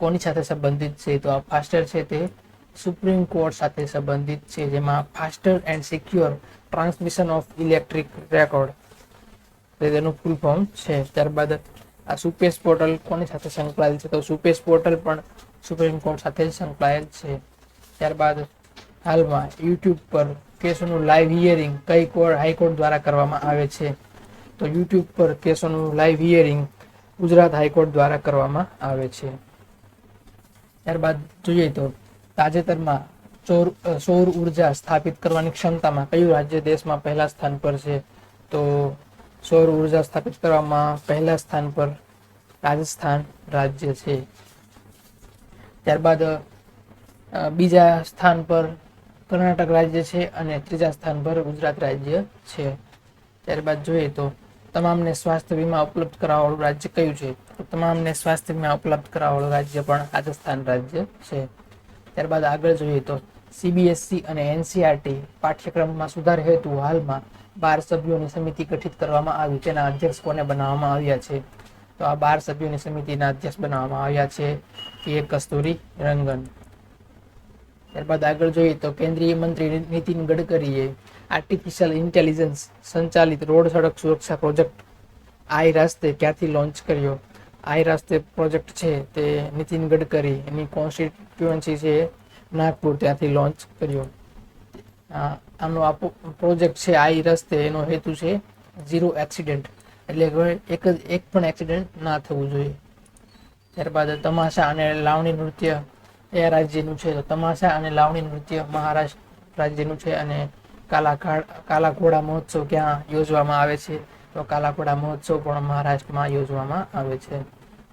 કોની સાથે સંબંધિત છે? તો આ ફાસ્ટર છે તે સુપ્રીમ કોર્ટ સાથે સંબંધિત છે, જેમાં faster and secure transmission of electric record તેનું ફૂલ ફોર્મ છે. ત્યારબાદ આ સુપેસ પોર્ટલ કોની સાથે સંકળાયેલ છે? તો સુપેસ પોર્ટલ પણ સુપ્રીમ કોર્ટ સાથે સંકળાયેલ છે. ત્યારબાદ હાલમાં યુટ્યુબ પર કેસોનું લાઈવ હિયરિંગ કઈ હાઈકોર્ટ દ્વારા કરવામાં આવે છે? તો યુટ્યુબ પર કેસોનું લાઈવ હિયરિંગ ગુજરાત હાઈકોર્ટ દ્વારા કરવામાં આવે છે. ત્યારબાદ જોઈએ તો તાજેતરમાં સૌર ઉર્જા સ્થાપિત કરવાની ક્ષમતામાં કયું રાજ્ય દેશમાં પહેલા સ્થાન પર છે? તો સૌર ઉર્જા સ્થાપિત કરવામાં પહેલા સ્થાન પર રાજસ્થાન રાજ્ય છે. ત્યારબાદ બીજા સ્થાન પર કર્ણાટક રાજ્ય છે અને ત્રીજા સ્થાન પર ગુજરાત રાજ્ય છે. ત્યારબાદ જોઈએ તો તમામને સ્વાસ્થ્ય વીમા ઉપલબ્ધ કરાવવાવાળું રાજ્ય કયું છે? તો તમામને સ્વાસ્થ્ય વીમા ઉપલબ્ધ કરાવવાવાળું રાજ્ય પણ રાજસ્થાન રાજ્ય છે. ત્યારબાદ આગળ જોઈએ તો સીબીએસઈ અને એનસીઆરટી પાઠ્યક્રમમાં સુધાર હેતુ હાલમાં 12 સભ્યોની સમિતિ ગઠિત કરવામાં આવી. તેના અધ્યક્ષ કોને બનાવવામાં આવ્યા છે? તો આ 12 સભ્યોની સમિતિના અધ્યક્ષ બનાવવામાં આવ્યા છે કે કસ્તુરી રંગન. ત્યારબાદ આગળ જોઈએ તો કેન્દ્રીય મંત્રી નીતિન ગડકરીએ આર્ટિફિશિયલ ઇન્ટેલિજન્સ સંચાલિત રોડ સડક સુરક્ષા પ્રોજેક્ટ આઈ રાસ્તે ક્યાંથી લોન્ચ કર્યો? આઈ રાસ્તે પ્રોજેક્ટ છે તે નીતિન ગડકરી એની કોન્સ્ટિટ્યુઅન્સી છે નાગપુર, ત્યાંથી લોન્ચ કર્યો. આનો આ પ્રોજેક્ટ છે આઈ રસ્તે, એનો હેતુ છે ઝીરો એક્સિડન્ટ, એટલે એક પણ એક્સિડન્ટ ના થવું જોઈએ. ત્યારબાદ તમાશા અને લાવણી નૃત્ય કયા રાજ્યનું છે? તો તમાશા અને લાવણી નૃત્ય મહારાષ્ટ્ર રાજ્યનું છે. અને કાલા ઘોડા મહોત્સવ ક્યાં યોજવામાં આવે છે? તો કાલા ઘોડા મહોત્સવ પણ મહારાષ્ટ્રમાં યોજવામાં આવે છે.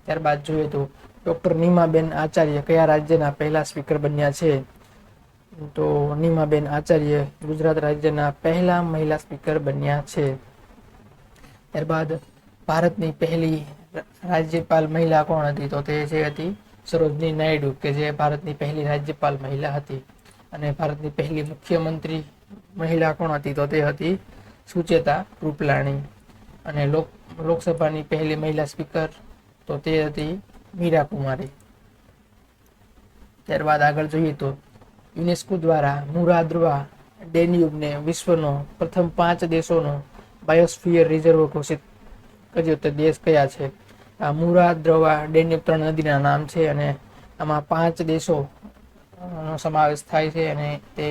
ત્યારબાદ જોઈએ તો ડોક્ટર નીમાબેન આચાર્ય કયા રાજ્યના પહેલા સ્પીકર બન્યા છે? તો નીમાબેન આચાર્ય ગુજરાત રાજ્યના પહેલા મહિલા સ્પીકર બન્યા છે. ત્યારબાદ ભારતની પહેલી રાજ્યપાલ મહિલા કોણ હતી? તો તે જે હતી સરોજની નાયડુ, કે જે ભારતની પહેલી રાજ્યપાલ મહિલા હતી. અને ભારતની પહેલી મુખ્યમંત્રી મહિલા કોણ હતી? તો તે હતી સુચેતા કૃપલાણી. અને લોકસભાની પહેલી મહિલા સ્પીકર તો તે હતી મીરા કુમારી. ત્યારબાદ આગળ જોઈએ તો યુનેસ્કો દ્વારા મુરાદ્વા ડેન્યુબને વિશ્વનો પ્રથમ 5 દેશોનો બાયોસ્ફિયર રિઝર્વ ઘોષિત કર્યો. તે દેશ કયા છે? આ મુરાદ્વા ડેન્યુબ 3 નદીના નામ છે, અને આમાં 5 દેશો નો સમાવેશ થાય છે, અને તે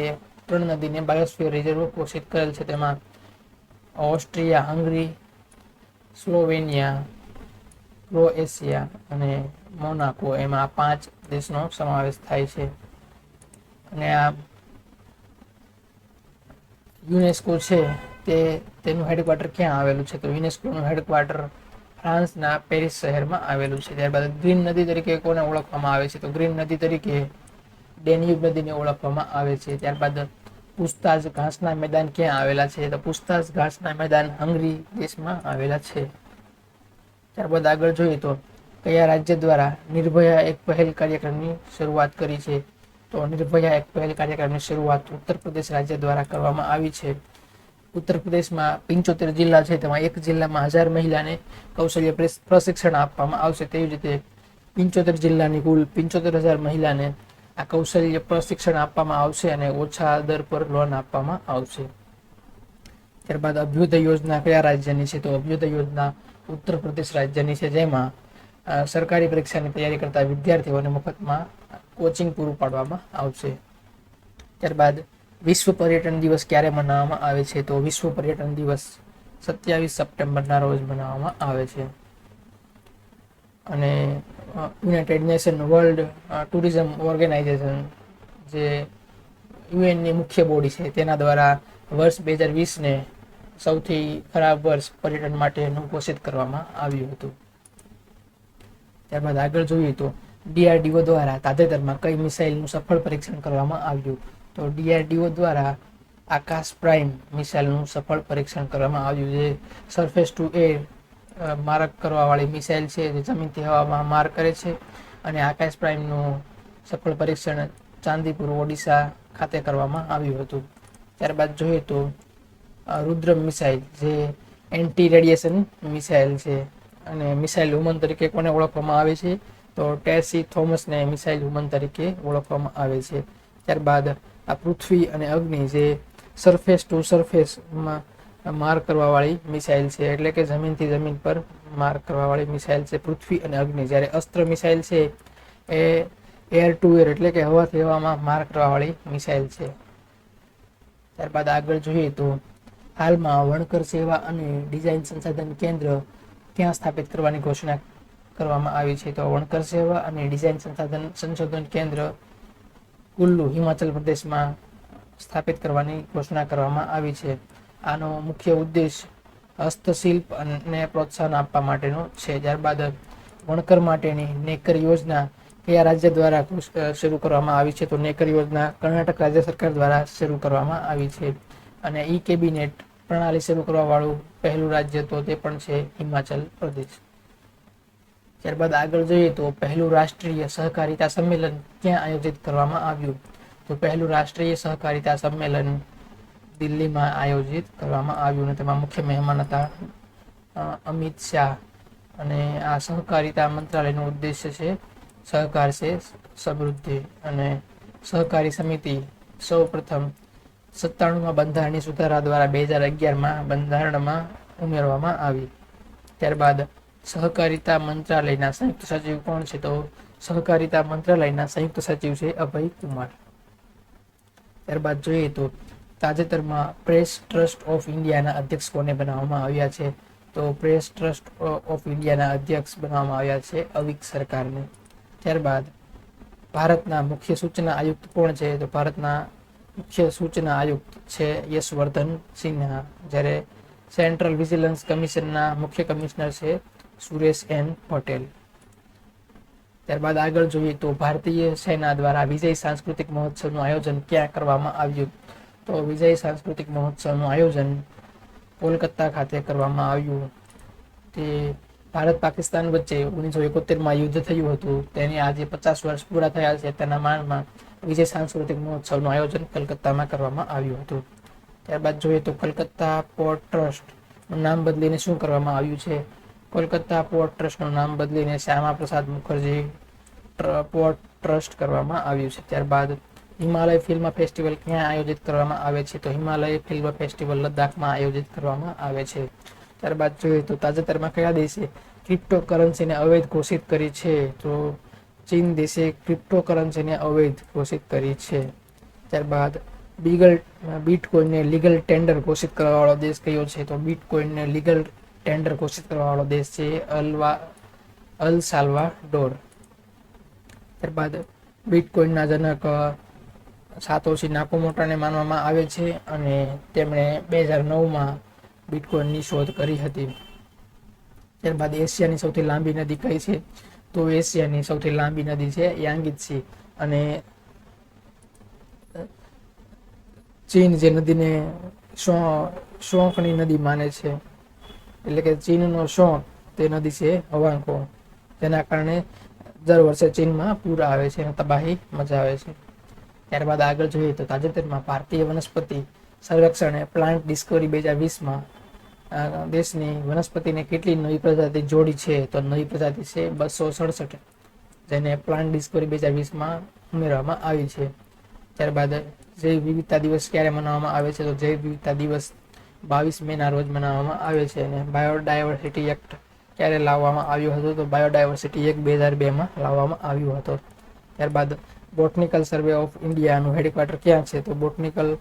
3 નદીને બાયોસ્ફિયર રિઝર્વ ઘોષિત કરેલ છે. તેમાં ઓસ્ટ્રિયા, હંગરી, સ્લોવેનિયા, ક્રોએશિયા અને મોનાકો, એમાં 5 દેશનો સમાવેશ થાય છે. અને આ યુનેસ્કો છે તેનું હેડક્વાર્ટર ક્યાં આવેલું છે? તો યુનેસ્કોનું હેડક્વાર્ટર ફ્રાન્સના પેરિસ શહેરમાં આવેલું છે. ત્યારબાદ ગ્રીન નદી તરીકે કોને ઓળખવામાં આવે છે? તો ગ્રીન નદી તરીકે ડેન્યુબ નદીને ઓળખવામાં આવે છે. ત્યારબાદ પુસ્તાઝ ઘાસના મેદાન ક્યાં આવેલા છે? તો પુસ્તાઝ ઘાસના મેદાન હંગરી દેશમાં આવેલા છે. ત્યારબાદ આગળ જોઈએ તો કયા રાજ્ય દ્વારા નિર્ભયા એક પહેલ કાર્યક્રમની શરૂઆત કરી છે? તો નિર્ભયા એક પહેલ કાર્યક્રમની શરૂઆત ઉત્તર પ્રદેશ રાજ્ય દ્વારા કરવામાં આવી છે. ઉત્તર પ્રદેશમાં 75 જિલ્લા છે, તેમાં એક જિલ્લામાં 1000 મહિલાને કૌશલ્ય પ્રશિક્ષણ આપવામાં આવશે. તેવી રીતે 75 જિલ્લાની કુલ 75,000 મહિલાને આ કૌશલ્ય પ્રશિક્ષણ આપવામાં આવશે અને ઓછા દર પર લોન આપવામાં આવશે. ત્યારબાદ અભ્યુદય યોજના કયા રાજ્યની છે? તો અભ્યુદય યોજના ઉત્તર પ્રદેશ રાજ્યની છે, જેમાં સરકારી પરીક્ષાની તૈયારી કરતા વિદ્યાર્થીઓને મફતમાં કોચિંગ પૂરું પાડવામાં આવશે. ત્યારબાદ વિશ્વ પર્યટન દિવસ ક્યારે મનાવવામાં આવે છે? તો વિશ્વ પર્યટન દિવસ 27 સપ્ટેમ્બરના રોજ મનાવવામાં આવે છે. અને United Nation World Tourism Organisation, જે યુએનની મુખ્ય બોડી છે, તેના દ્વારા વર્ષ 2020ને સૌથી ખરાબ વર્ષ પર્યટન માટેનું ઘોષિત કરવામાં આવ્યું હતું. ત્યારબાદ આગળ જોઈએ તો DRDO દ્વારા તાજેતરમાં કઈ મિસાઇલનું સફળ પરીક્ષણ કરવામાં આવ્યું? તો DRDO દ્વારા આકાશ પ્રાઇમ મિસાઇલનું સફળ પરીક્ષણ કરવામાં આવ્યું, જે સરફેસ ટુ એર માર્ક કરવા વાળી મિસાઇલ છે, જે જમીનથી હવામાં માર કરે છે. અને આકાશ પ્રાઇમનું સફળ પરીક્ષણ ચાંદીપુર ઓડિશા ખાતે કરવામાં આવ્યું હતું. ત્યારબાદ જોઈએ તો રુદ્ર મિસાઇલ, જે એન્ટી રેડિયેશન મિસાઇલ છે, અને મિસાઇલ વુમન તરીકે કોને ઓળખવામાં આવે છે? તો ટેસી થોમસને મિસાઇલ વુમન તરીકે ઓળખવામાં આવે છે. ત્યારબાદ આ પૃથ્વી અને અગ્નિ, જે સરફેસ ટુ સરફેસમાં માર કરવા વાળી મિસાઇલ છે, એટલે કે જમીનથી જમીન પર માર કરવા વાળી મિસાઇલ છે પૃથ્વી અને અગ્નિ. જ્યારે અસ્ત્ર મિસાઇલ છે એ એર ટુ એર, એટલે કે હવાથી હવામાં માર કરવા વાળી મિસાઇલ છે. ત્યારબાદ આગળ જોઈએ તો હાલમાં વણકર સેવા અને ડિઝાઇન સંશોધન કેન્દ્ર ક્યાં સ્થાપિત કરવાની ઘોષણા કરવામાં આવી છે? તો વણકર સેવા અને ડિઝાઇન સંશોધન કેન્દ્ર કુલ્લુ, હિમાચલ પ્રદેશમાં સ્થાપિત કરવાની ઘોષણા કરવામાં આવી છે. આનો મુખ્ય ઉદ્દેશ હસ્તશિલ્પ અને પ્રોત્સાહન આપવા માટેનો છે. ત્યારબાદ વણકર માટેની નેકર યોજના કયા રાજ્ય દ્વારા શરૂ કરવામાં આવી છે? તો નેકર યોજના કર્ણાટક રાજ્ય સરકાર દ્વારા શરૂ કરવામાં આવી છે. અને ઈ કેબિનેટ પ્રણાલી શરૂ કરવા વાળું પહેલું રાજ્ય તો તે પણ છે હિમાચલ પ્રદેશ. ત્યારબાદ આગળ જોઈએ તો પહેલું રાષ્ટ્રીય સહકારિતા સંમેલન ક્યાં આયોજિત કરવામાં આવ્યું? તો પહેલું રાષ્ટ્રીય સહકારિતા સંમેલન દિલ્હીમાં આયોજિત કરવામાં આવ્યું, અને તેમાં મુખ્ય મહેમાન હતા અમિત શાહ. અને આ સહકારિતા મંત્રાલયનો ઉદ્દેશ્ય છે સહકાર છે સમૃદ્ધિ, અને સહકારી સમિતિ સૌ પ્રથમ 97માં બંધારણીય સુધારા દ્વારા 2011માં બંધારણમાં ઉમેરવામાં આવી. ત્યારબાદ સહકારિતા મંત્રાલયના સંયુક્ત સચિવ કોણ છે? તો સહકારિતા મંત્રાલયના સંયુક્ત સચિવ છે અભય કુમાર. ત્યારબાદ જોઈએ તો તાજેતરમાં પ્રેસ ટ્રસ્ટ ઓફ ઇન્ડિયાના અધ્યક્ષ કોને બનાવવામાં આવ્યા છે? તો પ્રેસ ટ્રસ્ટ ઓફ ઇન્ડિયાના અધ્યક્ષ બનાવવામાં આવ્યા છે અવિક સરકારને. ત્યારબાદ ભારતના મુખ્ય સૂચના આયુક્ત કોણ છે? તો ભારતના મુખ્ય સૂચના આયુક્ત છે યશવર્ધન સિન્હા. જ્યારે સેન્ટ્રલ વિજિલન્સ કમિશનના મુખ્ય કમિશનર છે સુરેશ એન પટેલ. ત્યારબાદ આગળ જોઈએ તો ભારતીય સેના દ્વારા વિજય સાંસ્કૃતિક મહોત્સવનું આયોજન ક્યાં કરવામાં આવ્યું? તો વિજય સાંસ્કૃતિક મહોત્સવનું આયોજન કોલકાતા ખાતે કરવામાં આવ્યું. તે ભારત પાકિસ્તાન વચ્ચે 1971માં યુદ્ધ થયું હતું, તેની આજે 50 વર્ષ પૂરા થયા છે, તેના માનમાં વિજય સાંસ્કૃતિક મહોત્સવનું આયોજન કલકત્તામાં કરવામાં આવ્યું હતું. ત્યારબાદ જોઈએ તો કલકત્તા પોર્ટ ટ્રસ્ટનું નામ બદલીને શું કરવામાં આવ્યું છે? કોલકાતા પોર્ટ ટ્રસ્ટનું નામ બદલીને શ્યામા પ્રસાદ મુખર્જી પોર્ટ ટ્રસ્ટ કરવામાં આવ્યું છે. ત્યારબાદ હિમાલય ફિલ્મ ફેસ્ટિવલ ક્યાં આયોજિત કરવામાં આવે છે? તો હિમાલય ફિલ્મ ફેસ્ટિવલ લદ્દાખમાં આયોજિત કરવામાં આવે છે. ત્યારબાદ જોઈએ તો તાજેતરમાં કયા દેશે ક્રિપ્ટોકરન્સીને અવૈધ ઘોષિત કરી છે? તો ચીન દેશે ક્રિપ્ટોકરન્સીને અવૈધ ઘોષિત કરી છે. ત્યારબાદ બીટકોઇનને લીગલ ટેન્ડર ઘોષિત કરવાવાળો દેશ કયો છે? તો બીટકોઇનને લીગલ ટેન્ડર ઘોષિત કરવાવાળો દેશ છે અલ સાલ્વાડોર. ત્યારબાદ બીટકોઇનના જનક સાતોશી નાકામોટોને માનવામાં આવે છે અને તેમણે 2009માં બીટકોઇનની શોધ કરી હતી. ત્યારબાદ એશિયાની સૌથી લાંબી નદી કઈ છે? તો એશિયાની સૌથી લાંબી નદી છે યાંગત્ઝી. અને ચીન જે નદીને શોંકની નદી માને છે, એટલે કે ચીનનો શોંક તે નદી છે હવાંકો, તેના કારણે દર વર્ષે ચીનમાં પૂર આવે છે અને તબાહી મચાવે છે. ત્યારબાદ આગળ જોઈએ તો તાજેતરમાં ભારતીય વનસ્પતિ સર્વેક્ષણે પ્લાન્ટ ડિસ્કવરી 2020માં દેશની વનસ્પતિને કેટલી નવી પ્રજાતિ જોડી છે? તો નવી પ્રજાતિ છે 267, જેને પ્લાન્ટ ડિસ્કવરી 2020માં ઉમેરવામાં આવી છે. ત્યારબાદ જૈવ વિવિધતા દિવસ ક્યારે મનાવવામાં આવે છે? તો જૈવ વિવિધતા દિવસ 22 મેના રોજ મનાવવામાં આવે છે. અને બાયોડાયવર્સિટી એક્ટ ક્યારે લાવવામાં આવ્યો હતો? તો બાયોડાયવર્સિટી એક્ટ 2002માં લાવવામાં આવ્યો હતો. ત્યારબાદ બોટનિકલ સર્વે ઓફ ઇન્ડિયાનું હેડક્વાર્ટર ક્યાં છે? તો બોટનિકલ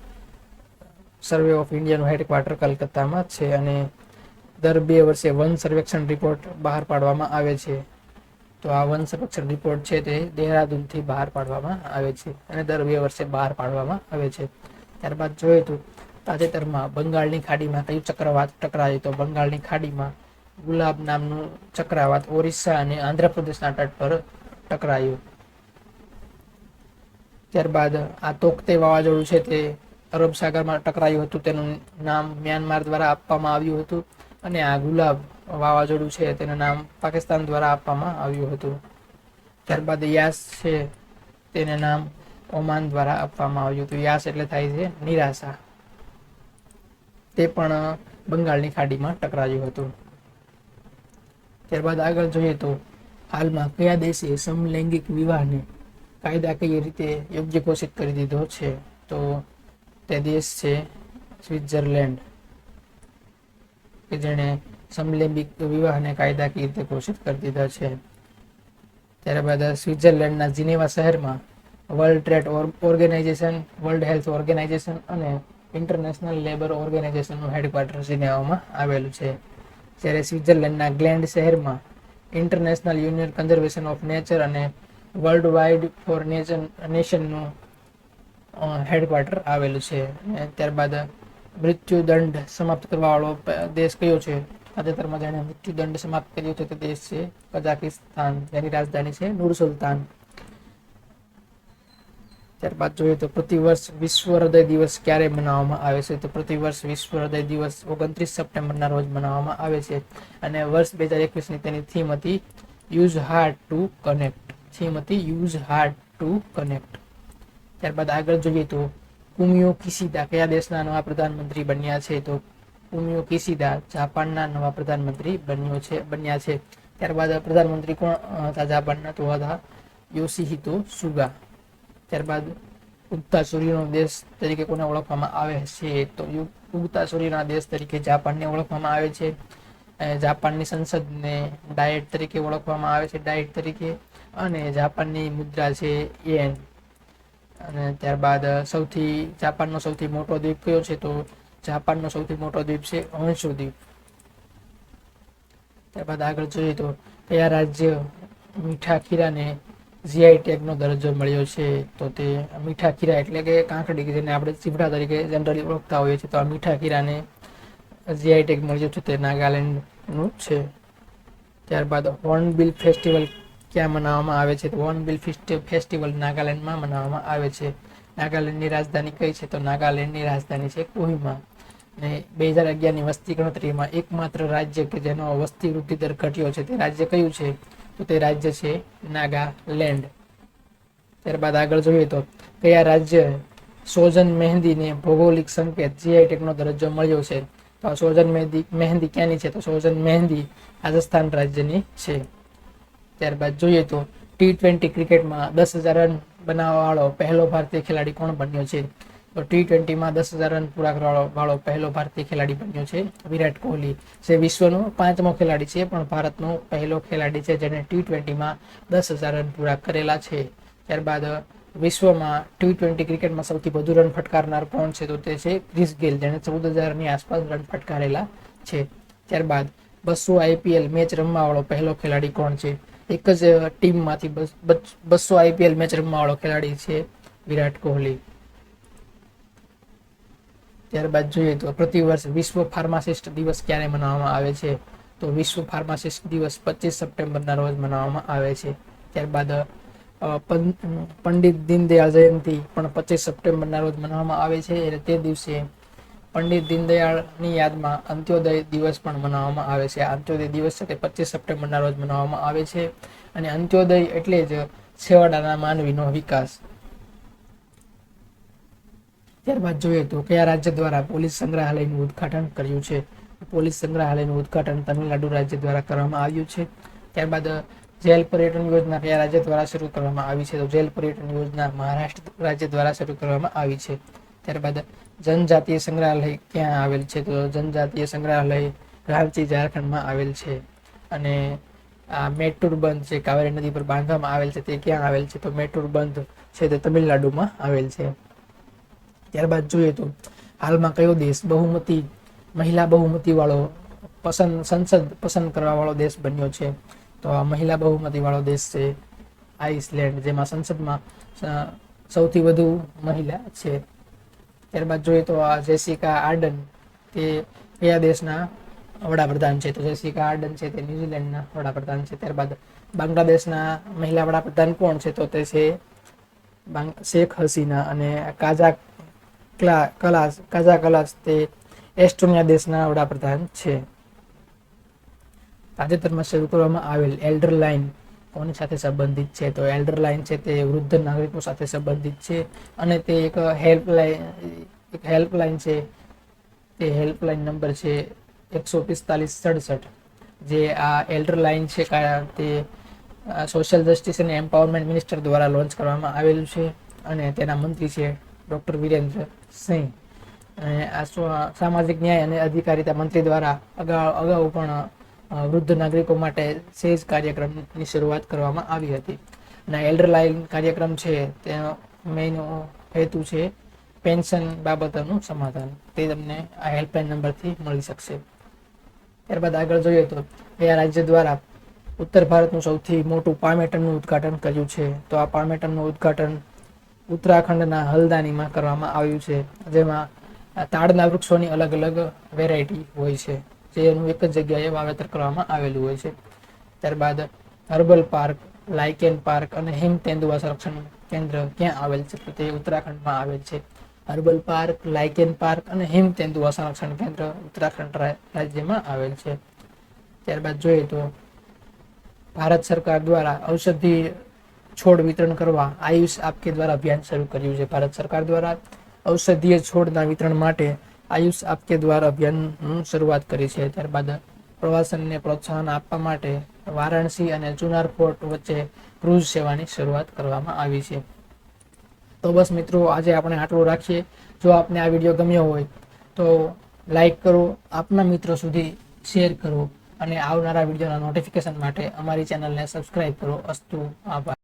સર્વે ઓફ ઇન્ડિયાનું હેડક્વાર્ટર કલકત્તામાં છે. અને દર 2 વર્ષે વન સર્વેક્ષણ રિપોર્ટ બહાર પાડવામાં આવે છે. તો આ વન સર્વેક્ષણ રિપોર્ટ છે તે દહેરાદૂનથી બહાર પાડવામાં આવે છે અને દર 2 વર્ષે બહાર પાડવામાં આવે છે. ત્યારબાદ જોઈએ તો તાજેતરમાં બંગાળની ખાડીમાં કયું ચક્રવાત ટકરાયું? તો બંગાળની ખાડીમાં ગુલાબ નામનું ચક્રવાત ઓરિસ્સા અને આંધ્રપ્રદેશના તટ પર ટકરાયું. ત્યારબાદ આ તોકતે વાવાઝોડું છે તે અરબ સાગરમાં ટકરાયું હતું, તેનું નામ મ્યાનમાર દ્વારા આપવામાં આવ્યું હતું. અને આ ગુલાબ વાવાઝોડું છે તેનું નામ પાકિસ્તાન દ્વારા આપવામાં આવ્યું હતું. ત્યારબાદ યાસ છે તેને નામ ઓમાન દ્વારા આપવામાં આવ્યું હતું. યાસ એટલે થાય છે નિરાશા. તે પણ બંગાળની ખાડીમાં ટકરાયું હતું. ત્યારબાદ આગળ જોઈએ તો હાલમાં કયા દેશે સમલૈંગિક વિવાહને કાયદાકીય રીતે યોગ્ય ઘોષિત કરી દીધો છે? તો તે દેશ છે સ્વિટ્ઝરલેન્ડ, કે જેણે સમલૈંગિક વિવાહને કાયદાકીય રીતે ઘોષિત કરી દીધા છે. ત્યારબાદ સ્વિટ્ઝરલેન્ડના જીનેવા શહેરમાં World Trade Organisation, World Health Organisation અને ઇન્ટરનેશનલ લેબર ઓર્ગેનાઇઝેશનનું હેડક્વાર્ટર જીનેવામાં આવેલું છે. જ્યારે સ્વિટ્ઝરલેન્ડના ગ્લેન્ડ શહેરમાં International Union Conservation of Nature અને વર્લ્ડ વાઇડ ફોર નેશનનું હેડક્વાર્ટર આવેલું છે. ત્યારબાદ મૃત્યુદંડ સમાપ્ત કરવાવાળો દેશ કયો છે? તાજેતરમાં જેણે મૃત્યુદંડ સમાપ્ત કર્યો છે તે દેશ છે કઝાકિસ્તાન, જેની રાજધાની છે નૂર સુલતાન. ત્યારબાદ જોઈએ તો પ્રતિવર્ષ વિશ્વ હૃદય દિવસ ક્યારે મનાવવામાં આવે છે? તો પ્રતિવર્ષ વિશ્વ હૃદય દિવસ 29 સપ્ટેમ્બરના રોજ મનાવવામાં આવે છે. અને વર્ષ 2021ની તેની થીમ હતી યુઝ હાર્ટ ટુ કનેક્ટ. ત્યારબાદ આગળ જોઈએ તો ફુમિયો કિશિદા કયા દેશના નવા પ્રધાનમંત્રી બન્યા છે? તો ફુમિયો કિશિદા જાપાનના નવા પ્રધાનમંત્રી બન્યા છે. ત્યારબાદ પ્રધાનમંત્રી કોણ હતા જાપાનના? તો હતા યોશિહિતો સુગા. ત્યારબાદ ઉગતા સૂર્યનો દેશ તરીકે કોને ઓળખવામાં આવે છે? તો ઉગતા સૂર્યના દેશ તરીકે જાપાનને ઓળખવામાં આવે છે. જાપાનની સંસદને ડાયટ તરીકે ઓળખવામાં આવે છે, ડાયટ તરીકે. અને જાપાનની મુદ્રા છે યેન. અને ત્યારબાદ જાપાનનો સૌથી મોટો દ્વીપ કયો છે? તો જાપાનનો સૌથી મોટો દ્વીપ છે હોન્શુ દ્વીપ. ત્યારબાદ આગળ જોઈએ તો કયા રાજ્ય મીઠા ખીરાને જીઆઈ ટેગનો દરજ્જો મળ્યો છે? તો તે મીઠા ખીરા એટલે કે કાંકડી, જેને આપણે ચીવડા તરીકે જનરલી ઓળખતા હોઈએ છીએ. તો આ મીઠા ખીરાને જીઆઈ ટેગ મળ્યો છે તે નાગાલેન્ડનું છે. ત્યારબાદ હોર્નબિલ ફેસ્ટિવલ ક્યાં મનાવવામાં આવે છે? તો હોર્નબિલ ફેસ્ટિવલ નાગાલેન્ડમાં મનાવવામાં આવે છે. નાગાલેન્ડની રાજધાની કઈ છે? તો નાગાલેન્ડની રાજધાની છે કોહિમા. અને 2011ની વસ્તી ગણતરીમાં એકમાત્ર રાજ્ય કે જેનો વસ્તી વૃદ્ધિ દર ઘટ્યો છે તે રાજ્ય કયું છે? તો તે રાજ્ય છે નાગાલેન્ડ. ત્યારબાદ આગળ જોઈએ તો કયા રાજ્ય સોજન મહેંદીને ભૌગોલિક સંકેત જીઆઈ ટેગનો દરજ્જો મળ્યો છે? તો સોજન મહેંદી ક્યાંની છે? તો સોજન મહેંદી રાજસ્થાન રાજ્યની છે. ત્યારબાદ જોઈએ તો T20 ક્રિકેટમાં 10,000 રન બનાવવા વાળો પહેલો ભારતીય ખેલાડી કોણ બન્યો છે? તો T20માં 10,000 રન પૂરા કરવા વાળો પહેલો ભારતીય ખેલાડી બન્યો છે વિરાટ કોહલી. જે વિશ્વનો 5મો ખેલાડી છે, પણ ભારતનો પહેલો ખેલાડી છે જેને T20માં 10,000 રન પૂરા કરેલા છે. ત્યારબાદ વિશ્વમાં T20 ક્રિકેટમાં સૌથી વધુ રન ફટકારનાર કોણ છે? તો તે છે ક્રિસ ગેલ, જેને 14,000ની આસપાસ રન ફટકારેલા છે. ત્યારબાદ 200 IPL મેચ રમવા વાળો પહેલો ખેલાડી કોણ છે? એક જ ટીમમાંથી 200 IPL મેચ રમવા વાળો ખેલાડી છે વિરાટ કોહલી. ત્યારબાદ જોઈએ તો પ્રતિવર્ષ વિશ્વ ફાર્માસિસ્ટ દિવસ ક્યારે મનાવવામાં આવે છે? તો વિશ્વ ફાર્માસિસ્ટ દિવસ 25 સપ્ટેમ્બરના રોજ મનાવવામાં આવે છે. ત્યારબાદ પંડિત દીનદયાળ જયંતિ પણ 25 સપ્ટેમ્બરના રોજ મનાવવામાં આવે છે. અને તે દિવસે પંડિત દીનદયાળની યાદમાં અંત્યોદય દિવસ પણ મનાવવામાં આવે છે. અંત્યોદય દિવસ છે તે 25 સપ્ટેમ્બરના રોજ મનાવવામાં આવે છે. અને અંત્યોદય એટલે જ છેવાડાના માનવીનો વિકાસ. ત્યારબાદ જોઈએ તો કયા રાજ્ય દ્વારા પોલીસ સંગ્રહાલયનું ઉદ્ઘાટન કર્યું છે? પોલીસ સંગ્રહાલયનું ઉદ્ઘાટન તમિલનાડુ રાજ્ય દ્વારા કરવામાં આવ્યું છે. ત્યારબાદ જેલ પર્યટન યોજના કયા રાજ્ય દ્વારા શરૂ કરવામાં આવી છે? તો જેલ પર્યટન યોજના મહારાષ્ટ્ર રાજ્ય દ્વારા શરૂ કરવામાં આવી છે. ત્યારબાદ જનજાતીય સંગ્રહાલય ક્યાં આવેલ છે? તો જનજાતીય સંગ્રહાલય રાંચી, ઝારખંડમાં આવેલ છે. અને આ મેટુર બંધ છે કાવેરી નદી પર બાંધવામાં આવેલ છે તે ક્યાં આવેલ છે? તો મેટુર બંધ છે તે તમિલનાડુમાં આવેલ છે. ત્યારબાદ જોઈએ તો હાલમાં કયો દેશ મહિલા બહુમતી વાળો સંસદ પસંદ કરવા વાળો દેશ બન્યો છે? તો આ મહિલા બહુમતી વાળો દેશ છે આઇસલેન્ડ, જેમાં સંસદમાં સૌથી વધુ મહિલા છે. ત્યારબાદ જોઈએ તો આ જેસિકા આર્ડન તે કયા દેશના વડાપ્રધાન છે? તો જેસિકા આર્ડન છે તે ન્યુઝીલેન્ડના વડાપ્રધાન છે. ત્યારબાદ બાંગ્લાદેશના મહિલા વડાપ્રધાન કોણ છે? તો તે છે શેખ હસીના. અને કાજા કલાસ તે એસ્ટોનિયા દેશના વડાપ્રધાન છે. તાજેતરમાં શરૂ કરવામાં આવેલ એલ્ડર લાઇન કોની સાથે સંબંધિત છે? તો એલ્ડર લાઇન છે તે વૃદ્ધ નાગરિકો સાથે સંબંધિત છે. અને તે એક હેલ્પલાઇન છે. તે હેલ્પલાઇન નંબર છે 14567. જે આ એલ્ડર લાઇન છે તે સોશિયલ જસ્ટિસ અને એમ્પાવરમેન્ટ મિનિસ્ટર દ્વારા લોન્ચ કરવામાં આવેલું છે. અને તેના મંત્રી છે ડોક્ટર વિરેન્દ્ર સિંહ. અને આ સામાજિક ન્યાય અને અધિકારિતા મંત્રી દ્વારા અગાઉ પણ વૃદ્ધ નાગરિકો માટે સેજ કાર્યક્રમની શરૂઆત કરવામાં આવી હતી. અને એલ્ડર લાઇન કાર્યક્રમ છે તેનો મેઇન હેતુ છે પેન્શન બાબતોનું સમાધાન. તે તમને આ હેલ્પલાઇન નંબરથી મળી શકશે. ત્યારબાદ આગળ જોઈએ તો કયા રાજ્ય દ્વારા ઉત્તર ભારતનું સૌથી મોટું પામેટનનું ઉદ્ઘાટન કર્યું છે? તો આ પામેટનનું ઉદ્ઘાટન ઉત્તરાખંડના હલ્દાનીમાં કરવામાં આવ્યું છે. જેમાં તાડના વૃક્ષોની અલગ અલગ વેરાયટી હોય છે, જેનું એક જ જગ્યાએ વાવેતર કરવામાં આવેલું હોય છે. ત્યારબાદ હર્બલ પાર્ક, લાઇકેન પાર્ક અને હિમ તેંદુઆ સંરક્ષણ કેન્દ્ર ક્યાં આવેલ છે? તો તે ઉત્તરાખંડમાં આવેલ છે. હર્બલ પાર્ક, લાઇકેન પાર્ક અને હિમ તેંદુઆ સંરક્ષણ કેન્દ્ર ઉત્તરાખંડ રાજ્યમાં આવેલ છે. ત્યારબાદ જોઈએ તો ભારત સરકાર દ્વારા ઔષધિ છોડ વિતરણ કરવા આયુષ આપકે દ્વારા અભિયાન શરૂ કર્યું છે. ભારત સરકાર દ્વારા ઔષધીય છોડના વિતરણ માટે આયુષ આપકે દ્વારા અભિયાનની શરૂઆત કરી છે. ત્યારબાદ પ્રવાસનને પ્રોત્સાહન આપવા માટે વારાણસી અને ચુનાર પોર્ટ વચ્ચે ક્રૂઝ સેવાની શરૂઆત કરવામાં આવી છે. તો બસ મિત્રો, આજે આપણે આટલું રાખીએ. જો આપને આ વિડીયો ગમ્યો હોય તો લાઈક કરો, આપના મિત્રો સુધી શેર કરો અને આવનારા વિડીયોના નોટિફિકેશન માટે અમારી ચેનલને સબસ્ક્રાઈબ કરો. અસ્તુ, આભાર.